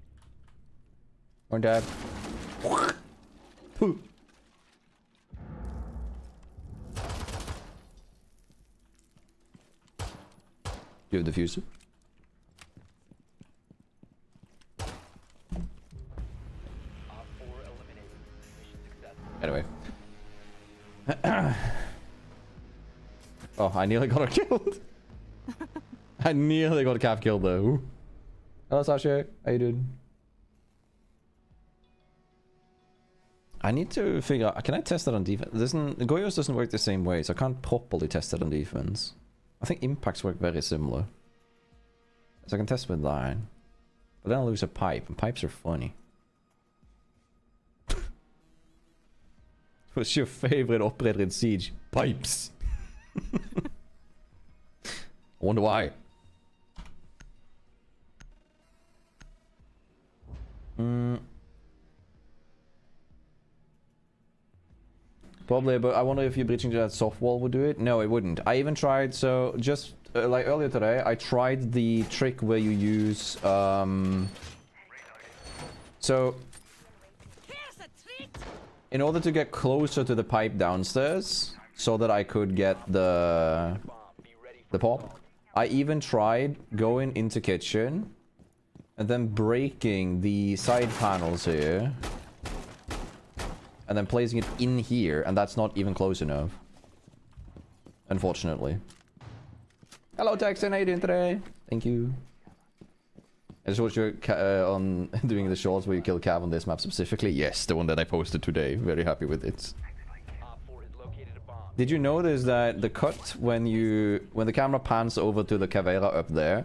One dab. Pooh. You have the diffuser? Op 4 eliminated. Mission successful. Anyway. Oh, I nearly got her killed. I nearly got Cav killed though. Hello Sasha, how you doing? I need to figure out, can I test that on defense? Goyos doesn't work the same way, so I can't properly test it on defense. I think impacts work very similar. So I can test with that. But then I'll lose a pipe, and pipes are funny. What's your favorite operator in Siege? Pipes. I wonder why. Probably, but I wonder if you breaching that soft wall would do it. No, it wouldn't. I even tried, so just like earlier today, I tried the trick where you use so in order to get closer to the pipe downstairs, so that I could get the pop, I even tried going into kitchen and then breaking the side panels here and then placing it in here, and that's not even close enough, unfortunately. Hello Texan, how you doing today? Thank you. I just watched you on doing the shorts where you kill Cav on this map specifically. Yes, the one that I posted today. Very happy with it. Did you notice that the cut when the camera pans over to the Caveira up there,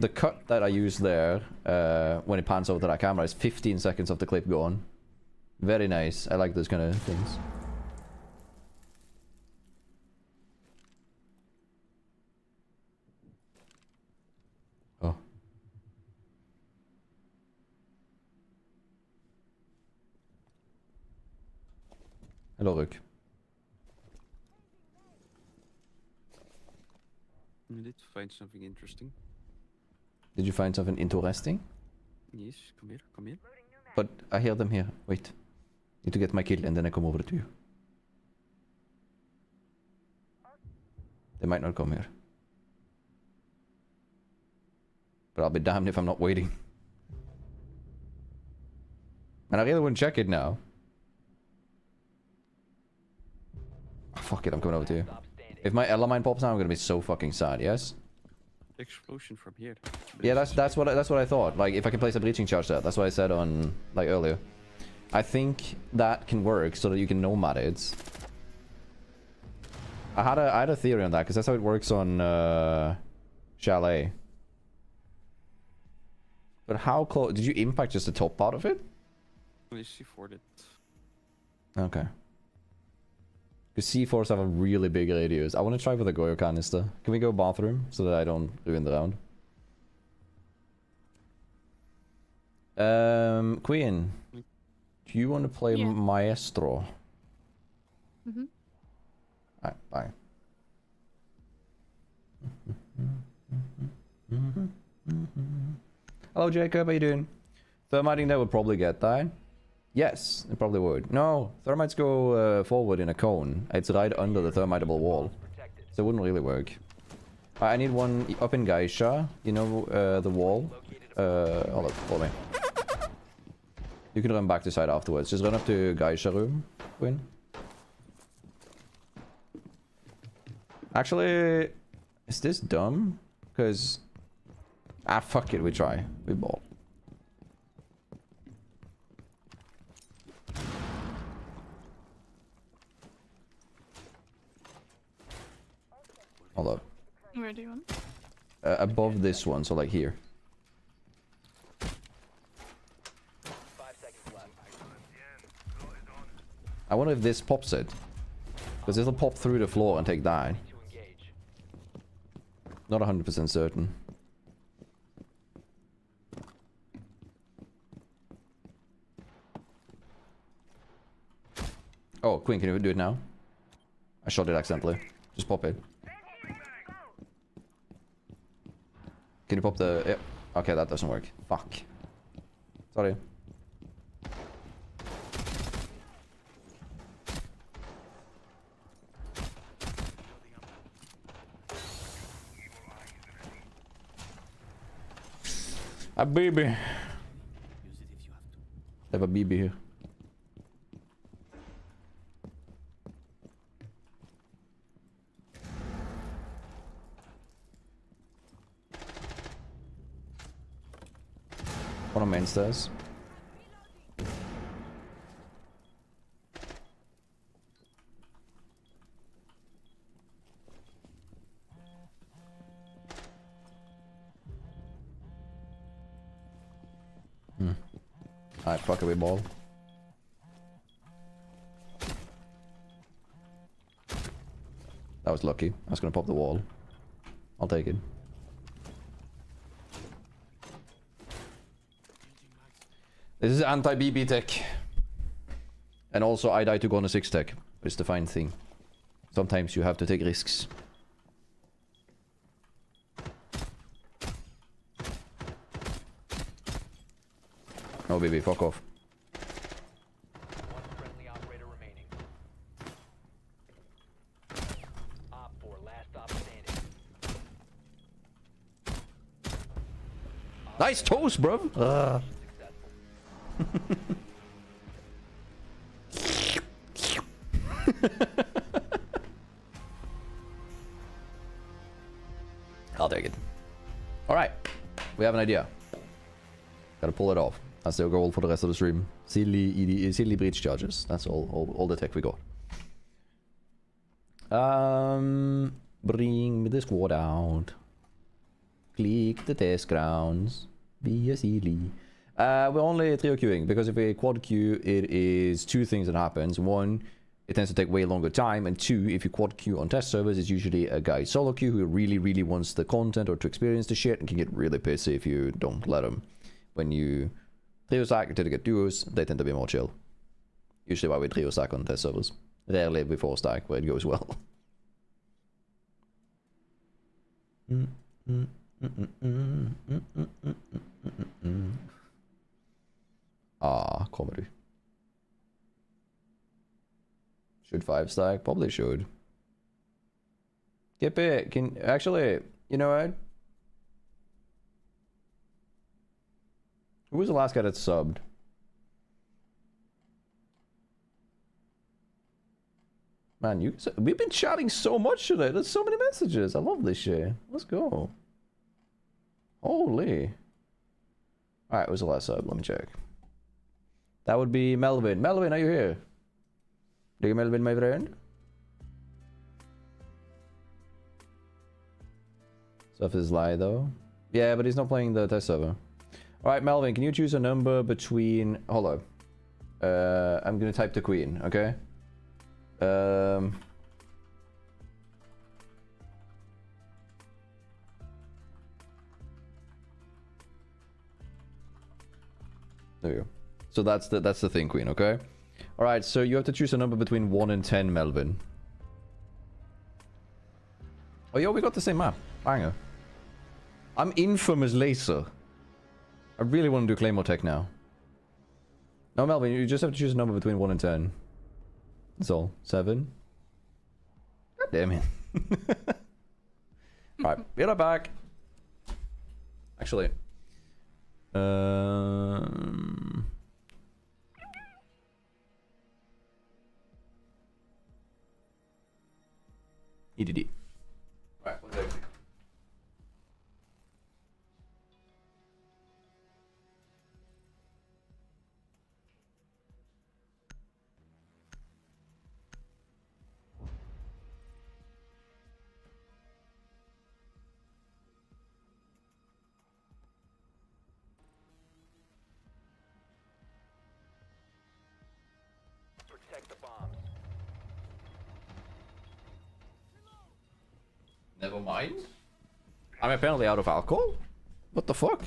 the cut that I use there when it pans over to that camera is 15 seconds of the clip gone. Very nice. I like those kind of things. Oh. Hello, Ruk. I did find something interesting. Did you find something interesting? Yes, come here, come here. But I hear them here. Wait. Need to get my kill and then I come over to you. They might not come here. But I'll be damned if I'm not waiting. And I really wouldn't check it now. Oh, fuck it, I'm coming over to you. If my Ella mine pops now, I'm gonna be so fucking sad, yes? Explosion from here. Yeah, that's what I thought. Like, if I can place a breaching charge there, that's what I said on, like, earlier. I think that can work so that you can nomad it. I had a theory on that, because that's how it works on, Chalet. But how close... Did you impact just the top part of it? Only C4'd it. Okay. Because C4s have a really big radius. I want to try with a Goyo canister. Can we go bathroom so that I don't ruin the round? Queen. Do you want to play Maestro? Mm-hmm. Alright, bye. Hello Jacob, how you doing? Thermiting that would probably get that. Yes, it probably would. No, thermites go forward in a cone. It's right under the thermitable wall. So it wouldn't really work. I need one up in Geisha. You know the wall? Hold up, follow me. You can run back to side afterwards. Just run up to Geisha room, Quinn. Actually, is this dumb? Because... Ah, fuck it, we try. We ball. Hold up. Where do you want? Above this one, so like here. 5 seconds left. I wonder if this pops it. Because it'll pop through the floor and take that. Not 100% certain. Oh, Queen, can you do it now? I shot it accidentally. Just pop it. Can you pop the... Yep. Okay, that doesn't work. Fuck. Sorry. A baby. Use it if you have to. I have a BB here. One on main stairs. Alright, fuck away ball. That was lucky. I was gonna pop the wall. I'll take it. This is anti-BB tech. And also I die to go on a 6 tech. It's the fine thing. Sometimes you have to take risks. Oh baby, fuck off. One friendly operator remaining. Op 4, last stop standing. Nice toast, bro. Successful. I'll take it. Alright. We have an idea. Gotta pull it off. That's the goal for the rest of the stream. Silly breach charges. That's all the tech we got. Bring me the squad out. Click the test grounds. Be a silly. We're only trio queuing because if we quad queue, it is two things that happens. One, it tends to take way longer time, and two, if you quad queue on test servers, it's usually a guy solo queue who really wants the content or to experience the shit and can get really pissy if you don't let him. When you trio stack until you get duos, they tend to be more chill. Usually why we trio stack on test servers. Rarely we 4 stack where it goes well. Ah, kommer du. Should 5 stack? Probably should. Get it. Can actually, you know what? Who was the last guy that subbed? Man, we've been chatting so much today. There's so many messages. I love this shit. Let's go. Holy. Alright, who was the last sub? Let me check. That would be Melvin. Melvin, are you here? Do you Melvin, my friend? Stuff is lie though. Yeah, but he's not playing the test server. Alright, Melvin, can you choose a number between... Hold on. I'm gonna type the queen, okay? There you go. So that's the thing, queen, okay? Alright, so you have to choose a number between 1 and 10, Melvin. Oh, yo, we got the same map. Banger. I'm infamous laser. I really want to do Claymore Tech now. No, Melvin, you just have to choose a number between 1 and 10. That's all. 7. God damn it. Alright, be right back. Actually. EDD. Alright, 1 second. Protect the bombs. Never mind. I'm apparently out of alcohol? What the fuck?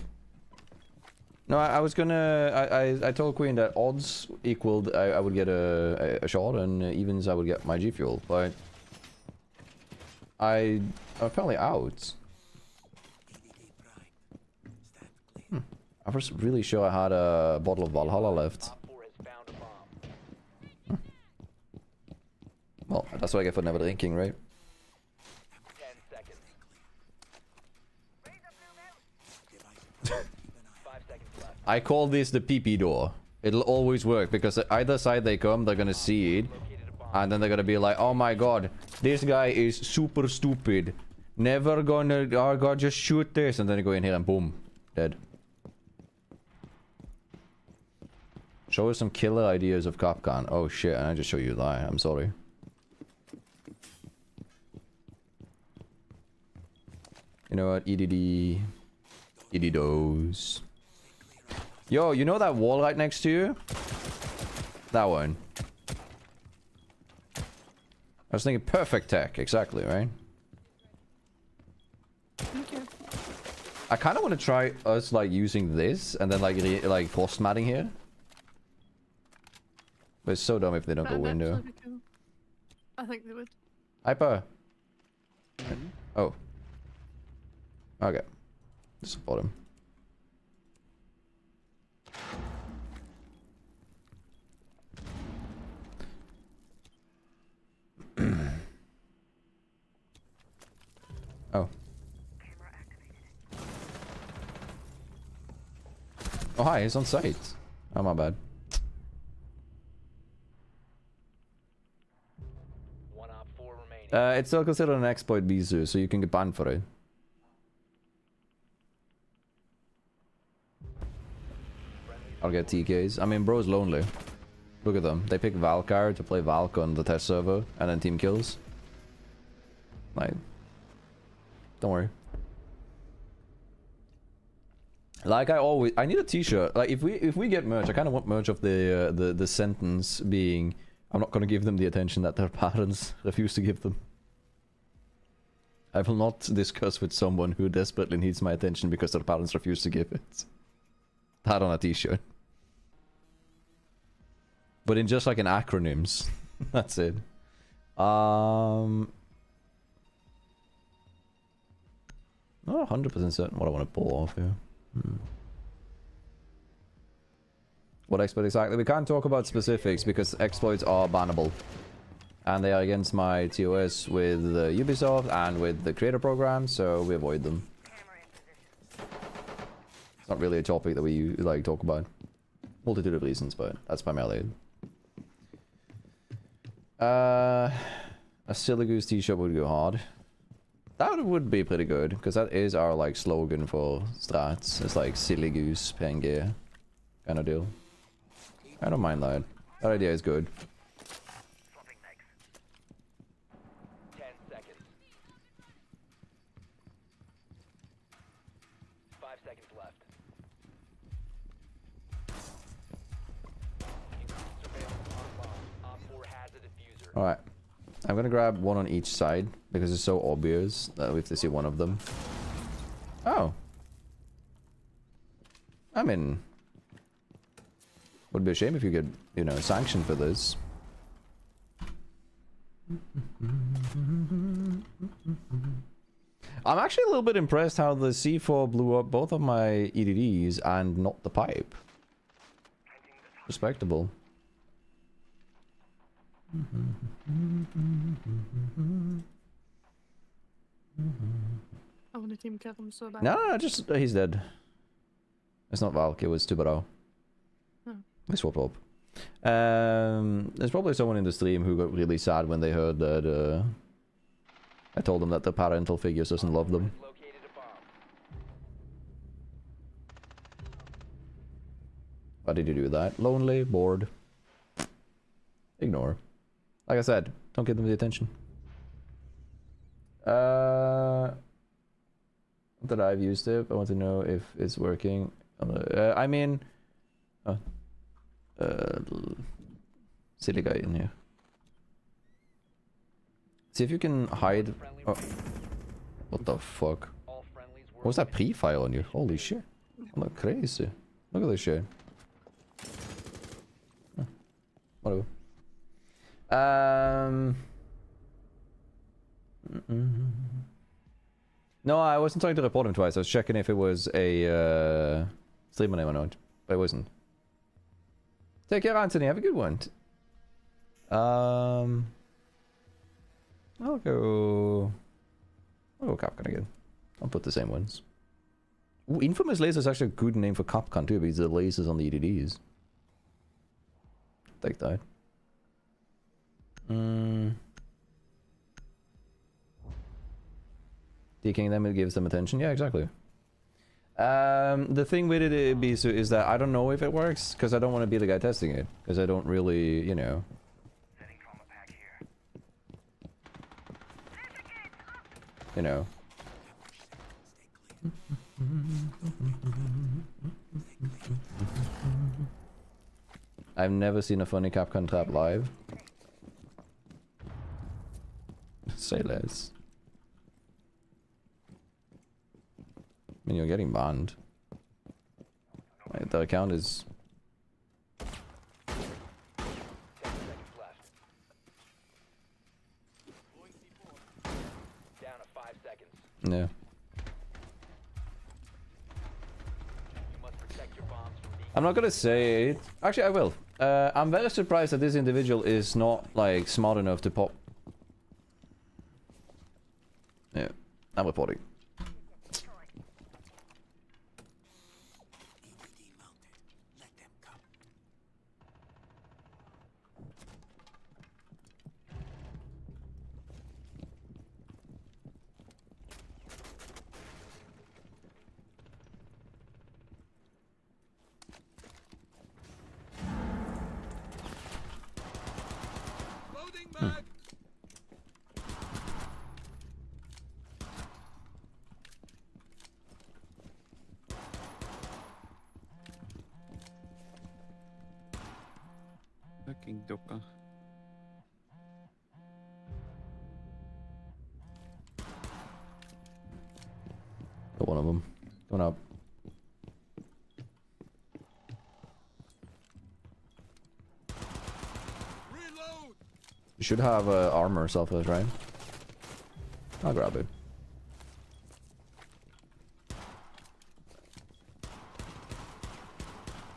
No, I was gonna... I told Queen that odds equaled I would get a shot, and evens I would get my G Fuel, but... I'm apparently out. I was really sure I had a bottle of Valhalla left. Op 4 has found a bomb. Well, that's what I get for never drinking, right? 10 seconds. 5 seconds left. I call this the PP door. It'll always work, because either side they come, they're gonna see it. Located a bomb. And then they're gonna be like, oh my god, this guy is super stupid. Never gonna, oh god, just shoot this. And then you go in here and boom, dead. Show us some killer ideas of KAPKAN. Oh shit, and I just show you a lie. I'm sorry. You know what? EDD. EDDOs. Yo, you know that wall right next to you? That one. I was thinking perfect tech, exactly, right? Thank you. I kind of want to try us like using this and then like frost matting here. But it's so dumb if they don't go window. Actually be cool. I think they would. Hyper. Oh. Okay. Just support him. Oh. Oh hi, he's on site. Oh my bad. One op 4 remaining. It's still considered an exploit, Bizu, so you can get banned for it. I'll get TKs. I mean, bro's lonely. Look at them. They pick Valkyr to play Valk on the test server, and then team kills. Like, don't worry. Like I need a T-shirt. Like if we get merch, I kind of want merch of the sentence being, I'm not gonna give them the attention that their parents refuse to give them. I will not discuss with someone who desperately needs my attention because their parents refuse to give it. That on a T-shirt. But in just like in acronyms. That's it. Not 100% certain what I want to pull off here. What exploit exactly? We can't talk about specifics because exploits are bannable. And they are against my TOS with Ubisoft and with the creator program, so we avoid them. It's not really a topic that we like talk about. Multitude of reasons, but that's primarily it. A Silly Goose t-shirt would go hard. That would be pretty good, because that is our like slogan for strats. It's like Silly Goose PNG kind of deal. I don't mind that. That idea is good. 10 seconds. 5 seconds left. Increased surveillance on bomb. Op 4 has a diffuser. Alright. I'm gonna grab one on each side, because it's so obvious that we have to see one of them. Oh. I mean... would be a shame if you get, you know, sanctioned for this. I'm actually a little bit impressed how the C4 blew up both of my EDDs and not the pipe. Respectable. I want to team kill him so bad. No, just he's dead. It's not Valk, it was Tubero. Oh. They swapped up. There's probably someone in the stream who got really sad when they heard that I told them that the parental figures doesn't love them. Located a bomb. Why did you do that? Lonely, bored. Ignore. Like I said, don't give them the attention. That I've used it. I want to know if it's working. I mean, silly guy in here. See if you can hide. Oh. What the fuck? All friendlies were What was that pre-fire on you? Holy shit! I look crazy. Look at this shit. Huh. Whatever. No, I wasn't trying to report him twice. I was checking if it was a streamer name or not, but it wasn't. Take care, Anthony. Have a good one. I'll go KAPKAN again. I'll put the same ones. Ooh, Infamous Laser is actually a good name for KAPKAN too, because the lasers on the EDDs. Take that. DKing them, it gives them attention. Yeah, exactly. The thing with it, Bisu, is that I don't know if it works, because I don't want to be the guy testing it. Because I don't really, you know... You know. I've never seen a funny KAPKAN trap live. Say less. I mean, you're getting banned. Like, the account is... 10 seconds left. Yeah. You must protect your bombs from being I'm not gonna say it. Actually, I will. I'm very surprised that this individual is not like smart enough to pop. Yeah, I'm reporting. Loading mag. Fucking dokka. Got one of them. Going up. Reload. You should have armor self-hit, right? I'll grab it.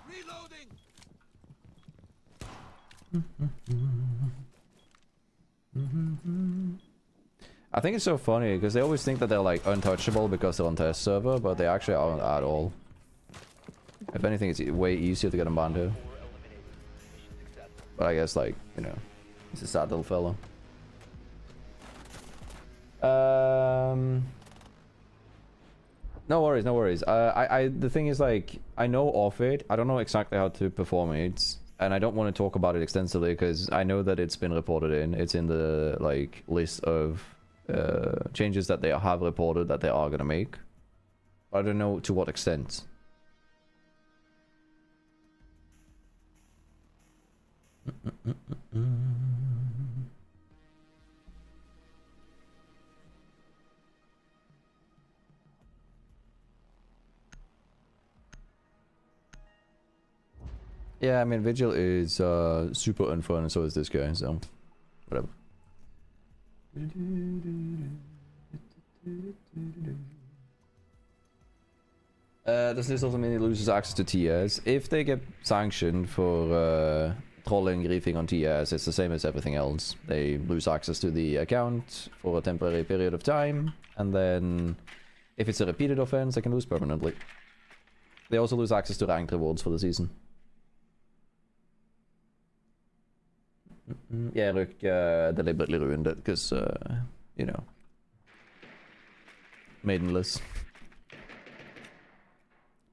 Reloading. I think it's so funny because they always think that they're like untouchable because they're on test server, but they actually aren't at all. If anything, it's way easier to get them banned here. But I guess, like, you know, he's a sad little fellow. No worries, no worries. The thing is, like, I know of it. I don't know exactly how to perform it, and I don't want to talk about it extensively because I know that it's been reported in. It's in the like list of changes that they have reported that they are gonna make. I don't know to what extent. Yeah, I mean, Vigil is super unfun, and so is this guy, so whatever. Does this also mean he loses access to TS? If they get sanctioned for trolling, griefing on TS, it's the same as everything else. They lose access to the account for a temporary period of time, and then if it's a repeated offense, they can lose permanently. They also lose access to ranked rewards for the season. Yeah, Rook deliberately ruined it because, you know, maidenless.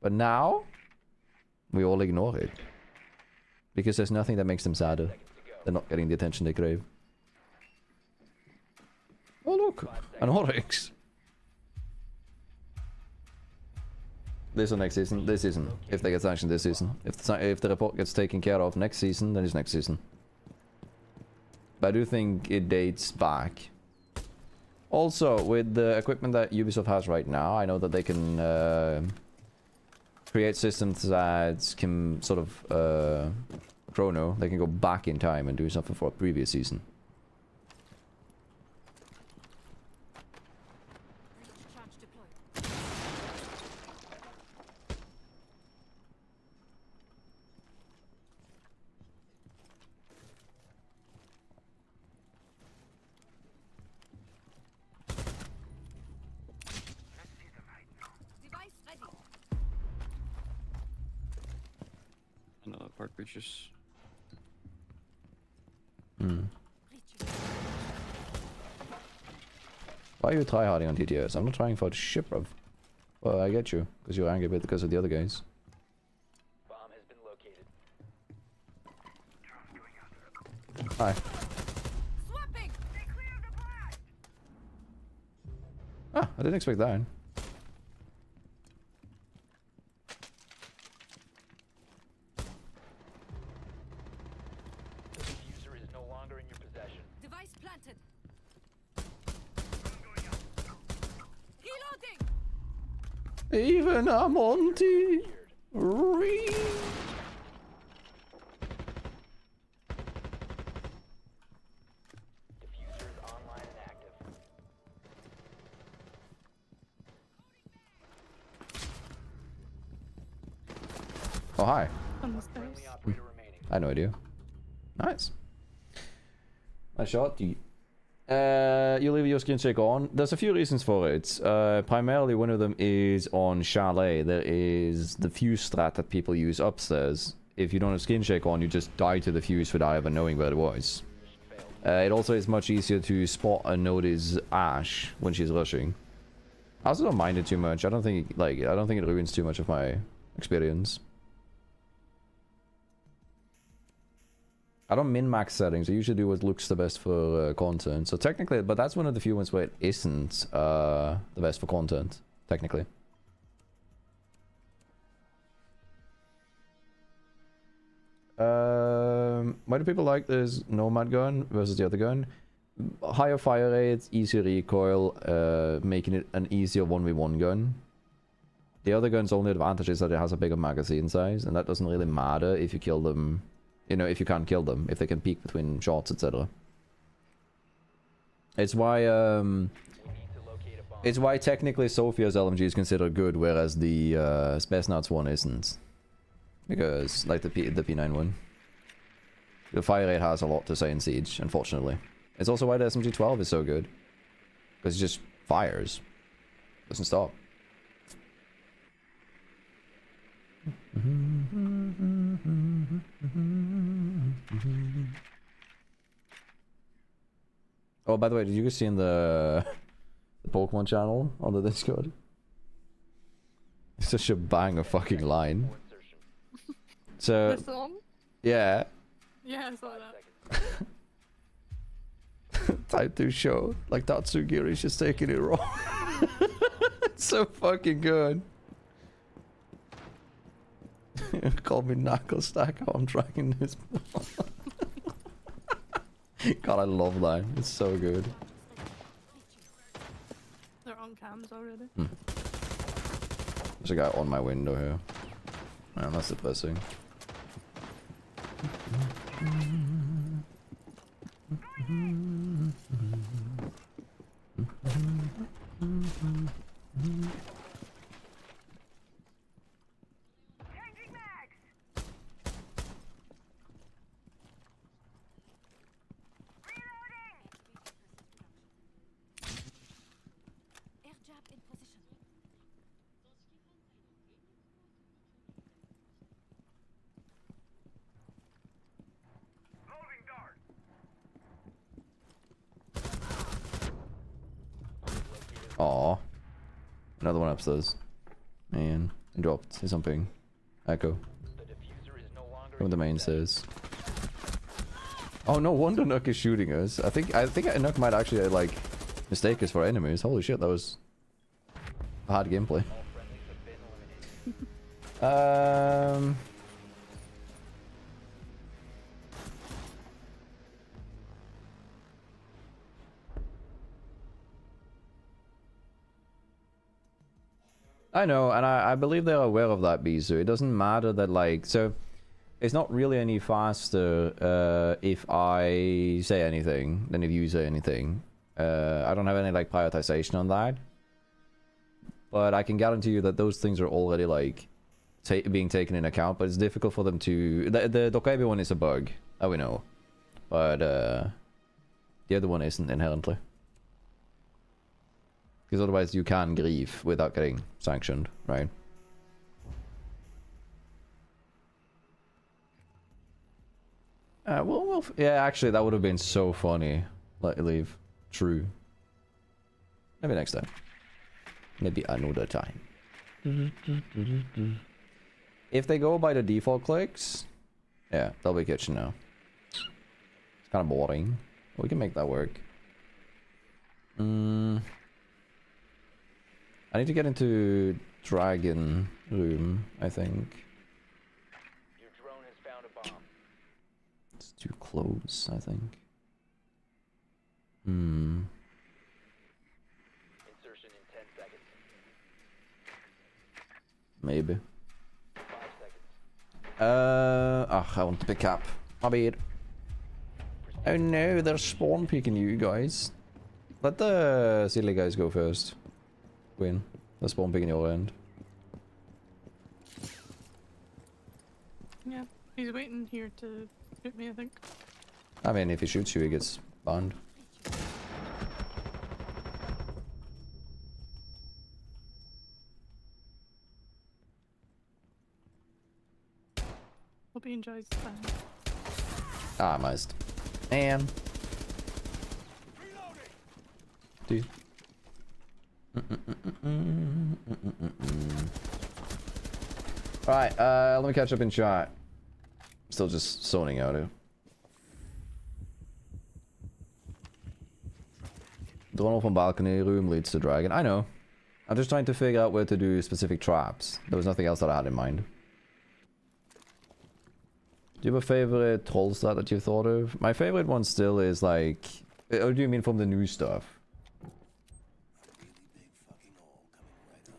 But now, we all ignore it. Because there's nothing that makes them sadder than not getting the attention they crave. Oh look, an Oryx. This or next season? This season. If they get sanctioned this season. If the report gets taken care of next season, then it's next season. But I do think it dates back. Also, with the equipment that Ubisoft has right now, I know that they can create systems that can sort of chrono. They can go back in time and do something for a previous season. Another part bitches. Why are you tryharding on TTS? I'm not trying for shit, bruv. Well, I get you, because you're angry a bit because of the other guys. Bomb has been located. Hi. Swapping! Ah, I didn't expect that. The diffuser is no longer in your possession. Device planted. Reloading! Even a Monty. Diffuser is online and active. Oh, hi. On the stairs. Friendly operator remaining. I had no idea. Nice. Nice shot. You leave your skin check on. There's a few reasons for it. Primarily, one of them is on Chalet. There is the fuse strat that people use upstairs. If you don't have skin check on, you just die to the fuse without ever knowing where it was. It also is much easier to spot and notice Ash when she's rushing. I also don't mind it too much. I don't think it ruins too much of my experience. I don't min-max settings. I usually do what looks the best for content. So technically, but that's one of the few ones where it isn't the best for content, technically. Why do people like this Nomad gun versus the other gun? Higher fire rate, easier recoil, making it an easier 1v1 gun. The other gun's only advantage is that it has a bigger magazine size, and that doesn't really matter if you kill them. You know, if you can't kill them, if they can peek between shots, etc. It's why technically Sophia's LMG is considered good, whereas the Spetsnaz one isn't. Because, like the P9 one. The fire rate has a lot to say in Siege, unfortunately. It's also why the SMG-12 is so good. Because it just fires. Doesn't stop. Oh, by the way, did you guys see in the Pokemon channel on the Discord? It's such a banger fucking line. So, The song? yeah. Yeah, I saw that. Type 2 show. Like Tatsugiri's just taking it wrong. It's so fucking good. Call me Knuckle Stack. How I'm dragging this. God, I love that. It's so good. They're on cams already. There's a guy on my window here. Man, that's depressing. Aw. Another one upstairs. Man, I dropped something. Echo. From the main stairs. Oh, no wonder Nook is shooting us. I think Nook might actually like mistake us for enemies. Holy shit, that was hard gameplay. I know, and I believe they're aware of that, Bizu. It doesn't matter that, like, so it's not really any faster if I say anything than if you say anything. I don't have any, like, prioritization on that. But I can guarantee you that those things are already, like, being taken into account, but it's difficult for them to... The Dokebi one is a bug, that we know. But the other one isn't inherently. Because otherwise you can grieve without getting sanctioned, right? Yeah, actually that would have been so funny. Let it leave. True. Maybe next time. Maybe another time. If they go by the default clicks, yeah, they'll be kitchen now. It's kind of boring. We can make that work. I need to get into Dragon Room, I think. Your drone has found a bomb. It's too close, I think. Insertion in 10 seconds. Maybe. 5 seconds. I want to pick up. My bad. Oh no, they're spawn picking you guys. Let the silly guys go first. Win. They're spawn picking your end. Yeah, he's waiting here to shoot me, I think. I mean, if he shoots you, he gets banned. Hope he enjoys the time. Ah, must. And dude. Alright, let me catch up in chat. Still just zoning out here. Drone from balcony room leads to dragon. I know. I'm just trying to figure out where to do specific traps. There was nothing else that I had in mind. Do you have a favorite troll strat that you've thought of? My favorite one still is like... Or do you mean from the new stuff?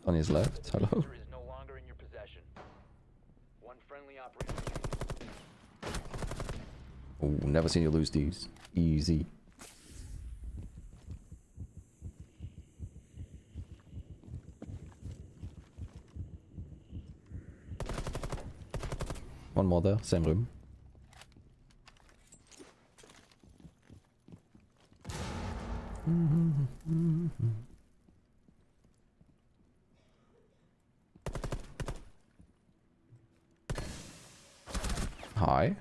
On his left, hello? Diffuser is no longer in your possession. One friendly operator. Oh, never seen you lose these. Easy. One more there, same room. Hi.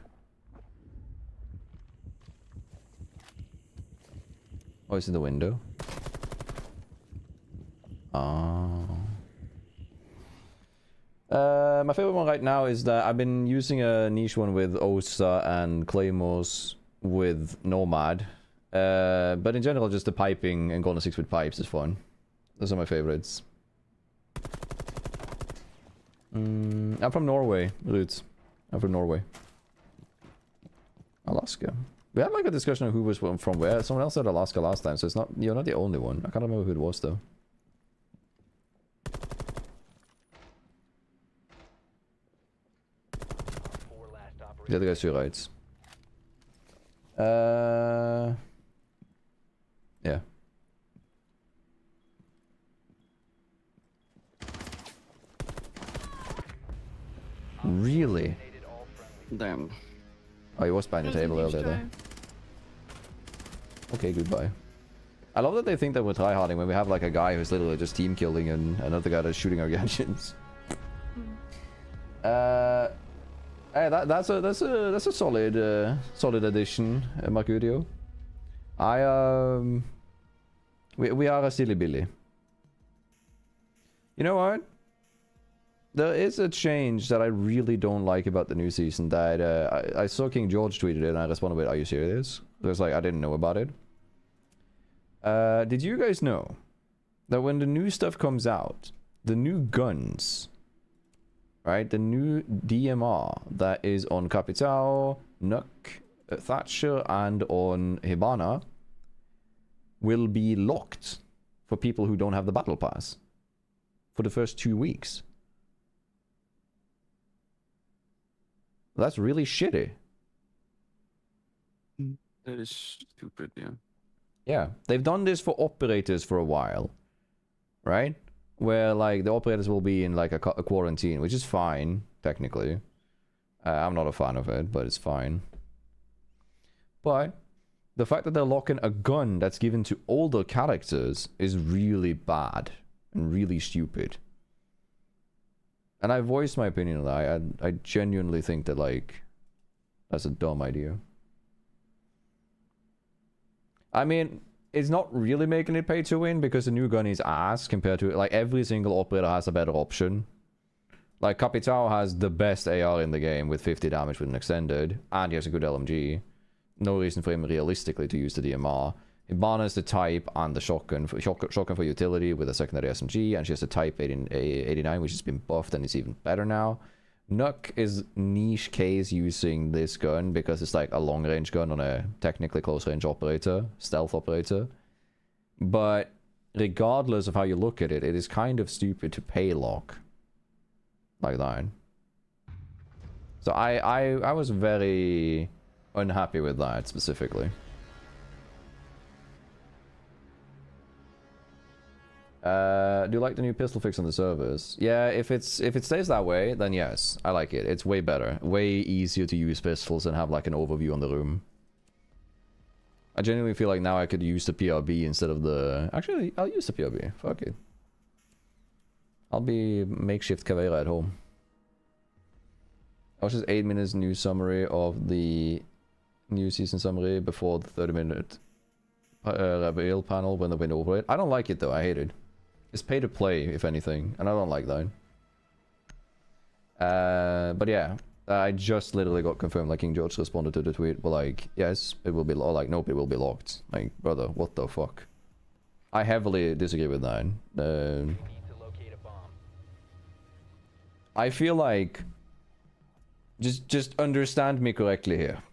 Oh, it's in the window. My favorite one right now is that I've been using a niche one with Osa and Claymores with Nomad. But in general, just the piping and Golden 6 with pipes is fun. Those are my favorites. I'm from Norway, roots. I'm from Norway. Alaska. We had like a discussion of who was from where. Someone else said Alaska last time, so it's not, you're not the only one. I can't remember who it was though. The other guy's two rights. Yeah. Really? Damn. Oh, he was behind the table earlier there. Okay, goodbye. I love that they think that we're tryharding when we have like a guy who's literally just team killing and another guy that's shooting our engines. Hey, that's a solid solid addition, Mercurio. We are a silly Billy. You know what? There is a change that I really don't like about the new season that I saw King George tweeted it and I responded with, "Are you serious?" It was like, I didn't know about it. Did you guys know that when the new stuff comes out, the new guns, right, the new DMR that is on Capitao, Nuck, Thatcher, and on Hibana will be locked for people who don't have the battle pass for the first 2 weeks? That's really shitty. That is stupid, yeah. Yeah, they've done this for operators for a while, right? Where like the operators will be in like a quarantine, which is fine technically. I'm not a fan of it, but it's fine. But the fact that they're locking a gun that's given to older characters is really bad and really stupid. And I voiced my opinion on that. I genuinely think that like that's a dumb idea. I mean, it's not really making it pay to win because the new gun is ass compared to like every single operator has a better option. Like Capitao has the best AR in the game with 50 damage with an extended, and he has a good LMG. No reason for him realistically to use the DMR. Hibana is the type and the shotgun for utility with a secondary SMG, and she has a type 89 which has been buffed and is even better now. Nuck is niche case using this gun because it's like a long range gun on a technically close range operator, stealth operator. But regardless of how you look at it, it is kind of stupid to pay lock like that. So I was very unhappy with that specifically. Do you like the new pistol fix on the servers? Yeah, if it stays that way, then yes, I like it. It's way better, way easier to use pistols and have like an overview on the room. I genuinely feel like now I could use the PRB instead of the... Actually, I'll use the PRB. Fuck it. I'll be makeshift Caveira at home. I was just 8 minutes news summary of the new season summary before the 30-minute reveal panel when they went over it. I don't like it though, I hate it. It's pay to play, if anything, and I don't like that. But yeah, I just literally got confirmed, like King George responded to the tweet, but like, yes, it will be, or like, nope, it will be locked. Like, brother, what the fuck? I heavily disagree with that. I feel like, just understand me correctly here.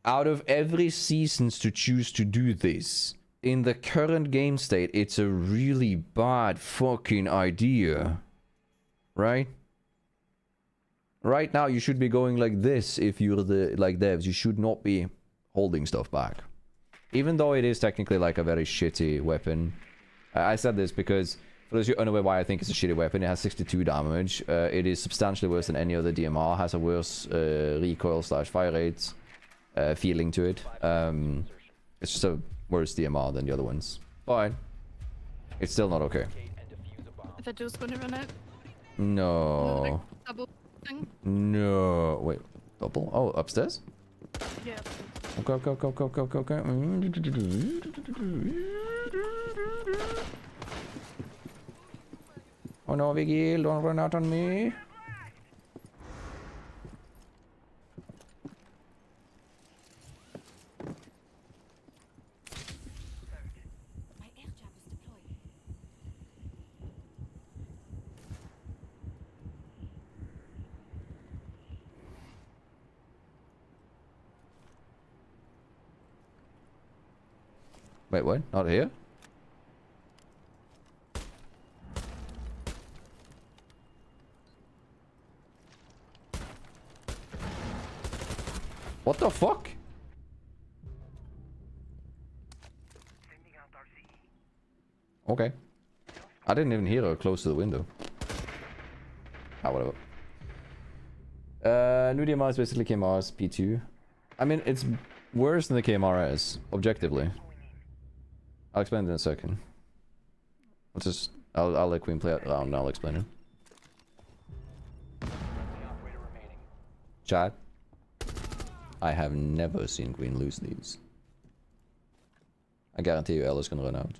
Out of every seasons to choose to do this, in the current game state, it's a really bad fucking idea. Right? Right now, you should be going like this if you're the, like, devs. You should not be holding stuff back. Even though it is technically, like, a very shitty weapon. I said this because, for those of you unaware why I think it's a shitty weapon, it has 62 damage. It is substantially worse than any other DMR. Has a worse recoil / fire rate feeling to it. It's just a worse DMR than the other ones. But it's still not okay. If I just gonna run out. No. Like, double thing. No. Wait. Double? Oh, upstairs? Yeah. Okay. Oh no, Vigil, don't run out on me. My air trap is deployed. Wait, what? Not here? What the fuck? Okay. I didn't even hear her close to the window. Ah, whatever. New DMR is basically KMR's P2. I mean, it's worse than the KMRS, objectively. I'll explain it in a second. I'll let Queen play it around and I'll explain it. Chat. I have never seen Queen lose these. I guarantee you Ella's gonna run out.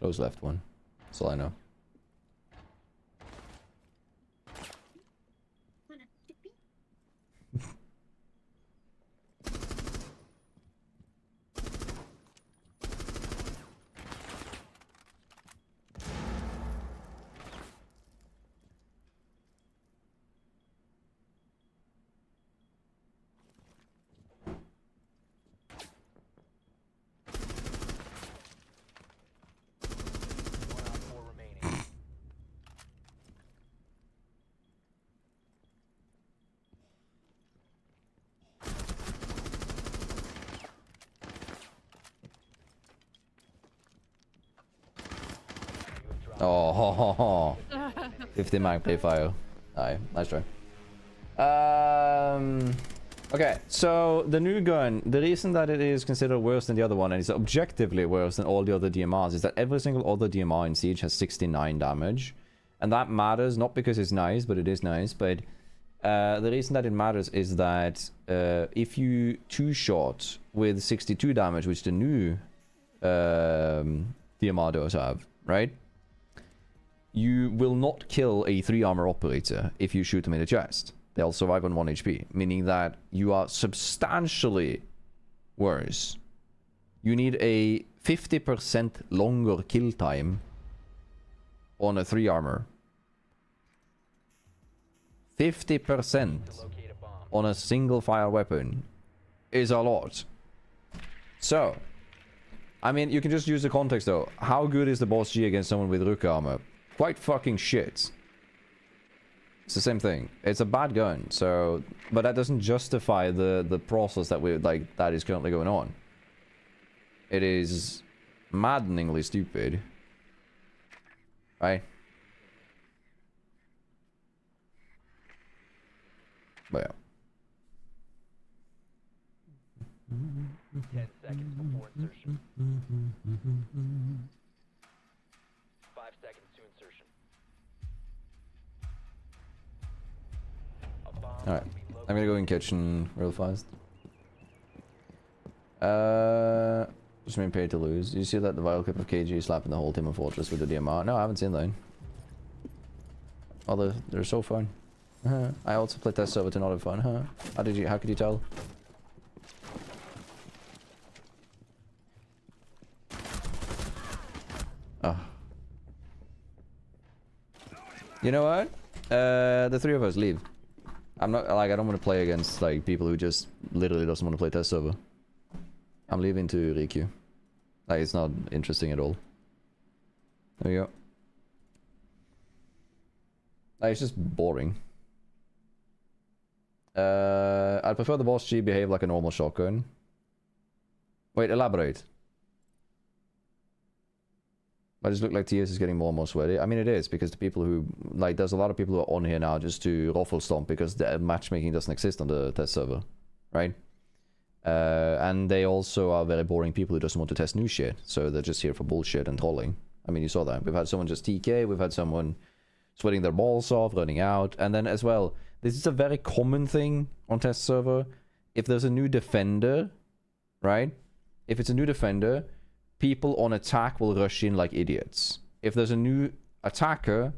Close left one. That's all I know. Oh, 50 mag play fire. Aye, nice try. Okay, so the new gun, the reason that it is considered worse than the other one, and it's objectively worse than all the other DMRs, is that every single other DMR in Siege has 69 damage. And that matters, not because it's nice, but it is nice, but the reason that it matters is that if you two-shot with 62 damage, which the new DMR does have, right? You will not kill a 3-armor operator if you shoot them in the chest. They'll survive on 1 HP, meaning that you are substantially worse. You need a 50% longer kill time on a 3-armor. 50% on a single fire weapon is a lot. So, I mean, you can just use the context though. How good is the Boss G against someone with Rook armor? Quite fucking shit. It's the same thing. It's a bad gun, so... But that doesn't justify the process that that is currently going on. It is maddeningly stupid. Right? But yeah. 10 seconds before insertion. 5 seconds to insertion. A bomb Alright. must be I'm gonna go in kitchen real fast. Just being paid to lose. Did you see that the viral clip of KG slapping the whole team of Fortress with the DMR? No, I haven't seen that. Oh, they're so fun. I also played test server to not have fun. How could you tell? Oh. You know what? The three of us leave. I'm not like I don't want to play against like people who just literally doesn't want to play test server. I'm leaving to Riku. Like it's not interesting at all. There you go. Like, it's just boring. I'd prefer the Boss G behave like a normal shotgun. Wait, elaborate. I just look like TS is getting more and more sweaty. I mean, it is, because the people who... Like, there's a lot of people who are on here now just to ruffle stomp because the matchmaking doesn't exist on the test server. Right? And they also are very boring people who doesn't want to test new shit. So they're just here for bullshit and trolling. I mean, you saw that. We've had someone just TK. We've had someone sweating their balls off, running out. And then as well, this is a very common thing on test server. If there's a new defender, right? If it's a new defender... people on attack will rush in like idiots. If there's a new attacker,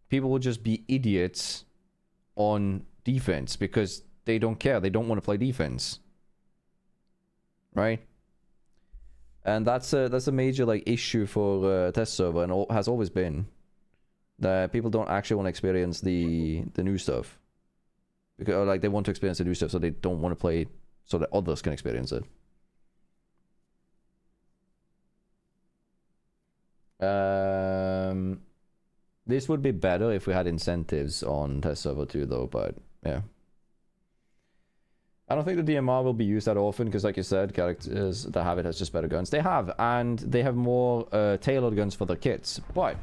people will just be idiots on defense because they don't care. They don't want to play defense. Right? And that's a major like issue for test server and has always been that people don't actually want to experience the new stuff. Because like they want to experience the new stuff so they don't want to play so that others can experience it. This would be better if we had incentives on test server too though, but yeah. I don't think the DMR will be used that often because like you said, characters that have it has just better guns. They have, and they have more tailored guns for their kits. But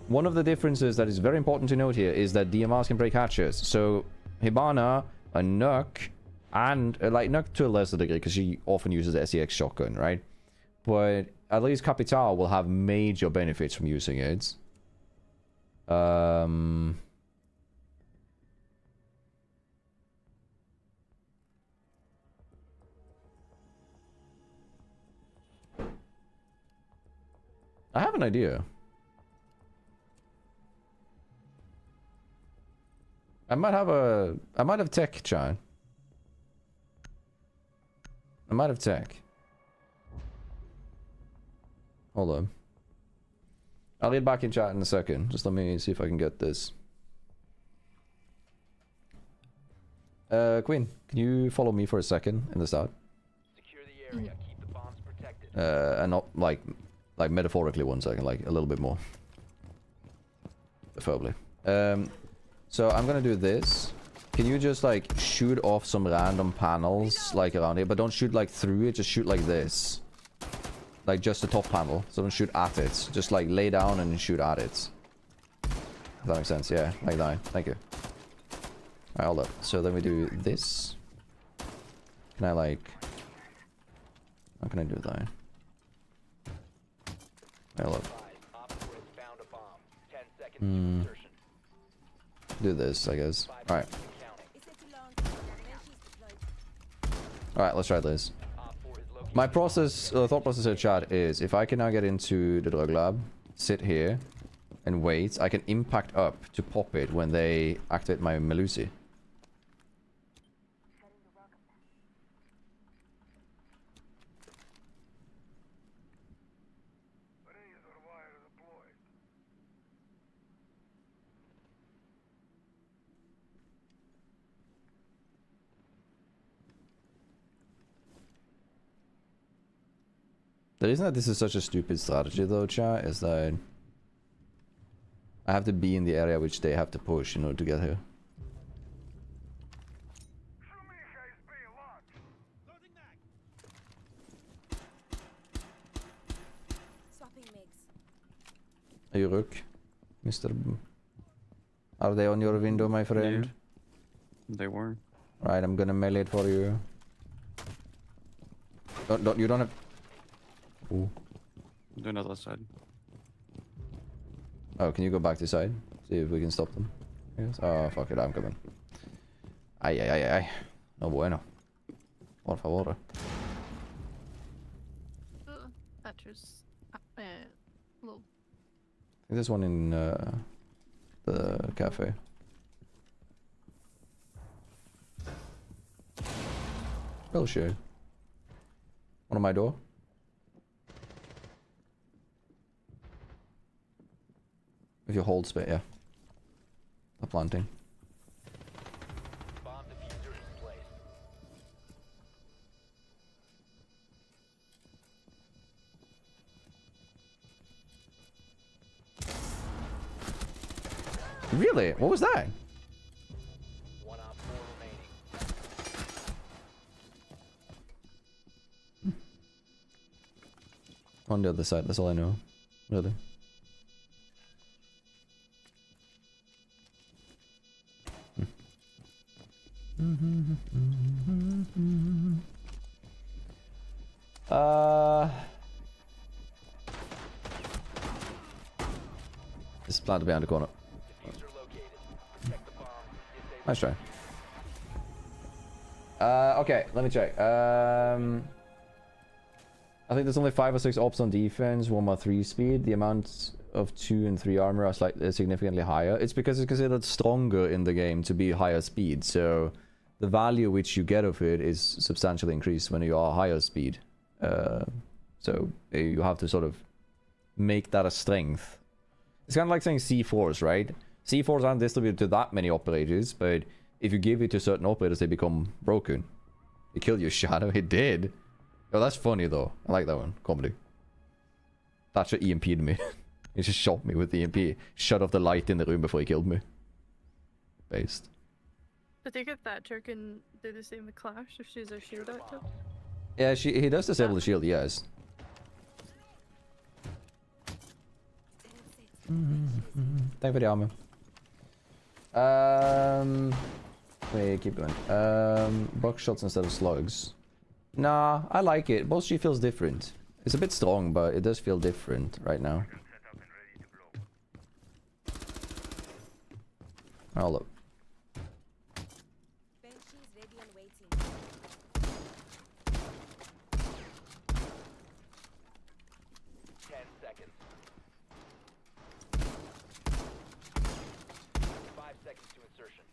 one of the differences that is very important to note here is that DMRs can break hatches. So Hibana, a Nuck, and like Nuck to a lesser degree because she often uses the SEX shotgun, right? But at least Capital will have major benefits from using it. I have an idea. I might have tech, chat. I might have tech. Hold on. I'll read back in chat in a second. Just let me see if I can get this. Queen, can you follow me for a second in the start? Secure the area. Keep the bombs protected. And not like metaphorically 1 second, like a little bit more. Preferably. So I'm gonna do this. Can you just like shoot off some random panels like around here, but don't shoot like through it, just shoot like this. Like just the top panel, so don't shoot at it. Just like lay down and shoot at it. If that makes sense, yeah, like that. Thank you. Alright, hold up. So then we do this. Can I like... How can I do that? Hold up. Do this, I guess. Alright. Alright, let's try this. My process, thought process here, chat, is if I can now get into the drug lab, sit here, and wait, I can impact up to pop it when they activate my Melusi. The reason that this is such a stupid strategy though, chat, is that I have to be in the area which they have to push in order to get here. Swapping migs. Are you Rook? Mr. Are they on your window, my friend? They were. Right, I'm gonna melee it for you. You don't have... Ooh. Do another side. Oh, can you go back to side? See if we can stop them. Yes. Oh, fuck it, I'm coming. Ay, ay, ay, ay. No bueno. Por favor. Thatcher's low. I think there's one in the cafe. Bullshit. One on my door. If you hold space, yeah. The planting. Bomb diffuser in place. Really? What was that? One op 4 remaining. On the other side, that's all I know. Really. This is planted behind the corner. Diffuser located. Check the bomb. Disable. Nice try. Okay, let me check. I think there's only 5 or 6 ops on defense, 1 more 3 speed. The amount of 2 and 3 armor are slightly significantly higher. It's because it's considered stronger in the game to be higher speed, so the value which you get of it is substantially increased when you are higher speed. So you have to sort of make that a strength. It's kind of like saying C4s, right? C4s aren't distributed to that many operators, but if you give it to certain operators, they become broken. They kill your shadow. It did. Oh, that's funny though. I like that one. Comedy. Thatcher EMP'd me. He just shot me with the EMP. Shut off the light in the room before he killed me. Based. I think if Thatcher can do the same with Clash if she's a shield active. Yeah, he does disable the shield, yes. Thank for the armor. Wait, keep going. Buckshots instead of slugs. Nah, I like it. Boss G feels different. It's a bit strong, but it does feel different right now. Hold up. Banshees ready and waiting. 10 seconds. 5 seconds to insertion.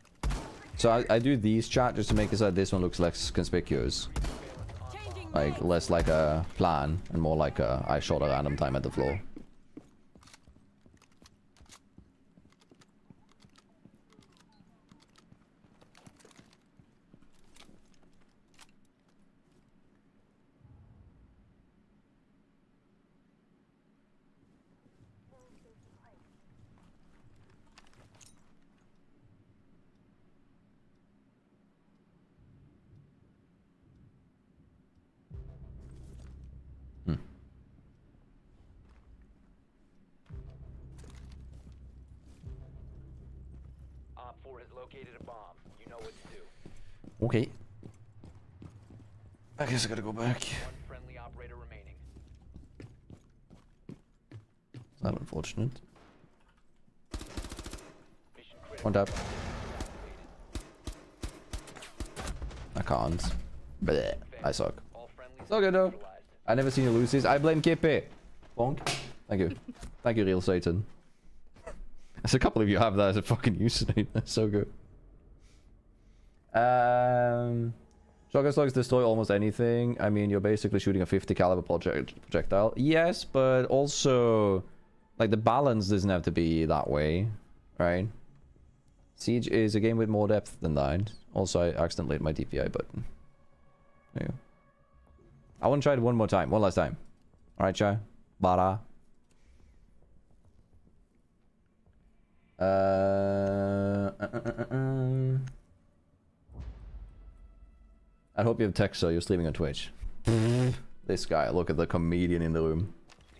So I do these chat just to make it so that this one looks less conspicuous. Changing Like, mags. less like a plan and more like a I shot a random time at the floor. Op 4 has located a bomb. You know what to do. Okay. I guess I gotta go back. One friendly operator remaining. Is that unfortunate? Mission critical. One tap. I can't. Bleh. I suck. All friendlies It's all good though. neutralized. I never seen you lose this. I blame KP. Bonk. Thank you. Thank you, real Satan. There's a couple of you have that as a fucking username. That's so good. Shotgun slugs destroy almost anything. I mean, you're basically shooting a 50 caliber projectile. Yes, but also, like, the balance doesn't have to be that way, right? Siege is a game with more depth than that. Also, I accidentally hit my DPI button. There you go. I want to try it one more time. One last time. Alright, Joe. Bada. I hope you have text so you're streaming on Twitch. This guy, look at the comedian in the room.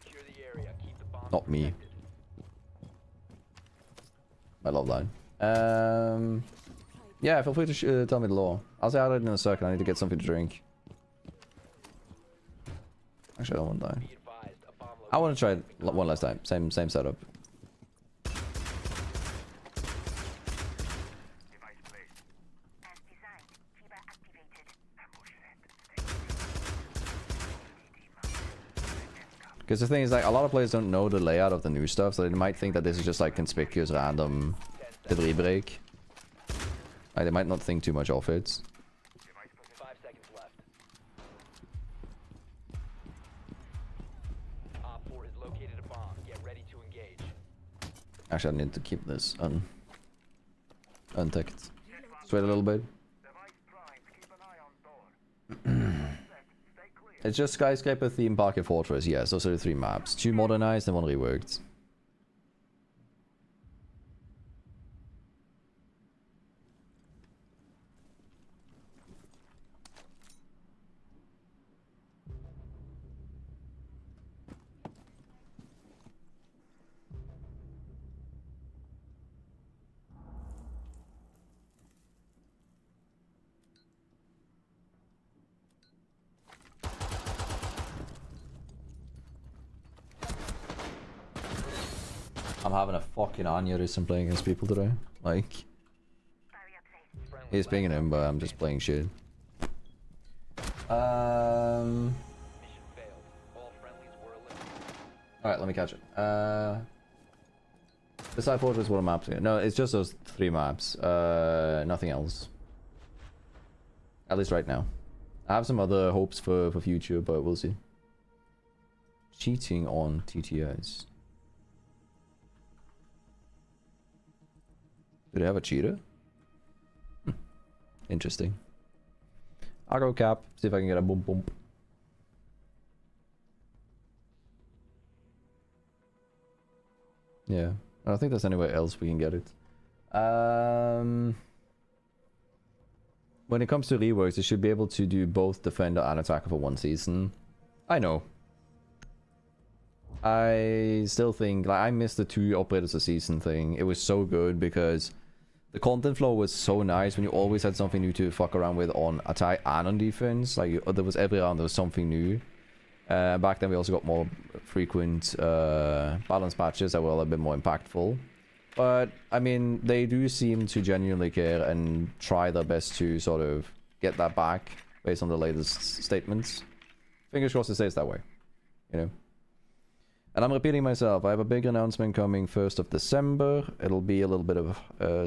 Secure the area. Keep the bomb Not me. protected. I love that. Yeah, feel free to tell me the lore. I'll say it in a second. I need to get something to drink. Actually, I don't want to die. Be advised, a bomb I want to try it one last time. Same setup. Device placed. As designed, Kiba activated. Because the thing is, like, a lot of players don't know the layout of the new stuff, so they might think that this is just like conspicuous random debris break. Like, they might not think too much of it. 5 seconds left. Op 4 has located a bomb. Get ready to engage. Actually, I need to keep this unticked. Just wait a little bit. Device primed. Keep an eye on door. Set. Stay clear. It's just Skyscraper, Theme Park, and Fortress. Yes, those are the 3 maps. 2 modernized and 1 reworked. I'm having a fucking aneurysm playing against people today. Like, Friendly he's pinging him, but I'm just playing shit. mission failed. All friendlies were eliminated. Alright, let me catch it. The side fortress, what maps here? No, it's just those 3 maps. Nothing else. At least right now. I have some other hopes for future, but we'll see. Cheating on TTS. Do they have a cheater? Interesting. I'll go cap, see if I can get a bump bump. Yeah, I don't think there's anywhere else we can get it. When it comes to reworks, they should be able to do both Defender and Attacker for 1 season. I know. I still think, like, I missed the 2 operators a season thing. It was so good because the content flow was so nice when you always had something new to fuck around with on attack and on defense. Like, there was every round there was something new. Back then we also got more frequent balance patches that were a little bit more impactful. But, I mean, they do seem to genuinely care and try their best to sort of get that back based on the latest statements. Fingers crossed it stays that way, you know. And I'm repeating myself, I have a big announcement coming 1st of December. It'll be a little bit of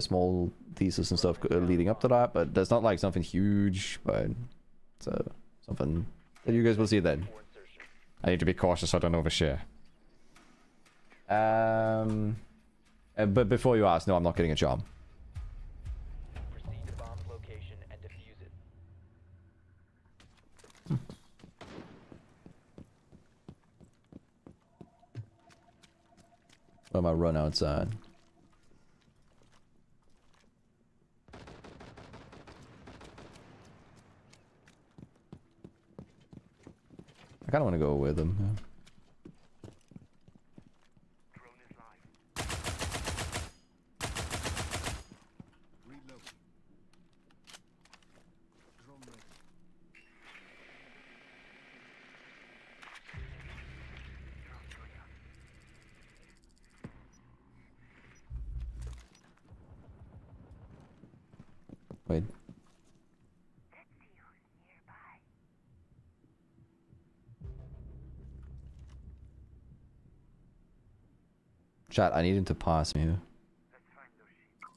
small thesis and stuff leading up to that, but there's not like something huge, but it's something that you guys will see then. I need to be cautious so I don't overshare. But before you ask, no, I'm not getting a charm. Proceed to bomb's location and defuse it. Or my run outside. I kind of want to go with them. Yeah. Drone is live. Reload. Drone ready. Wait. Chat, I need him to pass me here. Let's find those sheets.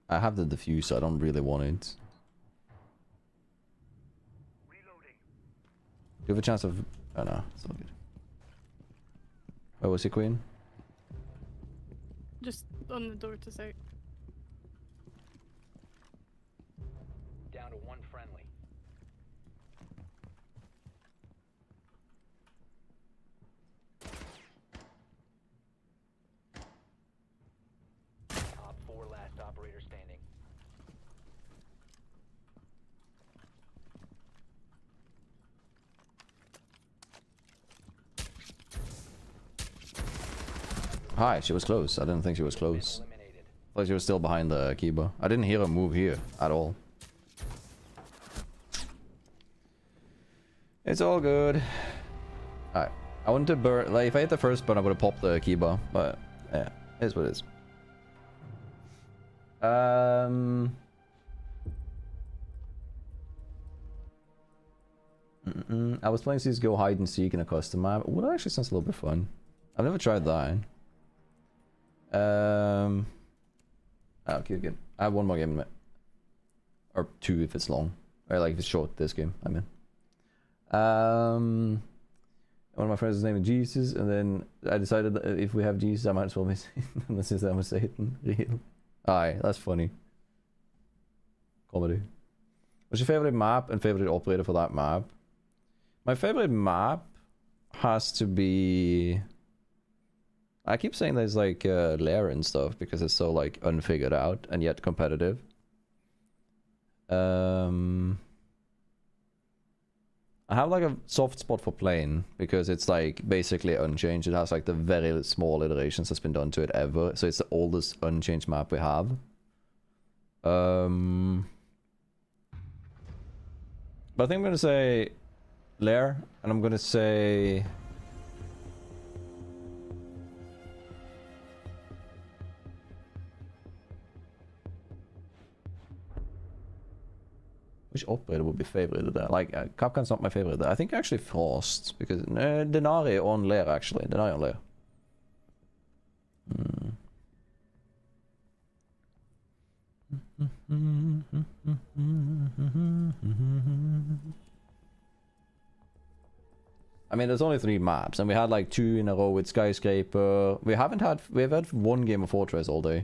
I have the diffuse, so I don't really want it. Reloading. You have a chance of... Oh no, it's all good. Where was he, Queen? Just on the door to south. Down to one friendly. Top 4 last operator standing. Hi, she was close. I didn't think she was close. Eliminated. Like she was still behind the keyboard. I didn't hear her move here at all. It's all good. Alright. I wanted to burn, like if I hit the first button I would have popped the keybar, but yeah, it is what it is. I was playing Seas Go hide and seek in a custom map. Well, that actually sounds a little bit fun. I've never tried that. Okay, good. I have one more game in it. Or two if it's long. Or like if it's short, this game, I mean. One of my friends' name is Jesus, and then I decided that if we have Jesus, I might as well be Satan. Unless I'm a Satan. Real. Aye, that's funny. Comedy. What's your favorite map and favorite operator for that map? My favorite map has to be... I keep saying there's like lair and stuff because it's so like unfigured out and yet competitive. I have like a soft spot for plane because it's like basically unchanged. It has like the very small iterations that's been done to it ever. So it's the oldest unchanged map we have. But I think I'm gonna say lair, and I'm gonna say which operator would be favorite there? Like, KAPKAN's not my favorite there. I think actually Frost, because Denari on lair actually. Denari on lair. I mean, there's only 3 maps, and we had like 2 in a row with Skyscraper. We've had 1 game of Fortress all day.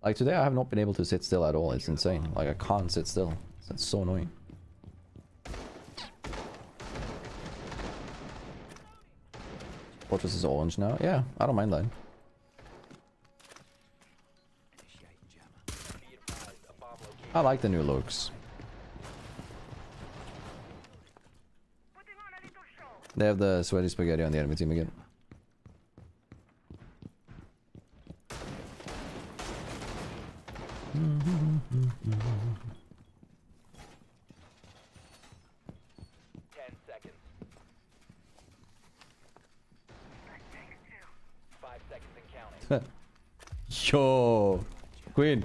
Like today I have not been able to sit still at all. It's insane. Like I can't sit still. It's so annoying. Fortress is orange now. Yeah, I don't mind that. I like the new looks. They have the sweaty spaghetti on the enemy team again. Yo, Queen,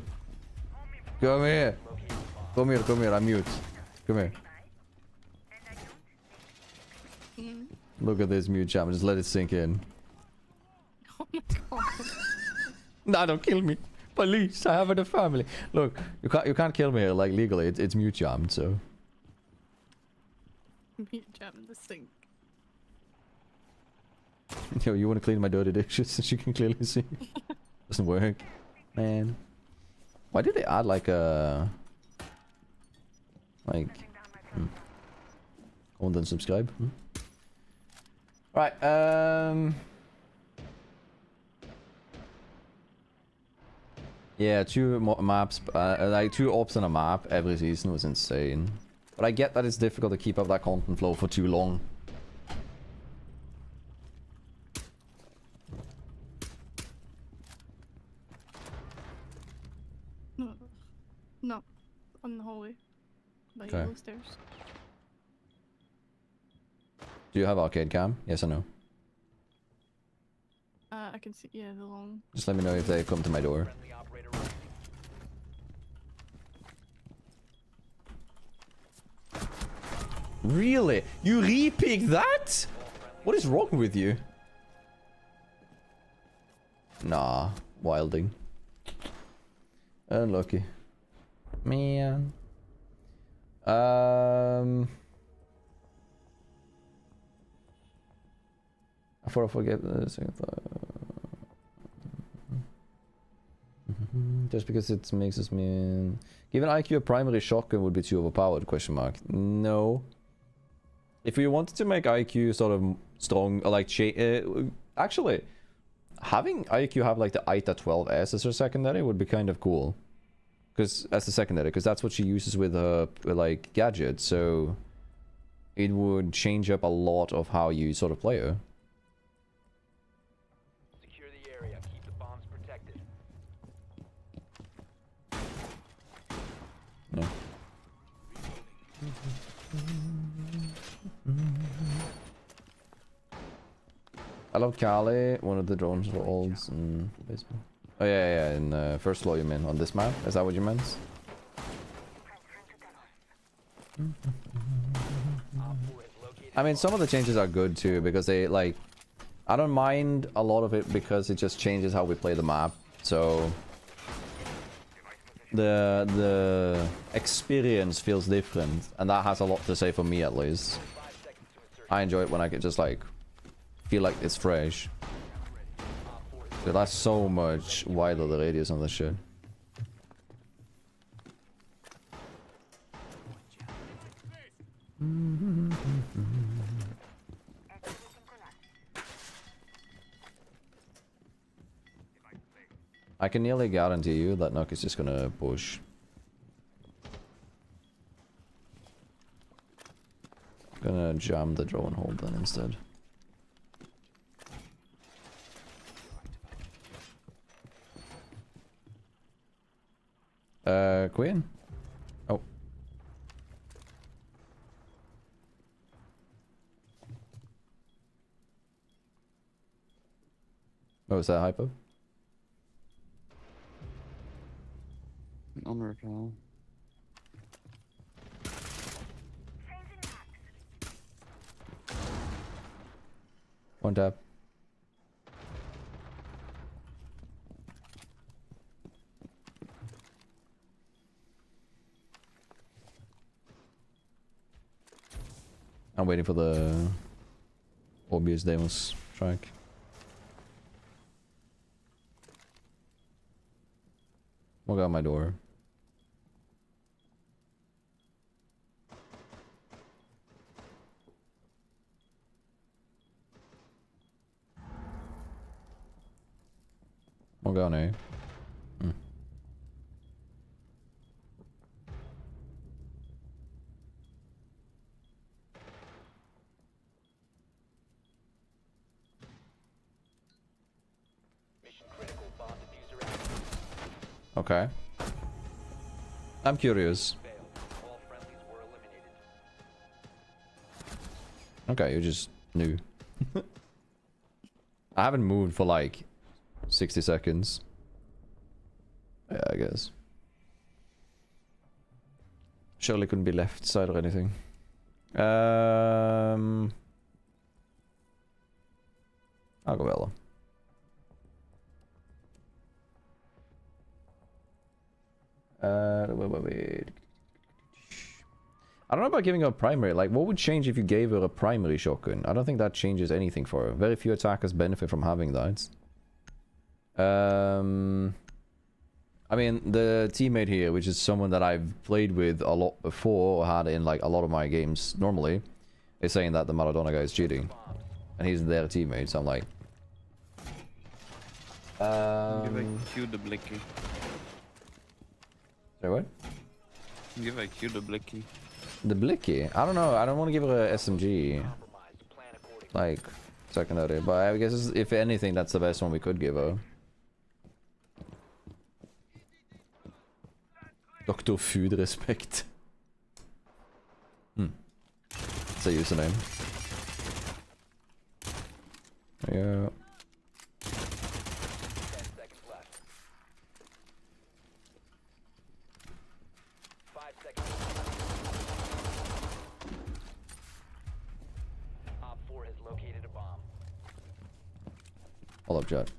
come here. Come here, I'm mute. Come here. Look at this mute jam, just let it sink in. Oh my god. Nah, don't kill me. Police, I have a family. Look, you can't kill me here, like legally, it's mute jammed, so. Mute jam in the sink. Yo, you want to clean my dirty dishes so you can clearly see? Doesn't work. Man. Why did they add like a... Like... Go on then subscribe. Right, yeah, 2 maps, like 2 ops on a map every season was insane. But I get that it's difficult to keep up that content flow for too long. No, on the hallway. By Okay. yellow stairs. Do you have arcade cam? Yes or no? I can see, yeah, the long. Just let me know if they come to my door. Really? You re-pick that? What is wrong with you? Nah, wilding. Unlucky. Man. Before I forget the second thought. Just because it makes us mean. Given IQ, a primary shotgun would be too overpowered? Question mark. No. If we wanted to make IQ sort of strong, like actually, having IQ have like the ITA 12S as her secondary would be kind of cool. Because as the secondary, because that's what she uses with her like gadget. So it would change up a lot of how you sort of play her. Secure the area. Keep the bombs protected. No. I love Kali, one of the drones for olds in baseball. Oh yeah, in first floor you mean, on this map? Is that what you meant? I mean, some of the changes are good too, because they like... I don't mind a lot of it because it just changes how we play the map, so... The experience feels different, and that has a lot to say for me at least. I enjoy it when I can just like feel like it's fresh. Dude, that's so much wider the radius on this shit. I can nearly guarantee you that Nook is just gonna push. Gonna jam the drone hold then instead. Queen? Oh. Oh, is that hypo? On repel. One tap. I'm waiting for the obvious demos track. Walk out my door. Walk out A. Okay. I'm curious. Okay, you're just new. I haven't moved for like 60 seconds. Yeah, I guess. Surely couldn't be left side or anything. I'll go Ella. Wait. I don't know about giving her a primary. Like, what would change if you gave her a primary shotgun? I don't think that changes anything for her. Very few attackers benefit from having that. I mean, the teammate here, which is someone that I've played with a lot before, or had in like a lot of my games normally, is saying that the Maradona guy is cheating. And he's their teammate, so I'm like... Give IQ the blicky. Sorry, what? Give IQ the blicky. The blicky? I don't know, I don't want to give her a SMG. Like, secondary, but I guess if anything, that's the best one we could give her. Dr. Food Respect. It's a username. Yeah. 10 seconds left. 5 seconds. Op 4 has located a bomb. Hold up, chat.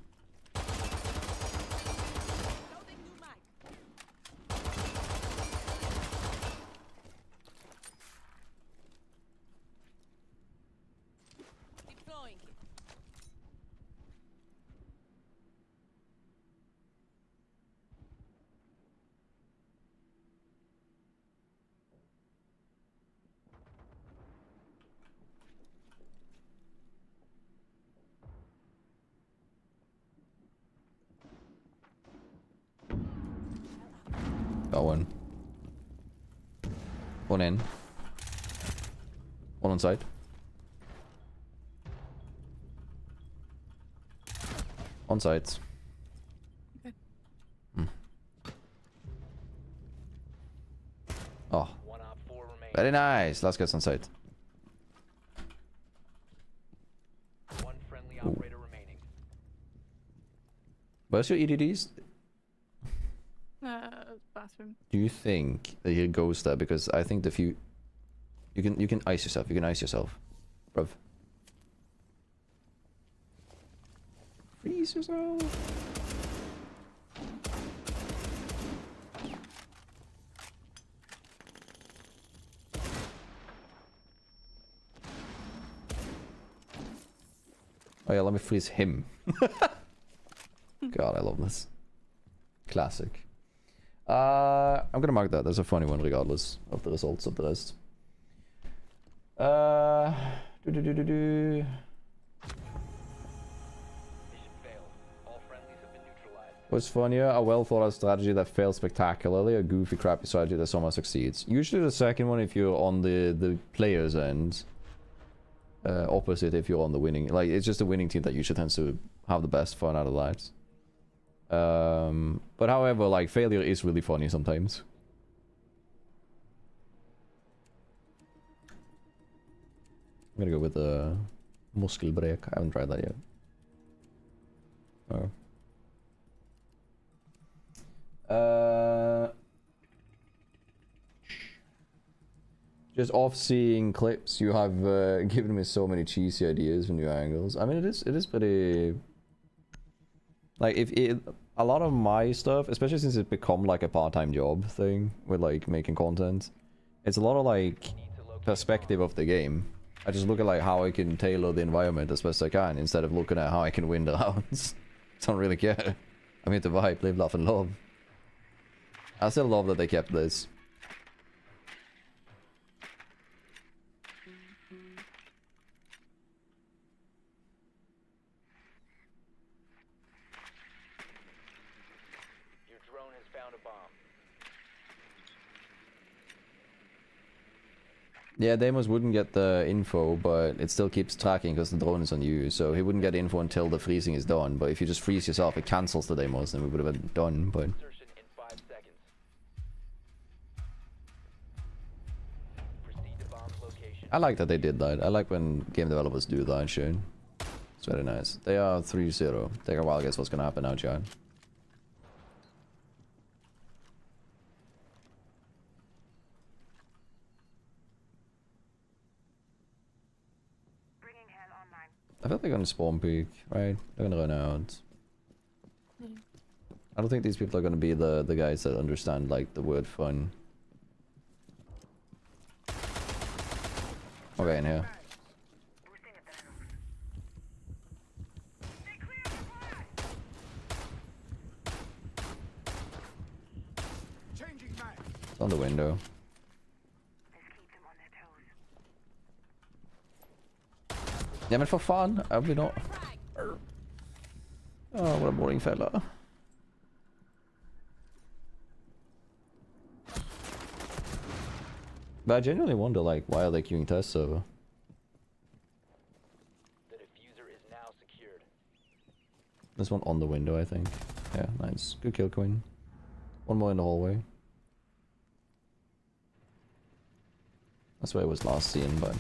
Got one. One in. One on site. On site. Okay. Oh, One op 4 remaining. very nice. Last guy's on site. One friendly operator remaining. Where's your EDDs? Bathroom. Do you think that he goes there? Because I think the few... You can ice yourself. You can ice yourself. Bruv. Freeze yourself. Oh yeah, let me freeze him. God, I love this. Classic. I'm gonna mark that. That's a funny one regardless of the results of the rest. Mission failed. All friendlies have been neutralized. What's funnier? A well thought out strategy that fails spectacularly, a goofy crappy strategy that somehow succeeds. Usually the second one if you're on the player's end. Opposite if you're on the winning. Like, it's just the winning team that usually tends to have the best fun out of that. But however, like, failure is really funny sometimes. I'm gonna go with the muskelbreak. I haven't tried that yet. Oh. Just off seeing clips, you have given me so many cheesy ideas for new angles. I mean, it is pretty. Like, a lot of my stuff, especially since it's become like a part-time job thing with like making content, it's a lot of like perspective of the game. I just look at like how I can tailor the environment as best I can instead of looking at how I can win the rounds. I don't really care. I'm here to vibe, live, laugh, and love. I still love that they kept this. Your drone has found a bomb. Yeah, Deimos wouldn't get the info, but it still keeps tracking because the drone is on you, so he wouldn't get info until the freezing is done. But if you just freeze yourself, it cancels the Deimos, and we would have been done, but... Insertion in 5 seconds. Proceed to bomb's location. I like that they did that. I like when game developers do that shit. It's very nice. They are 3-0. Take a while to guess what's gonna happen now, chat. Bringing hell online. I feel they're gonna spawn peak, right? They're gonna run out. Yeah. I don't think these people are gonna be the guys that understand like the word fun. Okay, in here. Boosting adrenaline. Stay clear of the fire! Changing mag. It's on the window. Let's keep them on their toes. Yeah, men for fun. I will not. Oh, what a boring fella. But I genuinely wonder, like, why are they queuing test server? The diffuser is now secured. There's one on the window, I think. Yeah, nice. Good kill, Queen. One more in the hallway. That's where it was last seen, but...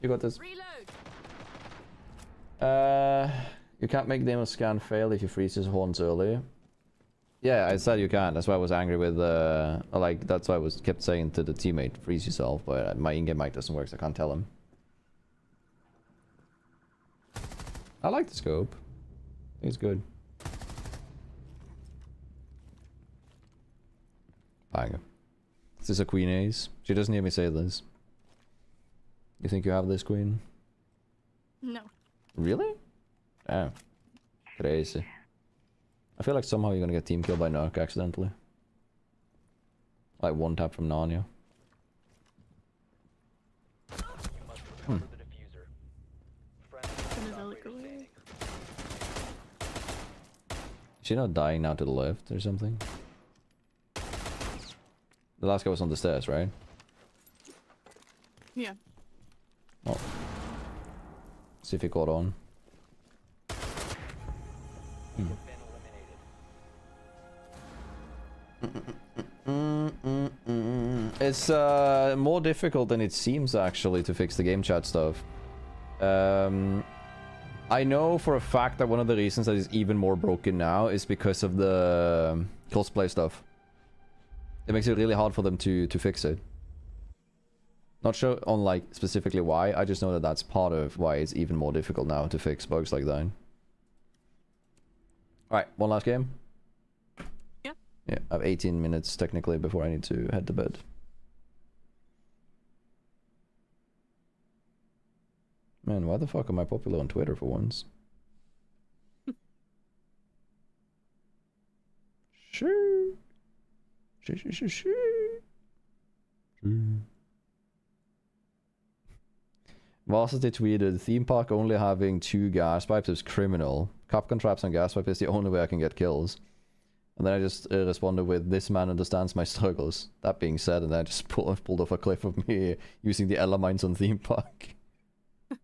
You got this. You can't make Deimos scan fail if you freeze his horns early. Yeah, I said you can. That's why I was angry with, like, that's why I kept saying to the teammate, freeze yourself, but my in-game mic doesn't work, so I can't tell him. I like the scope. It's good. Bang. Is this a Queen Ace? She doesn't hear me say this. You think you have this, Queen? No. Really? Damn. Crazy. I feel like somehow you're gonna get team killed by Nurk accidentally. Like one tap from Narnia. You must recover the diffuser. Friendly Gonna operator look away. standing. she not dying now to the left or something? The last guy was on the stairs, right? Yeah. Oh. See if he caught on. Been eliminated. It's more difficult than it seems actually to fix the game chat stuff. I know for a fact that one of the reasons that it's even more broken now is because of the crossplay stuff. It makes it really hard for them to fix it. Not sure on like specifically why, I just know that that's part of why it's even more difficult now to fix bugs like that. Alright, one last game. Yeah. Yeah, I have 18 minutes technically before I need to head to bed. Man, why the fuck am I popular on Twitter for once? Sure. Sure. Varsity tweeted, theme park only having 2 gas pipes is criminal. KAPKAN traps and gas pipe is the only way I can get kills. And then I just responded with, this man understands my struggles. That being said, and then I just pulled off a clip of me using the Ella mines on theme park. To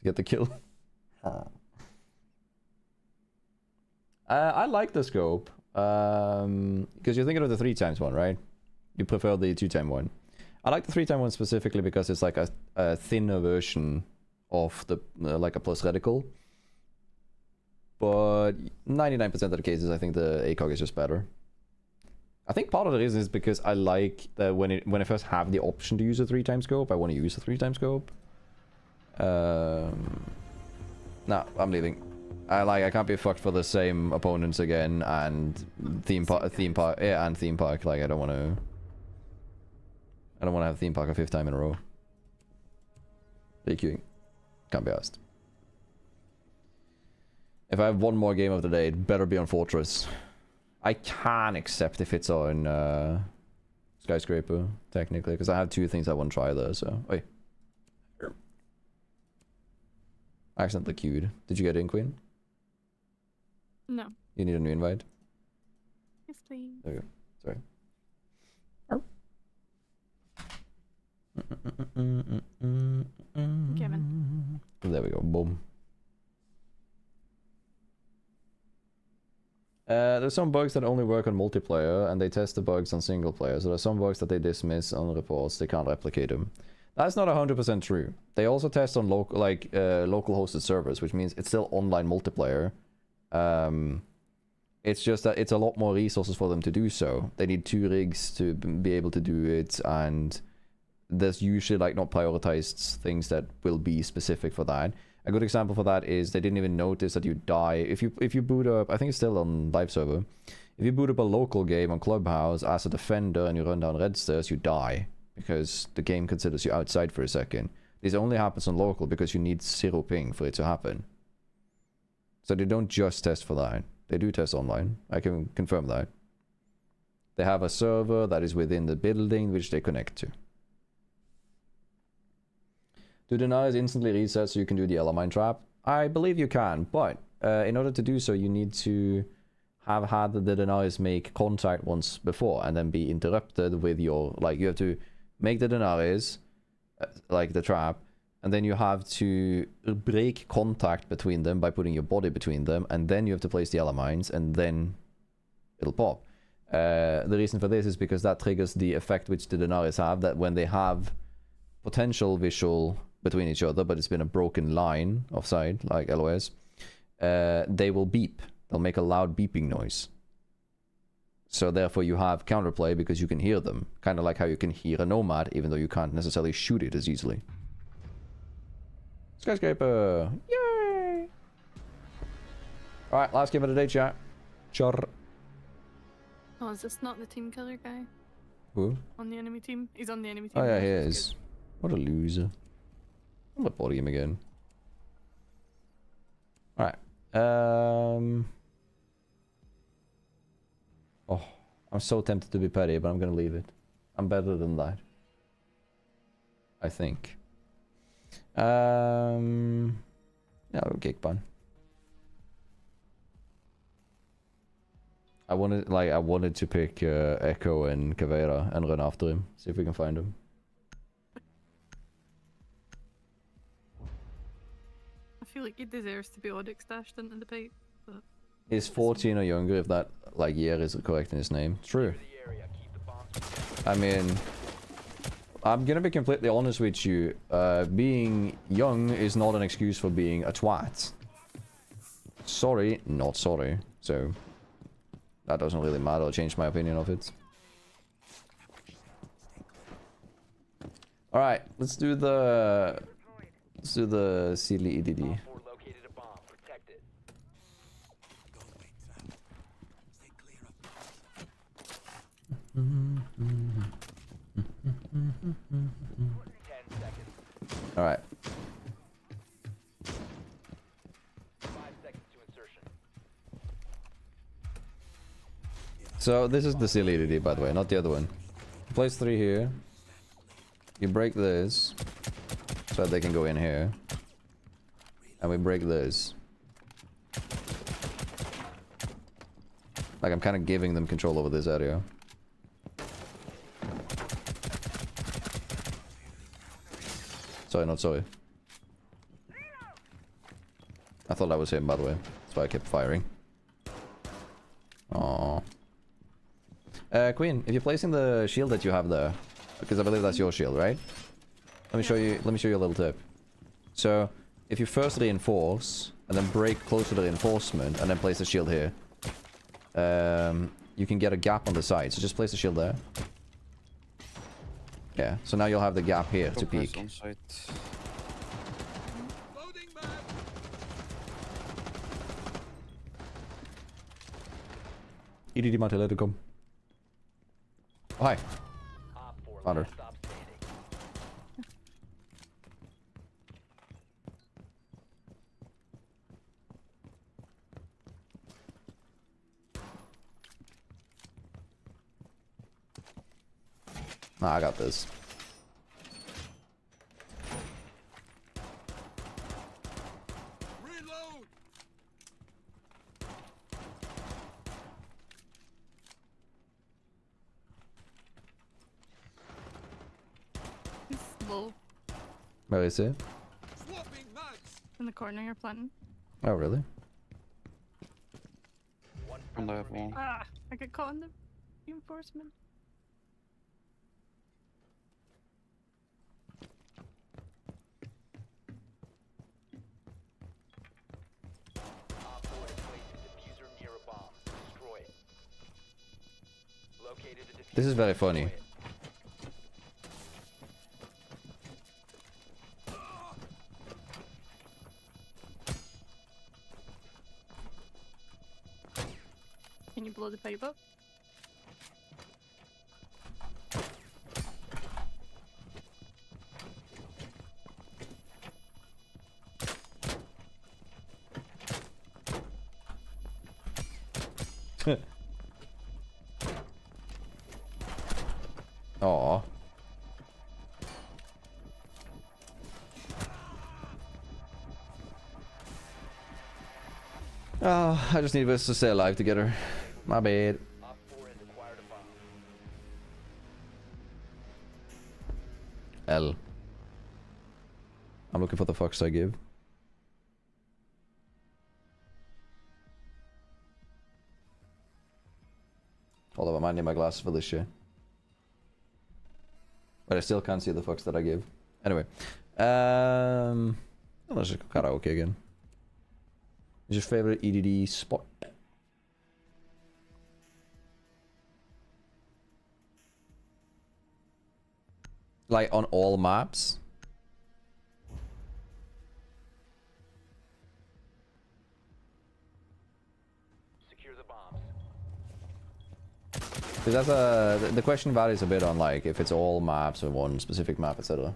get the kill. I like the scope. Because you're thinking of the 3x1, right? You prefer the 2x one. I like the 3x1 specifically because it's like a thinner version of the like a plus reticle. But 99% of the cases, I think the ACOG is just better. I think part of the reason is because I like that when I first have the option to use a 3x scope, I want to use a 3x scope. Nah, I'm leaving. I can't be fucked for the same opponents again, and theme park, yeah, and theme park. Like I don't want to have theme park a 5th time in a row. DQing. Can't be asked. If I have one more game of the day, it better be on Fortress. I can accept if it's on Skyscraper, technically, because I have 2 things I want to try there, so... Wait. I accidentally queued. Did you get in, Queen? No. You need a new invite? Yes, please. There you go. Sorry. Kevin. There we go. Boom. There's some bugs that only work on multiplayer, and they test the bugs on single player. So there's some bugs that they dismiss on reports. They can't replicate them. That's not 100% true. They also test on local hosted servers, which means it's still online multiplayer. It's just that it's a lot more resources for them to do so. They need 2 rigs to be able to do it, and there's usually like not prioritized things that will be specific for that. A good example for that is they didn't even notice that you die if you boot up. I think it's still on live server. If you boot up a local game on Clubhouse as a defender and you run down red stairs, you die because the game considers you outside for a second. This only happens on local because you need 0 ping for it to happen. So they don't just test for that. They do test online. I can confirm that. They have a server that is within the building which they connect to. Do deniers instantly reset so you can do the Elamine trap? I believe you can, but in order to do so, you need to have had the deniers make contact once before and then be interrupted with your, like, you have to make the deniers, like the trap, and then you have to break contact between them by putting your body between them, and then you have to place the Elamines, and then it'll pop. The reason for this is because that triggers the effect which the deniers have, that when they have potential visual between each other, but it's been a broken line of sight, like LOS, they will beep. They'll make a loud beeping noise. So therefore you have counterplay because you can hear them. Kind of like how you can hear a nomad, even though you can't necessarily shoot it as easily. Skyscraper! Yay! Alright, last game of the day, chat. Char. Oh, is this not the team killer guy? Who? On the enemy team? He's on the enemy team. Oh yeah, he That's is. What a loser. I'm gonna body him again. Alright. Oh, I'm so tempted to be petty, but I'm gonna leave it. I'm better than that. I think. Yeah, I'll kick ban. I wanted to pick Echo and Caveira and run after him. See if we can find him. I feel like he deserves to be Onyx dashed into the pipe. But He's 14 or younger, if that year is correct in his name. True. The area. Keep the bombs protected. I mean, I'm gonna be completely honest with you. Being young is not an excuse for being a twat. Sorry, not sorry. So that doesn't really matter or change my opinion of it. All right, let's do the silly EDD. Op 4 located a bomb. Protect it. All right. 5 seconds to insertion. So this is the silly EDD, by the way, not the other one. Place 3 here. You break this so that they can go in here, and we break this. Like, I'm kind of giving them control over this area. Sorry, not sorry. I thought that was him, by the way. That's why I kept firing. Aww. Queen, if you're placing the shield that you have there, because I believe that's your shield, right? Let me show you a little tip. So, if you first reinforce, and then break close to the reinforcement, and then place the shield here, you can get a gap on the side. So just place the shield there. Yeah, so now you'll have the gap here to peek. On site. Loading mag. EDD Mate, let it come. Oh, hi. Op 4 Found her. last stop standing. Nah, I got this. Reload. he's low Where is it? Swapping mags. in the corner you're planting. Oh, really? One On friendly that remaining. wall. Ah, I got caught in the reinforcement. Op 4 has placed a diffuser near a bomb. Destroy it. Located a diffuser. This is very funny. Destroy it. Can you blow the pipe up? Aw. Oh, I just need us to stay alive together. My bad. Op 4 has acquired a bomb. L. I'm looking for the fucks I give. Although I might need my glasses for this shit. But I still can't see the fucks that I give. Anyway. Let's just go karaoke again. Is your favorite EDD spot? Like on all maps? Secure the bombs. Because that's the question varies a bit on like if it's all maps or one specific map, etc.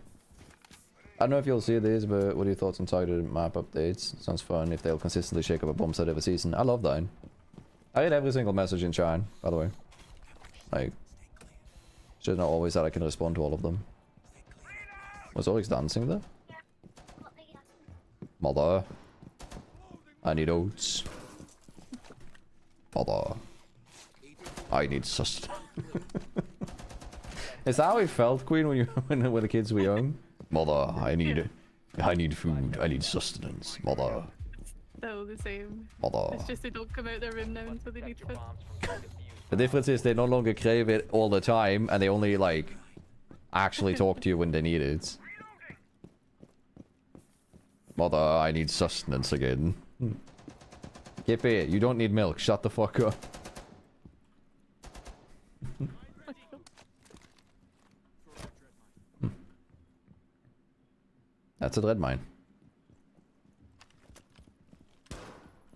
I don't know if you'll see these, but what are your thoughts on targeted map updates? Sounds fun if they'll consistently shake up a bomb set every season. I love that. I read every single message in China, by the way. Like, it's just not always that I can respond to all of them. Was Oryx dancing there? Mother. I need oats. Mother. I need sustenance. Is that how it felt, Queen, when you when the kids were young? Mother, I need food. I need sustenance. Mother. They're all the same. Mother. It's just they don't come out their room now until they need Your food. bombs from being defused. The difference is they no longer crave it all the time, and they only like actually talk to you when they need it. Mother, I need sustenance again. Kippy, you don't need milk. Shut the fuck up. That's a dread mine.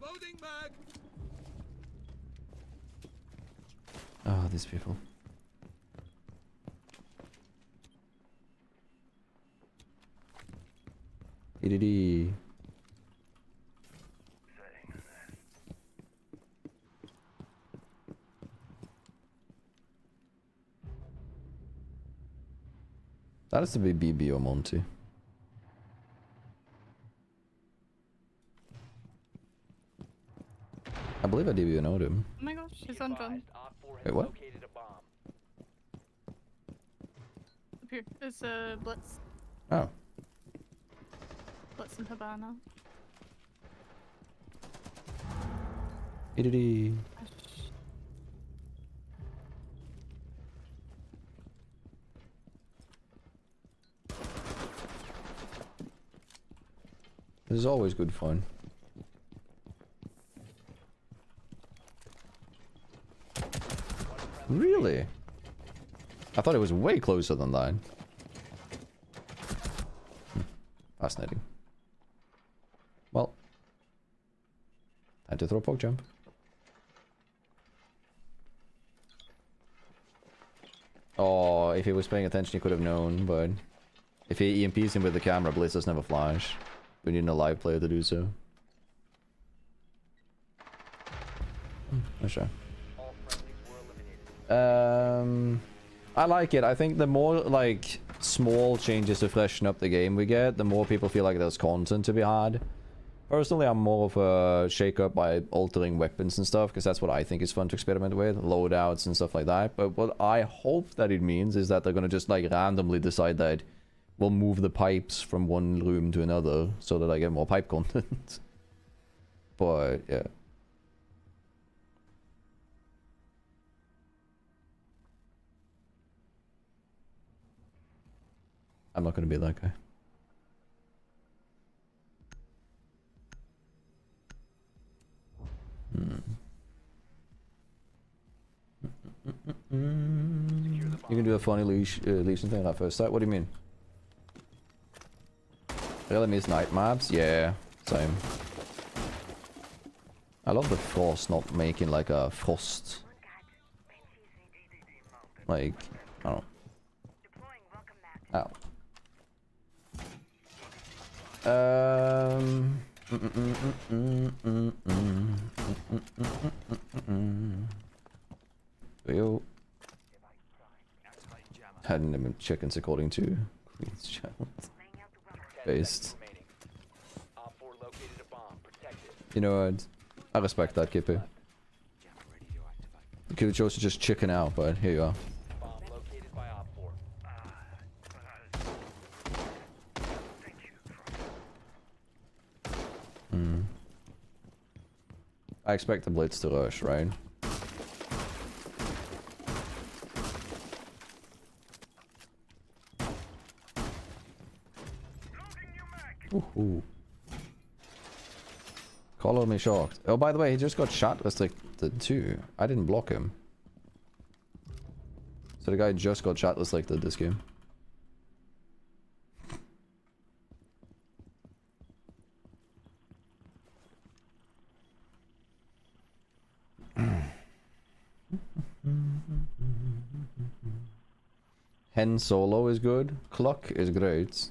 Loading mag. Oh, these people. EDD. That is to be BB or Monty. I believe I DBO'd him. Oh my gosh, she's on drone. Op 4 has Wait, what? located a bomb. Up here. There's Blitz. Oh. Blitz and Habana. EDD. This is always good fun. Really? I thought it was way closer than that. Fascinating. Well. Time to throw a poke jump. Oh, if he was paying attention he could have known, but... If he EMPs him with the camera, Blitz does never flash. We need a live player to do so. Sure. All friendlies were eliminated. I like it. I think the more like small changes to freshen up the game we get, the more people feel like there's content to be had. Personally, I'm more of a shake-up by altering weapons and stuff, because that's what I think is fun to experiment with, loadouts and stuff like that. But what I hope that it means is that they're gonna just like randomly decide that we'll move the pipes from one room to another so that I get more pipe content. But yeah. I'm not gonna be that guy. You can do a funny Legion thing at first sight. What do you mean? Really miss night maps? Yeah, same. I love the frost not making like a frost. Like, I don't know. Ow. Yo. Hadn't them chickens according to Queen's child. Based. Op 4 located a bomb. Protect it. You know what? I respect that, Kippy. You could have chosen to just chicken out, but here you are. Bomb located by Op 4. I expect the Blitz to rush, right? Ooh. Color me shocked. Oh, by the way, he just got shot restricted too. I didn't block him. So the guy just got shot restricted this game. Hen solo is good. Cluck is great.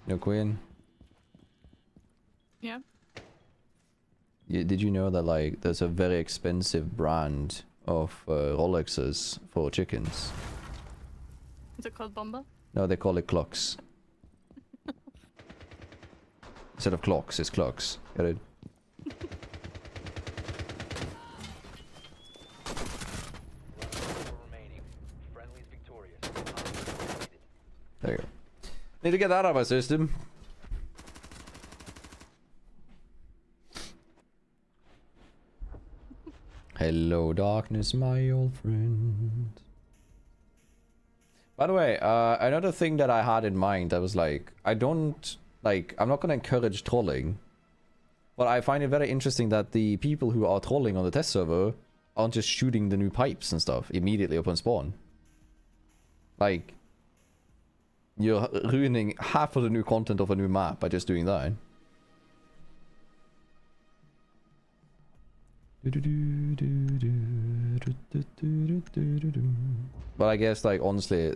No Queen. Yeah. Did you know that like there's a very expensive brand of Rolexes for chickens? Is it called Bomba? No, they call it clocks. Instead of clocks, it's clocks. Get it? remaining. Friendly's victorious. There you go. Need to get that out of my system. Hello, darkness, my old friend. By the way, another thing that I had in mind, I was like, I'm not gonna encourage trolling, but I find it very interesting that the people who are trolling on the test server aren't just shooting the new pipes and stuff immediately upon spawn. Like, you're ruining half of the new content of a new map by just doing that. But I guess, like, honestly,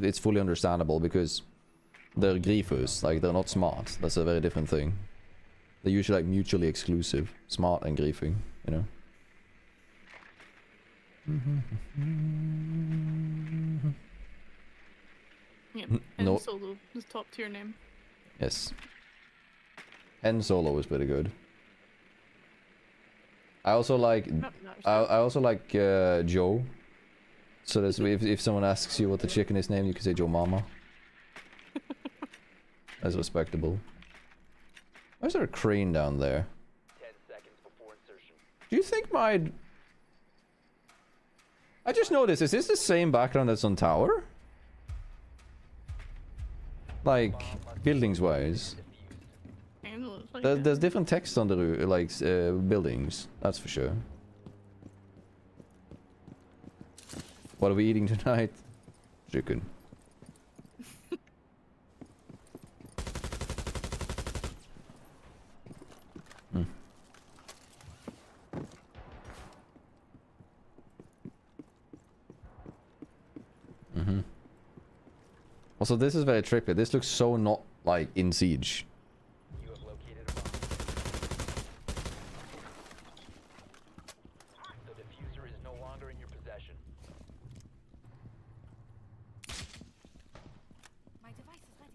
it's fully understandable because they're griefers, like, they're not smart. That's a very different thing. They're usually, like, mutually exclusive. Smart and griefing, you know? Yeah, No. and Solo is top tier name. Yes. Hen Solo is pretty good. I also like I also like Joe. So that's if someone asks you what the chicken is named, you can say Joe Mama. That's respectable. Why is there a crane down there? 10 seconds before insertion. Do you think my... I just noticed, is this the same background that's on tower? Like, buildings-wise. Kind of looks like There's different text on the like buildings, that's for sure. What are we eating tonight? Chicken. Also, this is very trippy. This looks so not like in Siege. You have located a bomb. The diffuser is no longer in your possession. My device is ready.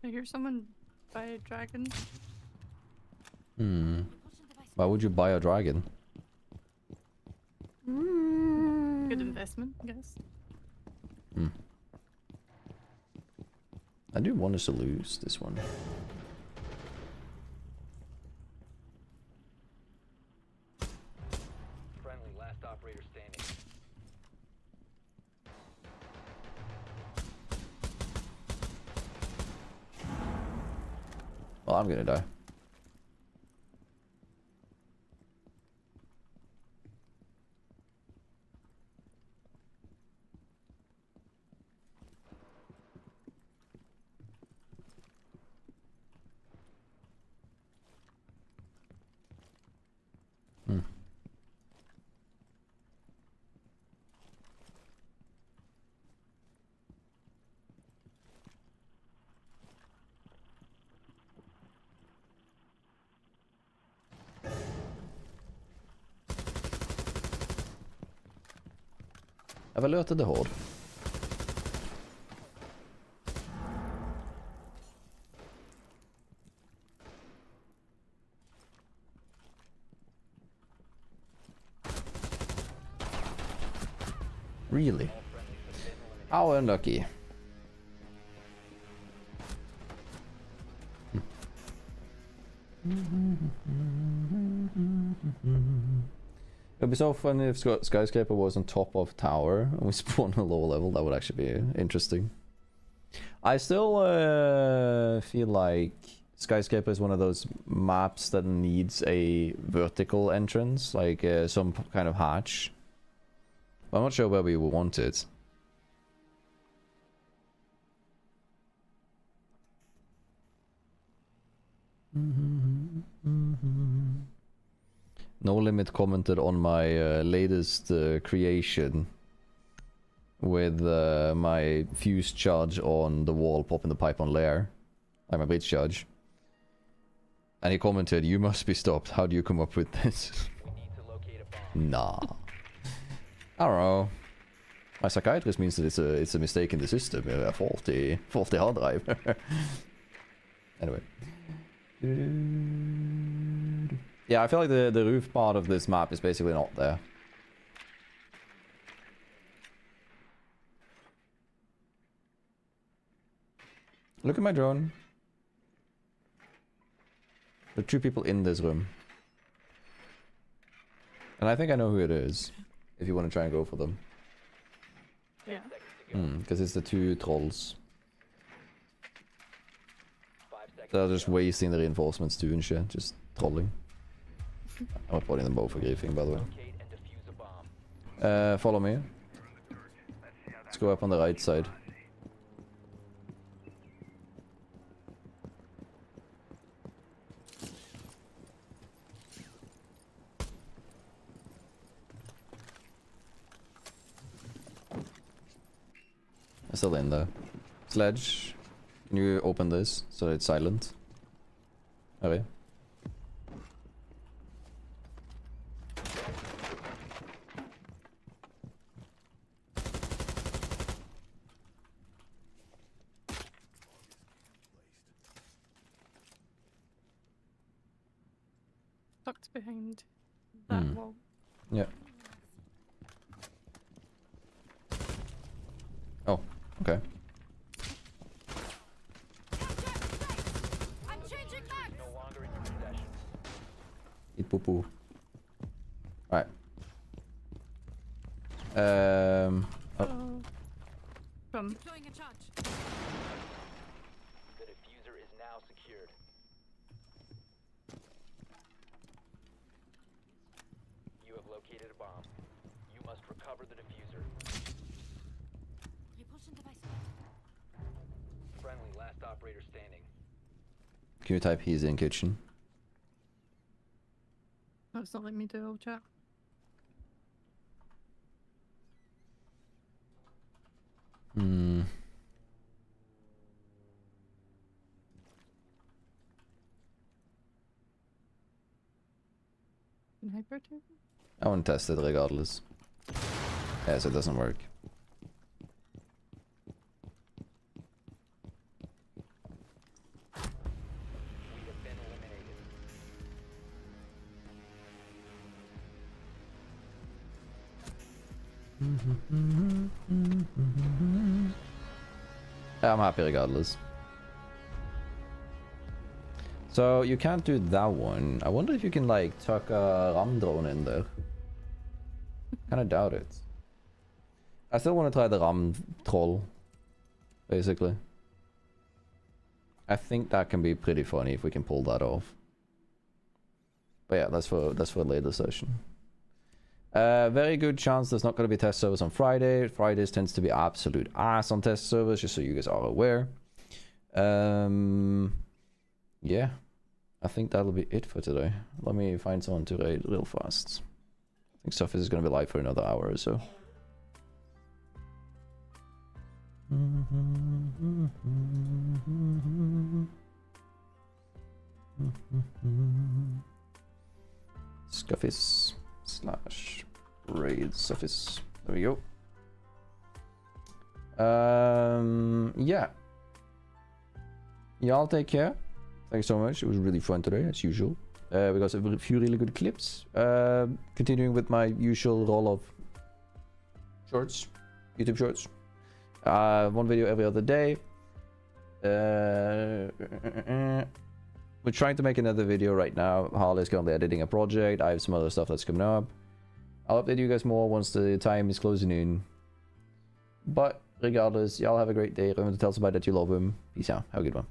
I hear someone buy a dragon. Why would you buy a dragon? Good investment, I guess. I do want us to lose this one. Friendly, last operator standing. Well, I'm gonna die. I've alerted the horde. Really? How unlucky. It'd be so funny if Skyscraper was on top of tower and we spawned on a lower level. That would actually be interesting. I still feel like Skyscraper is one of those maps that needs a vertical entrance, like some kind of hatch. I'm not sure where we would want it. No Limit commented on my latest creation with my fuse charge on the wall popping the pipe on lair, like my bridge charge. And he commented, "You must be stopped. How do you come up with this?" We need to locate a bomb. Nah. I don't know. My psychiatrist means that it's a mistake in the system, a faulty hard drive. Anyway. Yeah, I feel like the roof part of this map is basically not there. Look at my drone. There are 2 people in this room. And I think I know who it is. If you want to try and go for them. Yeah. Because it's the 2 trolls. 5 seconds. They're just wasting the reinforcements too and shit. Just trolling. I'm reporting them both for griefing, by the way. Locate and defuse a bomb. Follow me. Let's go up on the right side. I'm still in there. Sledge, can you open this so that it's silent? Okay. Tucked behind that wall. Yeah. Oh, okay. I'm changing back. No longer in your possession. Eat poo poo. Alright. Oh. From Deploying a charge. The diffuser is now secured. You have located a bomb. You must recover the diffuser. Repulsion device. Friendly, last operator standing. Can you type he's in kitchen? no, it's not letting me do all chat. Hmm. In hyperturbo? I want to test it regardless. Yeah, so it doesn't work. We have been eliminated. Yeah, I'm happy regardless. So you can't do that one. I wonder if you can like tuck a ram drone in there. Kinda doubt it. I still want to try the ram troll, basically. I think that can be pretty funny if we can pull that off. But yeah, that's for a later session. Very good chance there's not going to be test servers on Friday. Fridays tends to be absolute ass on test servers, just so you guys are aware. Yeah, I think that'll be it for today. Let me find someone to raid real fast. I think Surface is going to be live for another hour or so. Scuffies / raid Surface. There we go. Yeah. Y'all take care. Thank you so much. It was really fun today, as usual. We got a few really good clips. Continuing with my usual roll of shorts, YouTube shorts. One video every other day. We're trying to make another video right now. Harley's currently editing a project. I have some other stuff that's coming up. I'll update you guys more once the time is closing in. But regardless, y'all have a great day. Remember to tell somebody that you love them. Peace out. Have a good one.